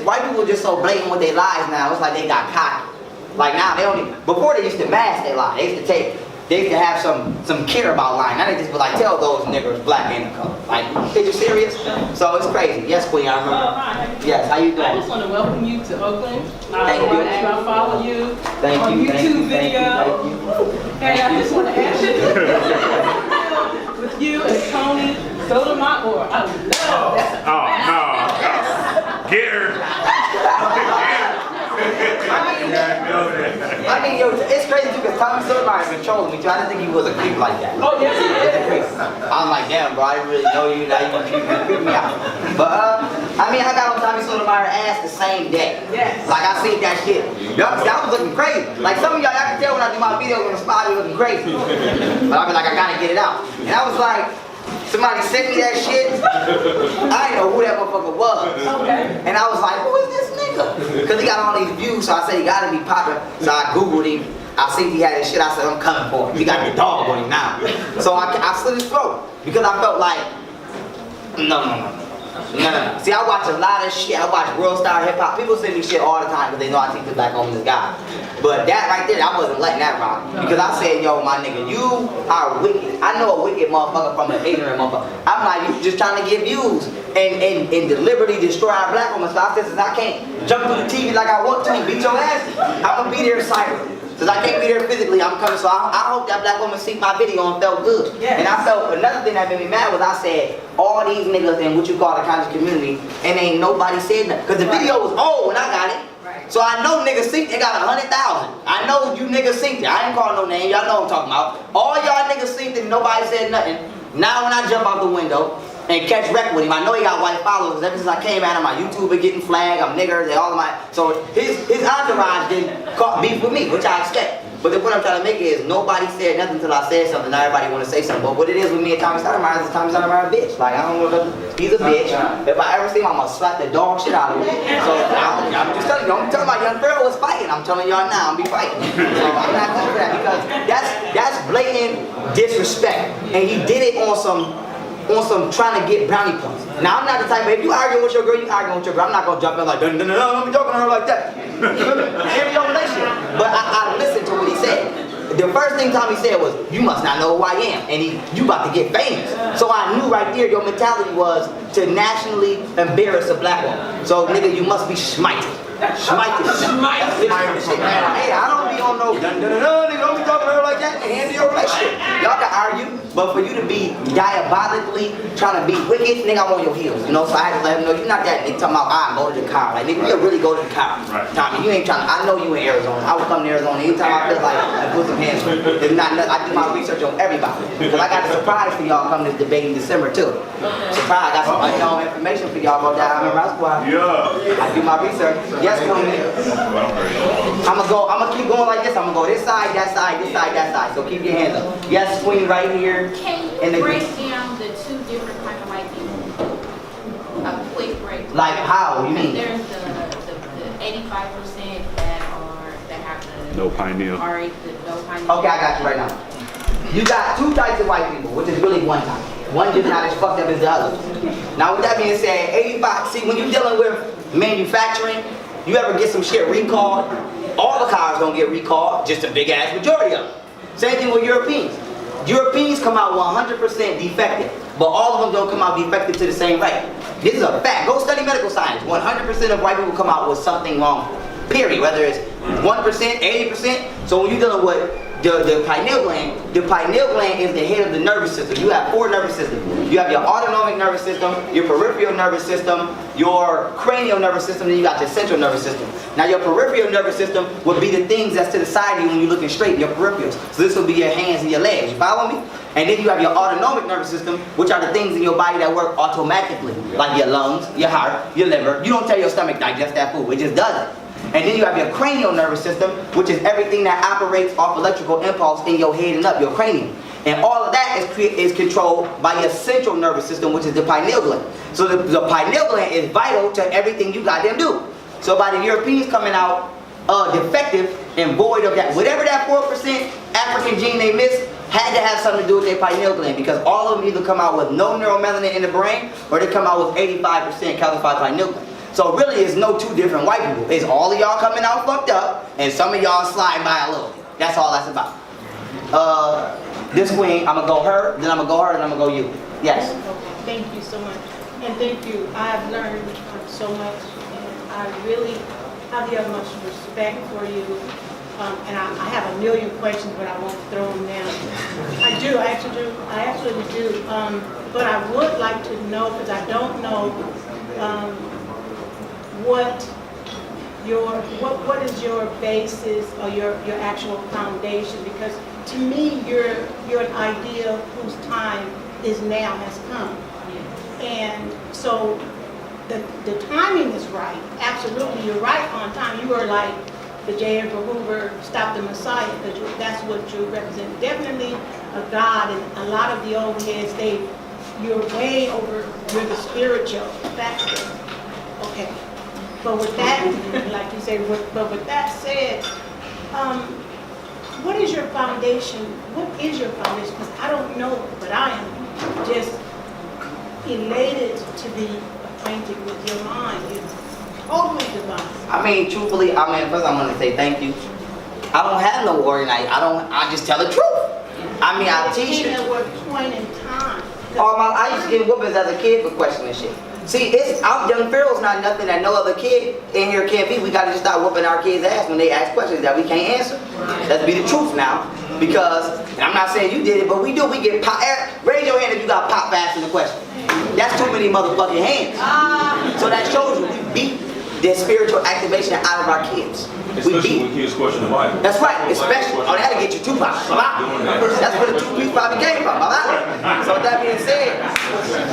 white people just so blatant with their lies now. It's like they got cocky. Like now they don't even, before they used to mask their lie. They used to have some care about lying. Now they just be like, tell those niggers black ain't the color. Like, is you serious? So it's crazy. Yes, Queen, I remember. Yes, how you doing? I just want to welcome you to Oakland. Thank you. I follow you Thank on you, YouTube thank you, video. thank you. Hey, I just want to ask you, with you and Tony Sotomayor, I love that. Oh, no. Get her. I mean, yo, it's crazy too because Tommy Sotomayor been trolling me too. I didn't think he was a creep like that. Oh, yes, he is. I'm like, damn, bro, I didn't really know you. Now you creep me out. But I mean, I got on Tommy Sotomayor's ass the same day. Yes. Like I seen that shit. That was looking crazy. Like some of y'all, I can tell when I do my videos on the spot, it looking crazy. But I be like, I gotta get it out. And I was like, Somebody sent me that shit. I didn't know who that motherfucker was. Okay. And I was like, who is this nigga? Because he got all these views, so I said he gotta be popular. So I Googled him. I seen he had his shit. I said, I'm coming for him. He got the dog on him now. So I slit his throat because I felt like, no. See, I watch a lot of shit. I watch World Star Hip Hop. People send me shit all the time because they know I teach the black homeless guy. But that right there, I wasn't letting that rock. Because I said, yo, my nigga, you are wicked. I know a wicked motherfucker from an ignorant motherfucker. I'm like, you just trying to get views and deliberately destroy our black women. So I said, since I can't jump through the TV like I want to and beat your ass, I'm gonna be there silently. Since I can't be there physically, I'm coming. So I hope that black woman seen my video and felt good. Yes. And I felt another thing that made me mad was I said, all these niggas in what you call the conscious community, and ain't nobody said nothing. Because the video was old when I got it. Right. So I know niggas synced, they got 100,000. I know you niggas synced it. I ain't calling no name, y'all know what I'm talking about. All y'all niggas synced it and nobody said nothing. Now when I jump out the window and catch wreck with him, I know he got white followers. Ever since I came at him, my YouTube been getting flagged, I'm niggers, and all of my... So his entourage didn't caught beef with me, which I expect. But the point I'm trying to make is nobody said nothing until I said something. Now everybody want to say something. But what it is with me and Tommy Stoudemire is Tommy Stoudemire a bitch. Like, I don't know, he's a bitch. If I ever see him, I'm going to slap the dog shit out of him. So I'm just telling you, I'm telling my young girl was fighting. I'm telling y'all now, I'm be fighting. So I'm not going for that because that's blatant disrespect. And he did it on some trying to get brownie points. Now I'm not the type of, if you arguing with your girl, you arguing with your girl. I'm not gonna jump in like, don't be talking to her like that. Give your relationship. But I listened to what he said. The first thing Tommy said was, you must not know who I am. And you about to get famous. So I knew right there your mentality was to nationally embarrass a black woman. So nigga, you must be schmited. Schmited. Hey, I don't be on no nigga, don't be talking to her like that and handle your relationship. Y'all can argue, but for you to be diabolically trying to be wicked, nigga, I'm on your heels. You know, so I had to let him know you're not that nigga talking about I go to the car. Like nigga, you really go to the car. Right. Tommy, you ain't trying to, I know you in Arizona. I would come to Arizona anytime I feel like I put some hands on you. If not, I do my research on everybody. Because I got a surprise for y'all coming to this debate in December too. Surprise, I got some unknown information for y'all about that. I'm in Roscoe. Yeah. I do my research. Yes, Tony. I'm gonna keep going like this. I'm gonna go this side, that side, this side, that side. So keep your hands up. Yes, queen, right here. Can in the you break down the two different kind of white people? A quick break. Like how? You mean? There's the 85% that have the No pioneer. the no pioneer. Okay, I got you right now. You got two types of white people, which is really one type. One just not as fucked up as the other. Now with that being said, 85, see when you're dealing with manufacturing, you ever get some shit recalled, all the cars don't get recalled, just a big ass majority of them. Same thing with Europeans. Europeans come out 100% defective, but all of them don't come out defective to the same rate. This is a fact. Go study medical science. 100% of white people come out with something wrong, period. Whether it's 1%, 80%. So when you're dealing with the pineal gland is the head of the nervous system. You have 4 nervous systems. You have your autonomic nervous system, your peripheral nervous system, your cranial nervous system, then you got your central nervous system. Now your peripheral nervous system would be the things that's to the side of you when you're looking straight, your peripherals. So this will be your hands and your legs. You follow me? And then you have your autonomic nervous system, which are the things in your body that work automatically, like your lungs, your heart, your liver. You don't tell your stomach digest that food, it just does it. And then you have your cranial nervous system, which is everything that operates off electrical impulse in your head and up, your cranium. And all of that is controlled by your central nervous system, which is the pineal gland. So the pineal gland is vital to everything you got them do. So by the Europeans coming out defective and void of that, whatever that 4% African gene they missed, had to have something to do with their pineal gland, because all of them either come out with no neuromelanin in the brain or they come out with 85% calcified pineal gland. So really it's no two different white people. It's all of y'all coming out fucked up and some of y'all sliding by a little bit. That's all that's about. This queen, I'm gonna go her, then I'm gonna go her, then I'm gonna go you. Yes. Okay, thank you so much. And thank you. I've learned so much, and I really have the utmost respect for you. And I have a million questions, but I won't throw them down. I actually do. But I would like to know, because I don't know, what is your basis or your actual foundation? Because to me, you're an idea whose time is now, has come. And so the timing is right. Absolutely, you're right on time. You are like the J. Edgar Hoover, Stop the Messiah, because that's what you represent. Definitely a God, and a lot of the old heads, they you're way over, you're the spiritual factor. Okay. But with that, like you said, but with that said, what is your foundation? What is your foundation? Because I don't know, but I am just elated to be acquainted with your mind. It's totally divine. I mean, truthfully, first I'm gonna say thank you. I don't have no organized. I just tell the truth. I mean, I teach Even you. at what point in time? I used to get whoopings as a kid for questioning shit. See, Young Pharaoh's not nothing that no other kid in here can't be. We gotta just start whooping our kids' ass when they ask questions that we can't answer. Let's be the truth now. Because, and I'm not saying you did it, but we do. We get pop. Raise your hand if you got pop fast in the question. That's too many motherfucking hands. So that shows you we beat the spiritual activation out of our kids. Especially when kids question the Bible. That's right, especially, that'll get you Tupac. That's where the Tupac probably came from. So with that being said,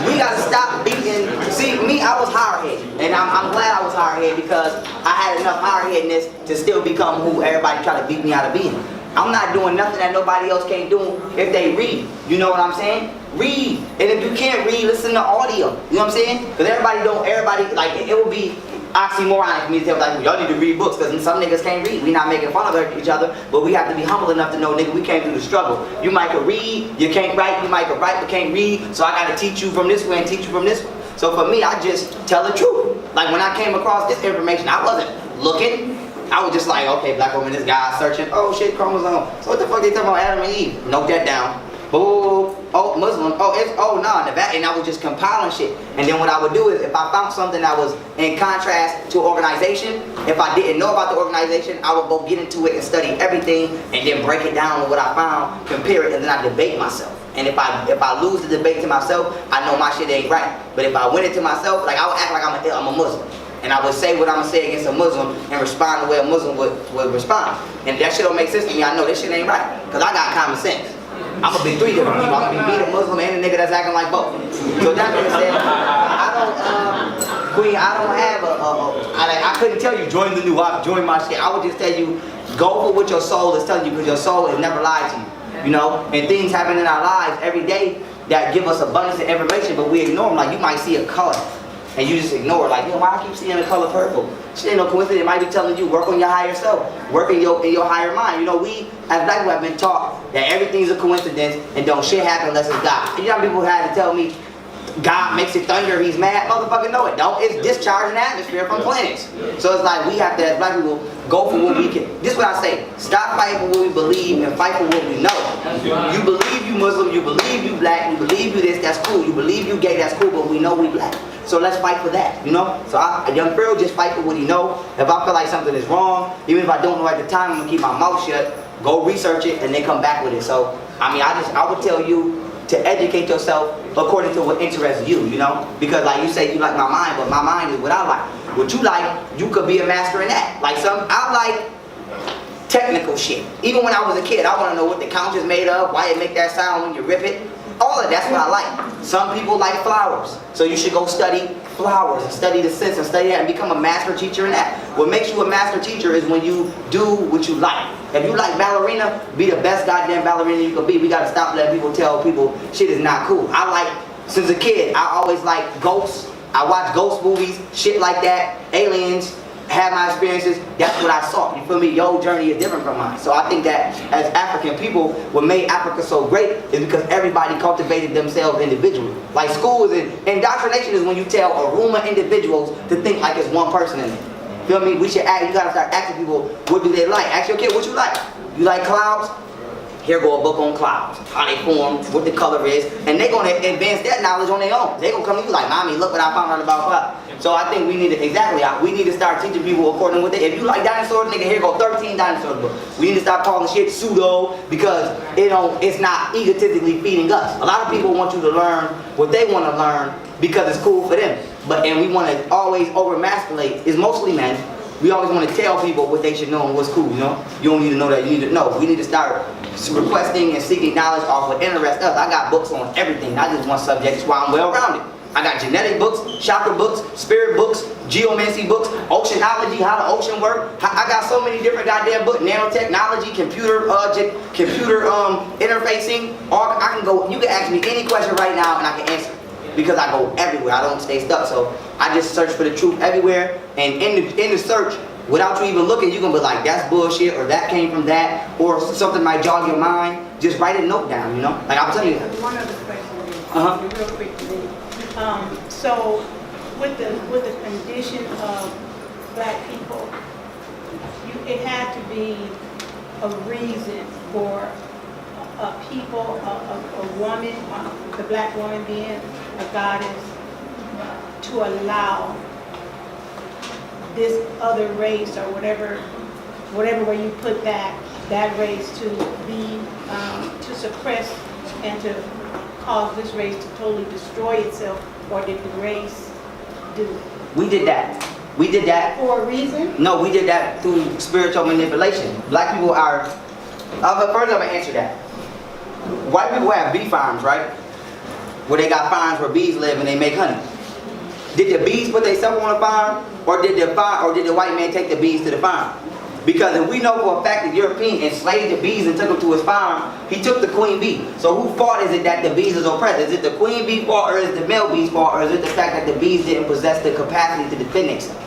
we gotta stop beating. See, me, I was hard-headed. And I'm glad I was hard-headed because I had enough hard-headedness to still become who everybody tried to beat me out of being. I'm not doing nothing that nobody else can't do if they read. You know what I'm saying? Read. And if you can't read, listen to audio. You know what I'm saying? Because everybody, like, it will be oxymoronic for me to tell, like, y'all need to read books, because some niggas can't read. We not making fun of each other, but we have to be humble enough to know, nigga, we came through the struggle. You might could read, you can't write, you might could write, but can't read, so I gotta teach you from this way and teach you from this way. So for me, I just tell the truth. Like, when I came across this information, I wasn't looking. I was just like, okay, black woman, this guy searching, oh shit, chromosome. So what the fuck they talking about Adam and Eve? Note that down. Boo, oh, Muslim, and I was just compiling shit. And then what I would do is, if I found something that was in contrast to an organization, if I didn't know about the organization, I would go get into it and study everything, and then break it down with what I found, compare it, and then I debate myself. And if I lose the debate to myself, I know my shit ain't right. But if I win it to myself, like, I would act like I'm a Muslim. And I would say what I'm gonna say against a Muslim and respond the way a Muslim would respond. And if that shit don't make sense to me, I know this shit ain't right. Because I got common sense. I'm gonna be three different people. I'm gonna be a Muslim and a nigga that's acting like both. So that being said, Queen, I don't have I couldn't tell you join the new op, join my shit. I would just tell you, go for what your soul is telling you, because your soul has never lied to you. You know? And things happen in our lives every day that give us abundance of information, but we ignore them. Like, you might see a color, and you just ignore it. Like, yo, why I keep seeing the color purple? Shit ain't no coincidence. It might be telling you, work on your higher self. Work in your higher mind. You know, we, as black people, have been taught that everything's a coincidence and don't shit happen unless it's God. You know, people had to tell me, God makes it thunder, he's mad. Motherfucker, no, it don't. It's discharging atmosphere from planets. So it's like, we have to, as black people, go for what we can. This is what I say. Stop fighting for what we believe and fight for what we know. You believe you Muslim, you believe you black, you believe you this, that's cool. You believe you gay, that's cool, but we know we black. So let's fight for that, you know? So Young Pharaoh just fight for what he know. If I feel like something is wrong, even if I don't know at the time, I'm gonna keep my mouth shut, go research it, and then come back with it. So, I mean, I would tell you to educate yourself according to what interests you, you know? Because like you say, you like my mind, but my mind is what I like. What you like, you could be a master in that. Like I like technical shit. Even when I was a kid, I want to know what the couch is made of, why it make that sound when you rip it. All of that's what I like. Some people like flowers. So you should go study flowers and study the sense and study that and become a master teacher in that. What makes you a master teacher is when you do what you like. If you like ballerina, be the best goddamn ballerina you can be. We gotta stop letting people tell people shit is not cool. I like, since a kid, I always liked ghosts. I watch ghost movies, shit like that, aliens. Had my experiences, that's what I saw. You feel me? Your journey is different from mine. So I think that as African people, what made Africa so great is because everybody cultivated themselves individually. Like schools and indoctrination is when you tell a room of individuals to think like it's one person in it. Feel me? We should you gotta start asking people, what do they like? Ask your kid, what you like? You like clouds? Here go a book on clouds, how they form, what the color is, and they're gonna advance that knowledge on their own. They're gonna come to you like, mommy, look what I found out about clouds. So I think we need to start teaching people according to what they, if you like dinosaurs, nigga, here go 13 dinosaur books. We need to stop calling shit pseudo because it's not egotistically feeding us. A lot of people want you to learn what they want to learn because it's cool for them. And we want to always over-masculate. It's mostly men. We always want to tell people what they should know and what's cool, you know? You don't need to know that, you need to know. We need to start requesting and seeking knowledge off what interests us. I got books on everything, not just one subject. That's why I'm well-rounded. I got genetic books, chakra books, spirit books, geomancy books, oceanology, how the ocean work. I got so many different goddamn books, nanotechnology, computer interfacing. I can go, you can ask me any question right now and I can answer. because I go everywhere. I don't stay stuck. So I just search for the truth everywhere. And in the search, without you even looking, you're gonna be like, that's bullshit, or that came from that, or something might jog your mind. Just write a note down, you know? Like I'm telling you. One other question, Uh-huh. real quick to me. So with the condition of black people, it had to be a reason for a people, a woman, the black woman being a goddess, to allow this other race or whatever way you put that race to be, to suppress and to cause this race to totally destroy itself, or did the race do it? We did that. We did that. For a reason? No, we did that through spiritual manipulation. Black people are, first I'm gonna answer that. White people have bee farms, right? Where they got farms where bees live and they make honey. Did the bees put themselves on the farm, or did the white man take the bees to the farm? Because if we know for a fact that European enslaved the bees and took them to his farm, he took the queen bee. So whose fault is it that the bees is oppressed? Is it the queen bee fault, or is it the male bee's fault, or is it the fact that the bees didn't possess the capacity to defend themselves?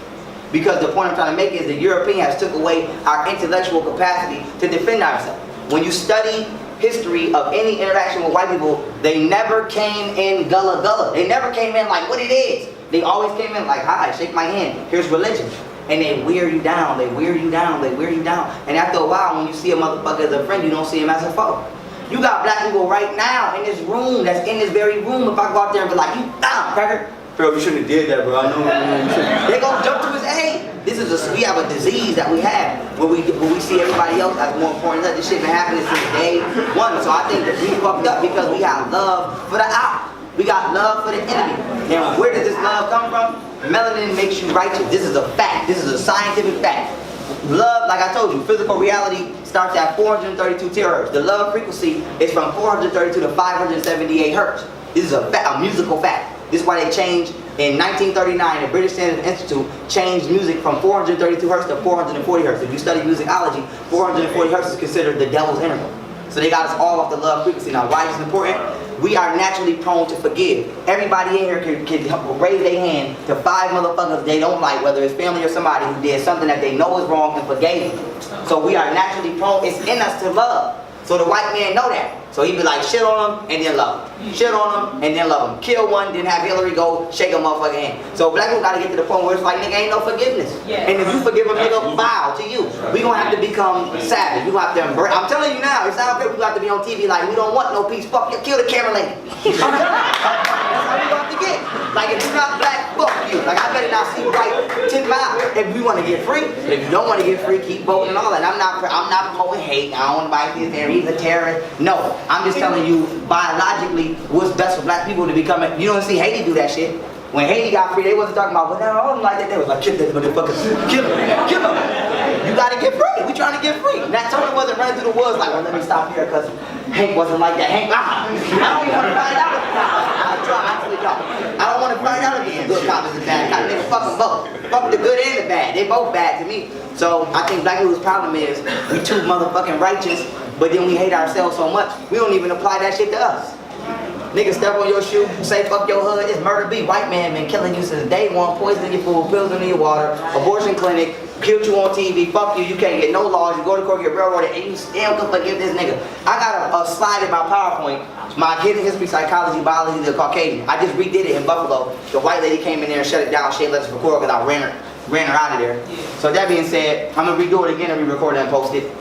Because the point I'm trying to make is the European has took away our intellectual capacity to defend ourselves. When you study history of any interaction with white people, they never came in gullah gullah. They never came in like what it is. They always came in like, hi, shake my hand, here's religion. And they wear you down, they wear you down, they wear you down. And after a while, when you see a motherfucker as a friend, you don't see him as a foe. You got black people right now in this room, that's in this very room. If I go out there and be like, you down, cracker. Bro, you shouldn't have did that, bro. I know. They gonna jump to his aid. We have a disease that we have where we see everybody else as more important. Let this shit been happening since day one. So I think that we fucked up because we got love for the out. We got love for the enemy. Now, where did this love come from? Melanin makes you righteous. This is a fact. This is a scientific fact. Love, like I told you, physical reality starts at 432 terahertz. The love frequency is from 432 to 578 hertz. This is a musical fact. This is why they changed in 1939. The British Standards Institute changed music from 432 hertz to 440 hertz. If you study musicology, 440 hertz is considered the devil's interval. So they got us all off the love frequency. Now, why is this important? We are naturally prone to forgive. Everybody in here can raise their hand to 5 motherfuckers they don't like, whether it's family or somebody who did something that they know is wrong and forgave them. So we are naturally prone. It's in us to love. So the white man know that. So he be like, shit on them and then love them. Shit on them and then love them. Kill one, then have Hillary go shake a motherfucking hand. So black people gotta get to the point where it's like, nigga, ain't no forgiveness. Yeah. And if you forgive a nigga, bow to you. We gonna have to become savage. We gonna have to embrace. I'm telling you now, it sounds good. We gonna have to be on TV like, we don't want no peace. Fuck you, kill the camera lady. That's how we gonna have to get. Like, if you're not black, fuck you. Like, I better not see white 10 miles. If we wanna get free, if you don't wanna get free, keep voting and all that. I'm not promoting hate. I don't want to buy he's a terrorist. No, I'm just telling you biologically what's best for black people to become. You don't see Haiti do that shit. When Haiti got free, they wasn't talking about, well, no, I don't like that. They was like, kill that motherfucker. Kill him. Kill him. You gotta get free. We trying to get free. Nat Turner wasn't running through the woods like, well, let me stop here because Hank wasn't like that. Hank, I don't even want to find out. I don't want to find out if he's a good cop or a bad cop. Nigga, fuck them both. Fuck the good and the bad. They both bad to me. So I think black people's problem is we too motherfucking righteous, but then we hate ourselves so much, we don't even apply that shit to us. Nigga step on your shoe, say fuck your hood, it's murder beat. White man been killing you since day one, poisoning your food, pills in your water, abortion clinic, killed you on TV, fuck you, you can't get no laws, you go to court, get railroaded, and you still can forgive this nigga. I got a slide in my PowerPoint, my hidden history, psychology, biology, the Caucasian. I just redid it in Buffalo. The white lady came in there and shut it down, she ain't let us record because I ran her out of there. So that being said, I'm gonna redo it again and re-record it and post it.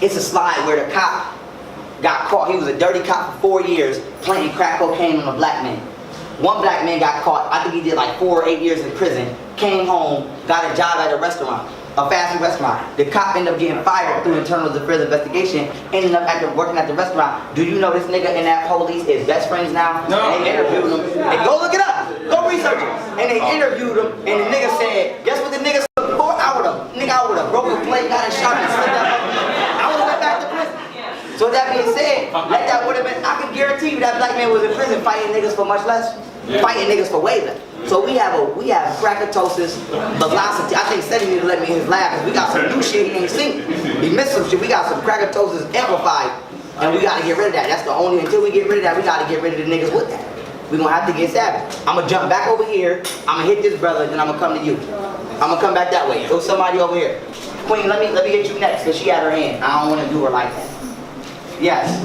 It's a slide where the cop got caught. He was a dirty cop for 4 years planting crack cocaine on a black man. One black man got caught, I think he did like 4 or 8 years in prison, came home, got a job at a restaurant, a fast food restaurant. The cop ended up getting fired through internal affairs investigation, ended up working at the restaurant. Do you know this nigga and that police is best friends now? No. And they interviewed him. And go look it up. Go research it. And they interviewed him, and the nigga said, guess what the nigga said? Before I would have broken a plate, got a shot and slipped up. I would have went back to prison. So that being said, that would have been, I can guarantee you that black man was in prison fighting niggas for much less, fighting niggas for way less. So we have crackatosis velocity. I think Seti need to let me in his lab because we got some new shit he ain't seen. He missed some shit. We got some crackatosis amplified, and we got to get rid of that. That's the only, until we get rid of that, we got to get rid of the niggas with that. we're gonna have to get savage. I'm gonna jump back over here, I'm gonna hit this brother, then I'm gonna come to you. I'm gonna come back that way. Go somebody over here. Queen, let me get you next, because she had her hand. I don't wanna do her like that. Yes.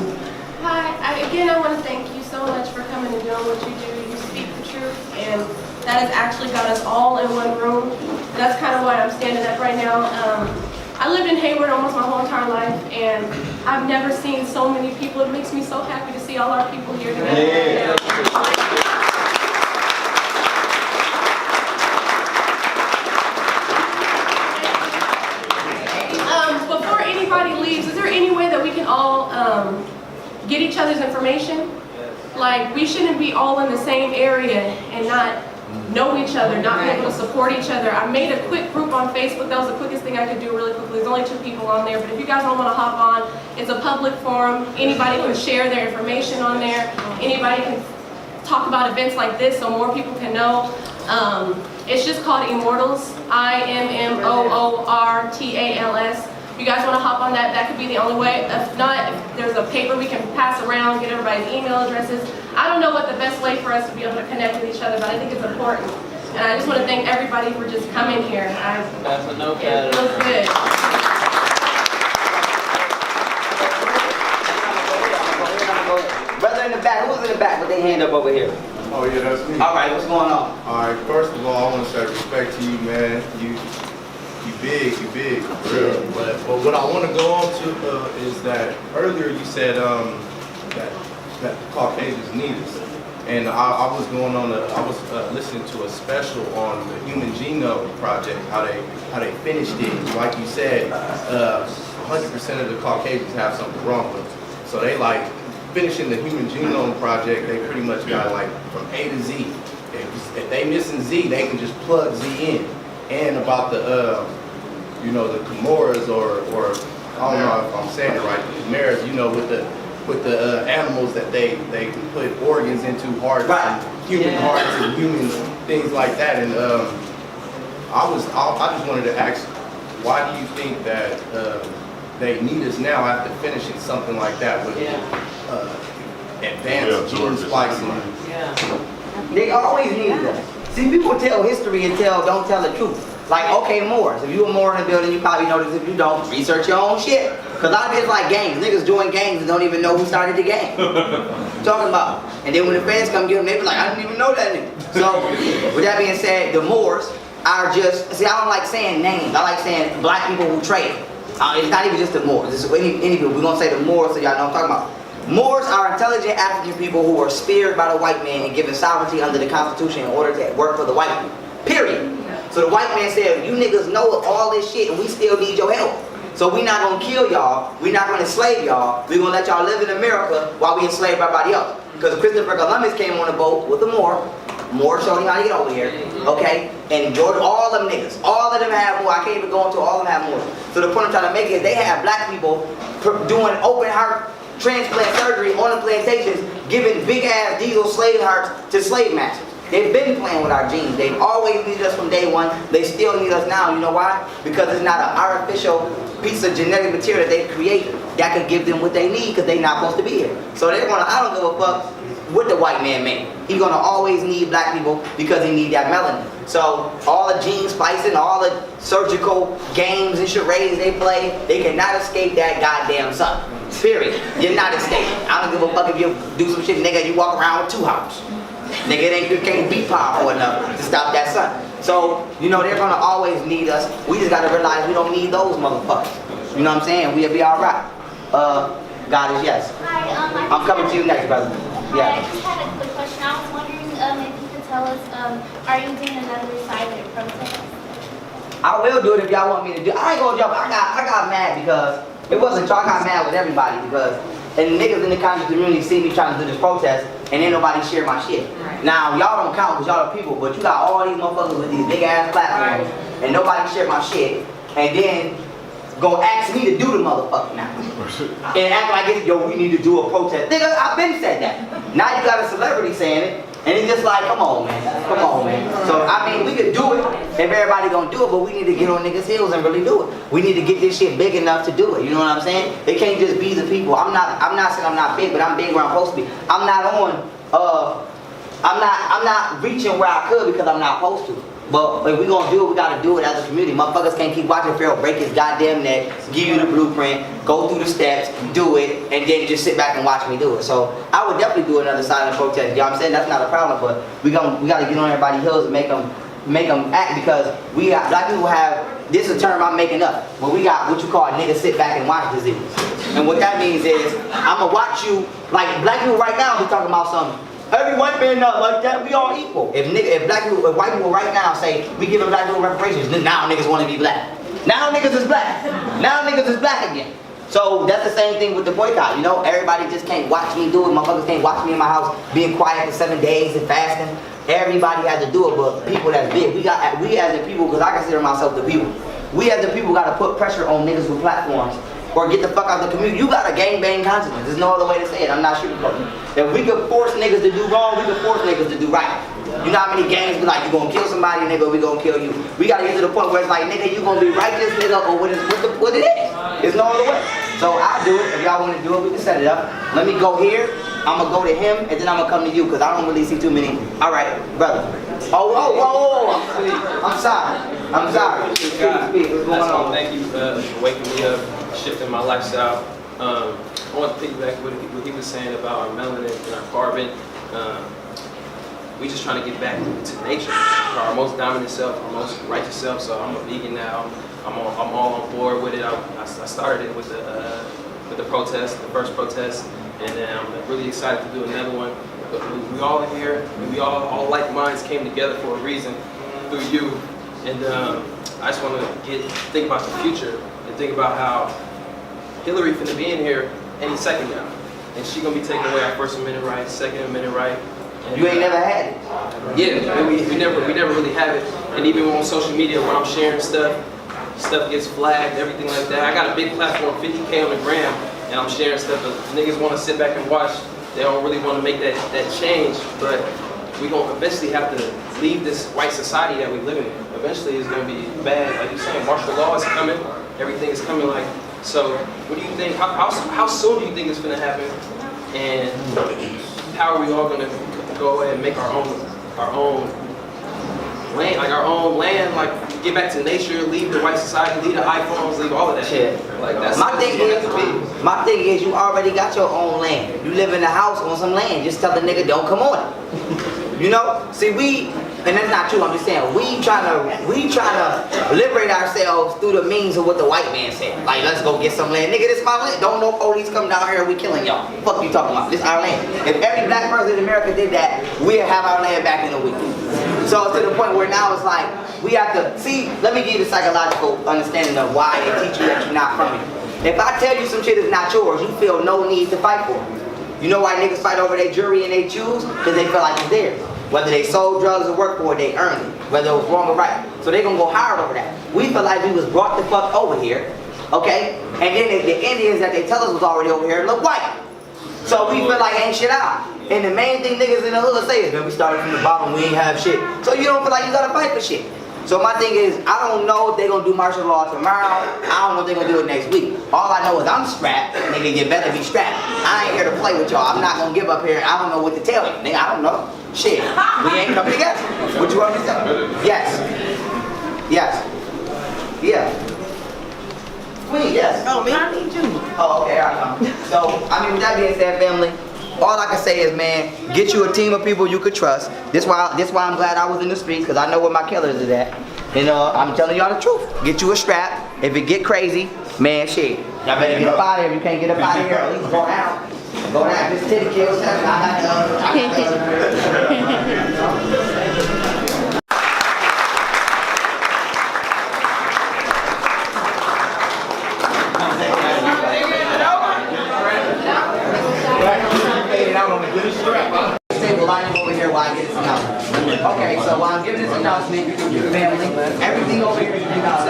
Hi, I want to thank you so much for coming and doing what you do. You speak the truth, and that has actually got us all in one room. And that's kind of why I'm standing up right now. I lived in Hayward almost my whole entire life, and I've never seen so many people. It makes me so happy to see all our people here together. Before anybody leaves, is there any way that we can all get each other's information? Like, we shouldn't be all in the same area and not know each other, not be able to support each other. I made a quick group on Facebook. That was the quickest thing I could do really quickly. There's only 2 people on there, but if you guys don't want to hop on, it's a public forum. Anybody can share their information on there. Anybody can talk about events like this so more people can know. It's just called Immortals, IMMOORTALS. If you guys want to hop on that, that could be the only way. If not, if there's a paper we can pass around, get everybody's email addresses. I don't know what the best way for us to be able to connect with each other, but I think it's important. And I just want to thank everybody for just coming here. That's a notepad. It feels good. Brother in the back, who's in the back with their hand up over here? Oh yeah, that's me. All right, what's going on? All right, first of all, I want to say respect to you, man. You big, for real. But what I want to go on to is that earlier you said that Caucasians need us, and I was going on listening to a special on the Human Genome Project, how they finished it. Like you said, 100% of the Caucasians have something wrong with them. So they like finishing the Human Genome Project. They pretty much got like from A to Z. If they missing Z, they can just plug Z in. And about the the Chimeras or I don't know if I'm saying it right, the Chimeras, with the animals that they can put organs into, hearts, and human hearts and human things like that. And I just wanted to ask, why do you think that they need us now after finishing something like that with advanced gene splicing? They always needed us. See, people tell history and don't tell the truth. Like, okay, Moors. If you were more in the building, you probably know this. If you don't, research your own shit. Because a lot of it's like gangs. Niggas join gangs and don't even know who started the gang. Talking about. And then when the fans come get them, they be like, I didn't even know that nigga. So, with that being said, the Moors are just, see, I don't like saying names. I like saying black people who trade. It's not even just the Moors. It's any people. We're going to say the Moors so y'all know what I'm talking about. Moors are intelligent African people who were spared by the white man and given sovereignty under the Constitution in order to work for the white people. Period. So the white man said, you niggas know all this shit and we still need your help. So we not gonna kill y'all, we not gonna enslave y'all, we gonna let y'all live in America while we enslave everybody else. Because Christopher Columbus came on a boat with a Moor showed him how to get over here, okay? And Georgia, all them niggas, all of them have more, I can't even go into all of them have more. So the point I'm trying to make is they have black people doing open heart transplant surgery on the plantations, giving big ass diesel slave hearts to slave masters. They've been playing with our genes. They've always needed us from day one. They still need us now. You know why? Because it's not an artificial piece of genetic material that they've created that could give them what they need because they're not supposed to be here. So they're gonna, I don't give a fuck what the white man made. He's gonna always need black people because he need that melanin. So all the gene splicing, all the surgical games and charades they play, they cannot escape that goddamn sun. Period. You're not escaping. I don't give a fuck if you do some shit, nigga, you walk around with 2 hearts. Nigga, you can't be powerful enough to stop that sun. So, they're gonna always need us. We just gotta realize we don't need those motherfuckers. You know what I'm saying? We'll be alright. God is yes. Hi, I'm coming to you next, brother. Yeah. I just had a quick question. I was wondering if you could tell us, are you doing another silent protest? I will do it if y'all want me to do it. I ain't gonna jump. I got mad because it wasn't y'all. I got mad with everybody because and niggas in the conscious community see me trying to do this protest and ain't nobody share my shit. Right. Now y'all don't count because y'all are people, but you got all these motherfuckers with these big ass platforms and nobody share my shit, and then go ask me to do the motherfucker now and act like it's we need to do a protest. Nigga, I've been said that. Now you got a celebrity saying it. And it's just like, come on, man. So, I mean, we could do it if everybody gonna do it, but we need to get on niggas' heels and really do it. We need to get this shit big enough to do it. You know what I'm saying? It can't just be the people. I'm not saying I'm not big, but I'm big where I'm supposed to be. I'm not on I'm not reaching where I could because I'm not supposed to. But if we gonna do it, we gotta do it as a community. Motherfuckers can't keep watching Pharaoh break his goddamn neck, give you the blueprint, go through the steps, do it, and then just sit back and watch me do it. So I would definitely do another silent protest. You know what I'm saying? That's not a problem, but we gotta get on everybody's heels and make them act, because we got, black people have, this is a term I'm making up, but we got what you call nigga sit back and watch disease. And what that means is, I'ma watch you, like black people right now be talking about something. Every white man not like that, we all equal. If white people right now say, we giving black people reparations, then now niggas wanna be black. Now niggas is black. Now niggas is black again. So that's the same thing with the boycott, you know? Everybody just can't watch me do it. Motherfuckers can't watch me in my house being quiet for 7 days and fasting. Everybody has to do it, but people that's big. We as the people, because I consider myself the people. We as the people gotta put pressure on niggas with platforms or get the fuck out of the community. You got a gangbang consequence. There's no other way to say it. I'm not sugarcoating. If we could force niggas to do wrong, we could force niggas to do right. You know how many gangs be like, you gonna kill somebody, nigga, we gonna kill you. We gotta get to the point where it's like, nigga, you gonna be righteous, nigga, or what it is. There's no other way. So I'll do it. If y'all wanna do it, we can set it up. Let me go here. I'm gonna go to him, and then I'm gonna come to you, because I don't really see too many. All right, brother. I'm sorry. Speak. What's going on? Thank you for waking me up, shifting my lifestyle. I want to piggyback what he was saying about our melanin and our carbon. We just trying to get back to nature, our most dominant self, our most righteous self. So I'm a vegan now. I'm all on board with it. I started it with the protest, the first protest, and then I'm really excited to do another one. But we all are here, and we all like minds came together for a reason through you. And I just want to think about the future and think about how Hillary finna be in here any second now, and she gonna be taking away our First Amendment right, Second Amendment right. And, you ain't never had it. Yeah, we never really have it. And even on social media, when I'm sharing stuff gets flagged, everything like that. I got a big platform, 50K on the gram, and I'm sharing stuff that niggas want to sit back and watch. They don't really want to make that change, but we gonna eventually have to leave this white society that we live in. Eventually it's gonna be bad. Like you're saying, martial law is coming, everything is coming. Like, so what do you think, how soon do you think it's gonna happen? And how are we all gonna go ahead and make our own land, like our own land, like get back to nature, leave the white society, leave the iPhones, leave all of that shit. Like that's my thing is you already got your own land. You live in a house on some land. Just tell the nigga don't come on it. You know? See, and that's not true. I'm just saying we trying to liberate ourselves through the means of what the white man said. Like, let's go get some land. Nigga, this my land. Don't no police come down here and we killing y'all. Fuck you talking about? This our land. If every black person in America did that, we'd have our land back in a week. So it's to the point where now it's like, we have to, see, let me give you the psychological understanding of why they teach you that you're not from it. If I tell you some shit is not yours, you feel no need to fight for it. You know why niggas fight over their jury and they choose? Because they feel like it's theirs. Whether they sold drugs or worked for it, they earned it. Whether it was wrong or right. So they gonna go hard over that. We feel like we was brought the fuck over here, okay? And then the Indians that they tell us was already over here look white. So we feel like ain't shit out. And the main thing niggas in the hood say is, man, we started from the bottom, we ain't have shit. So you don't feel like you gotta fight for shit. So my thing is, I don't know if they're gonna do martial law tomorrow. I don't know if they're gonna do it next week. All I know is I'm strapped, nigga, you better be strapped. I ain't here to play with y'all. I'm not gonna give up here. I don't know what to tell you, nigga, I don't know. Shit, we ain't coming together. What you want me to say? Yes. Yes. Yeah. Queen, yes. Oh, me? I need you. Oh, okay, all right. So, I mean, with that being said, family, all I can say is, man, get you a team of people you could trust. This why I'm glad I was in the streets, because I know where my killers is at. And I'm telling y'all the truth. Get you a strap. If it get crazy, man, shit, y'all better get up out of here. If you can't get up out of here, at least go down. Go down. Just titty kills. Over here while I get this announcement. Okay, so while I'm giving this announcement, family, everything over here is now,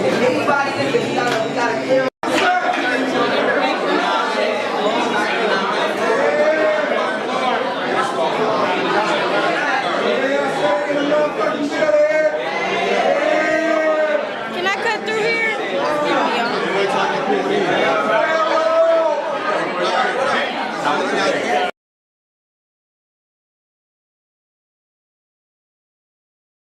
if anybody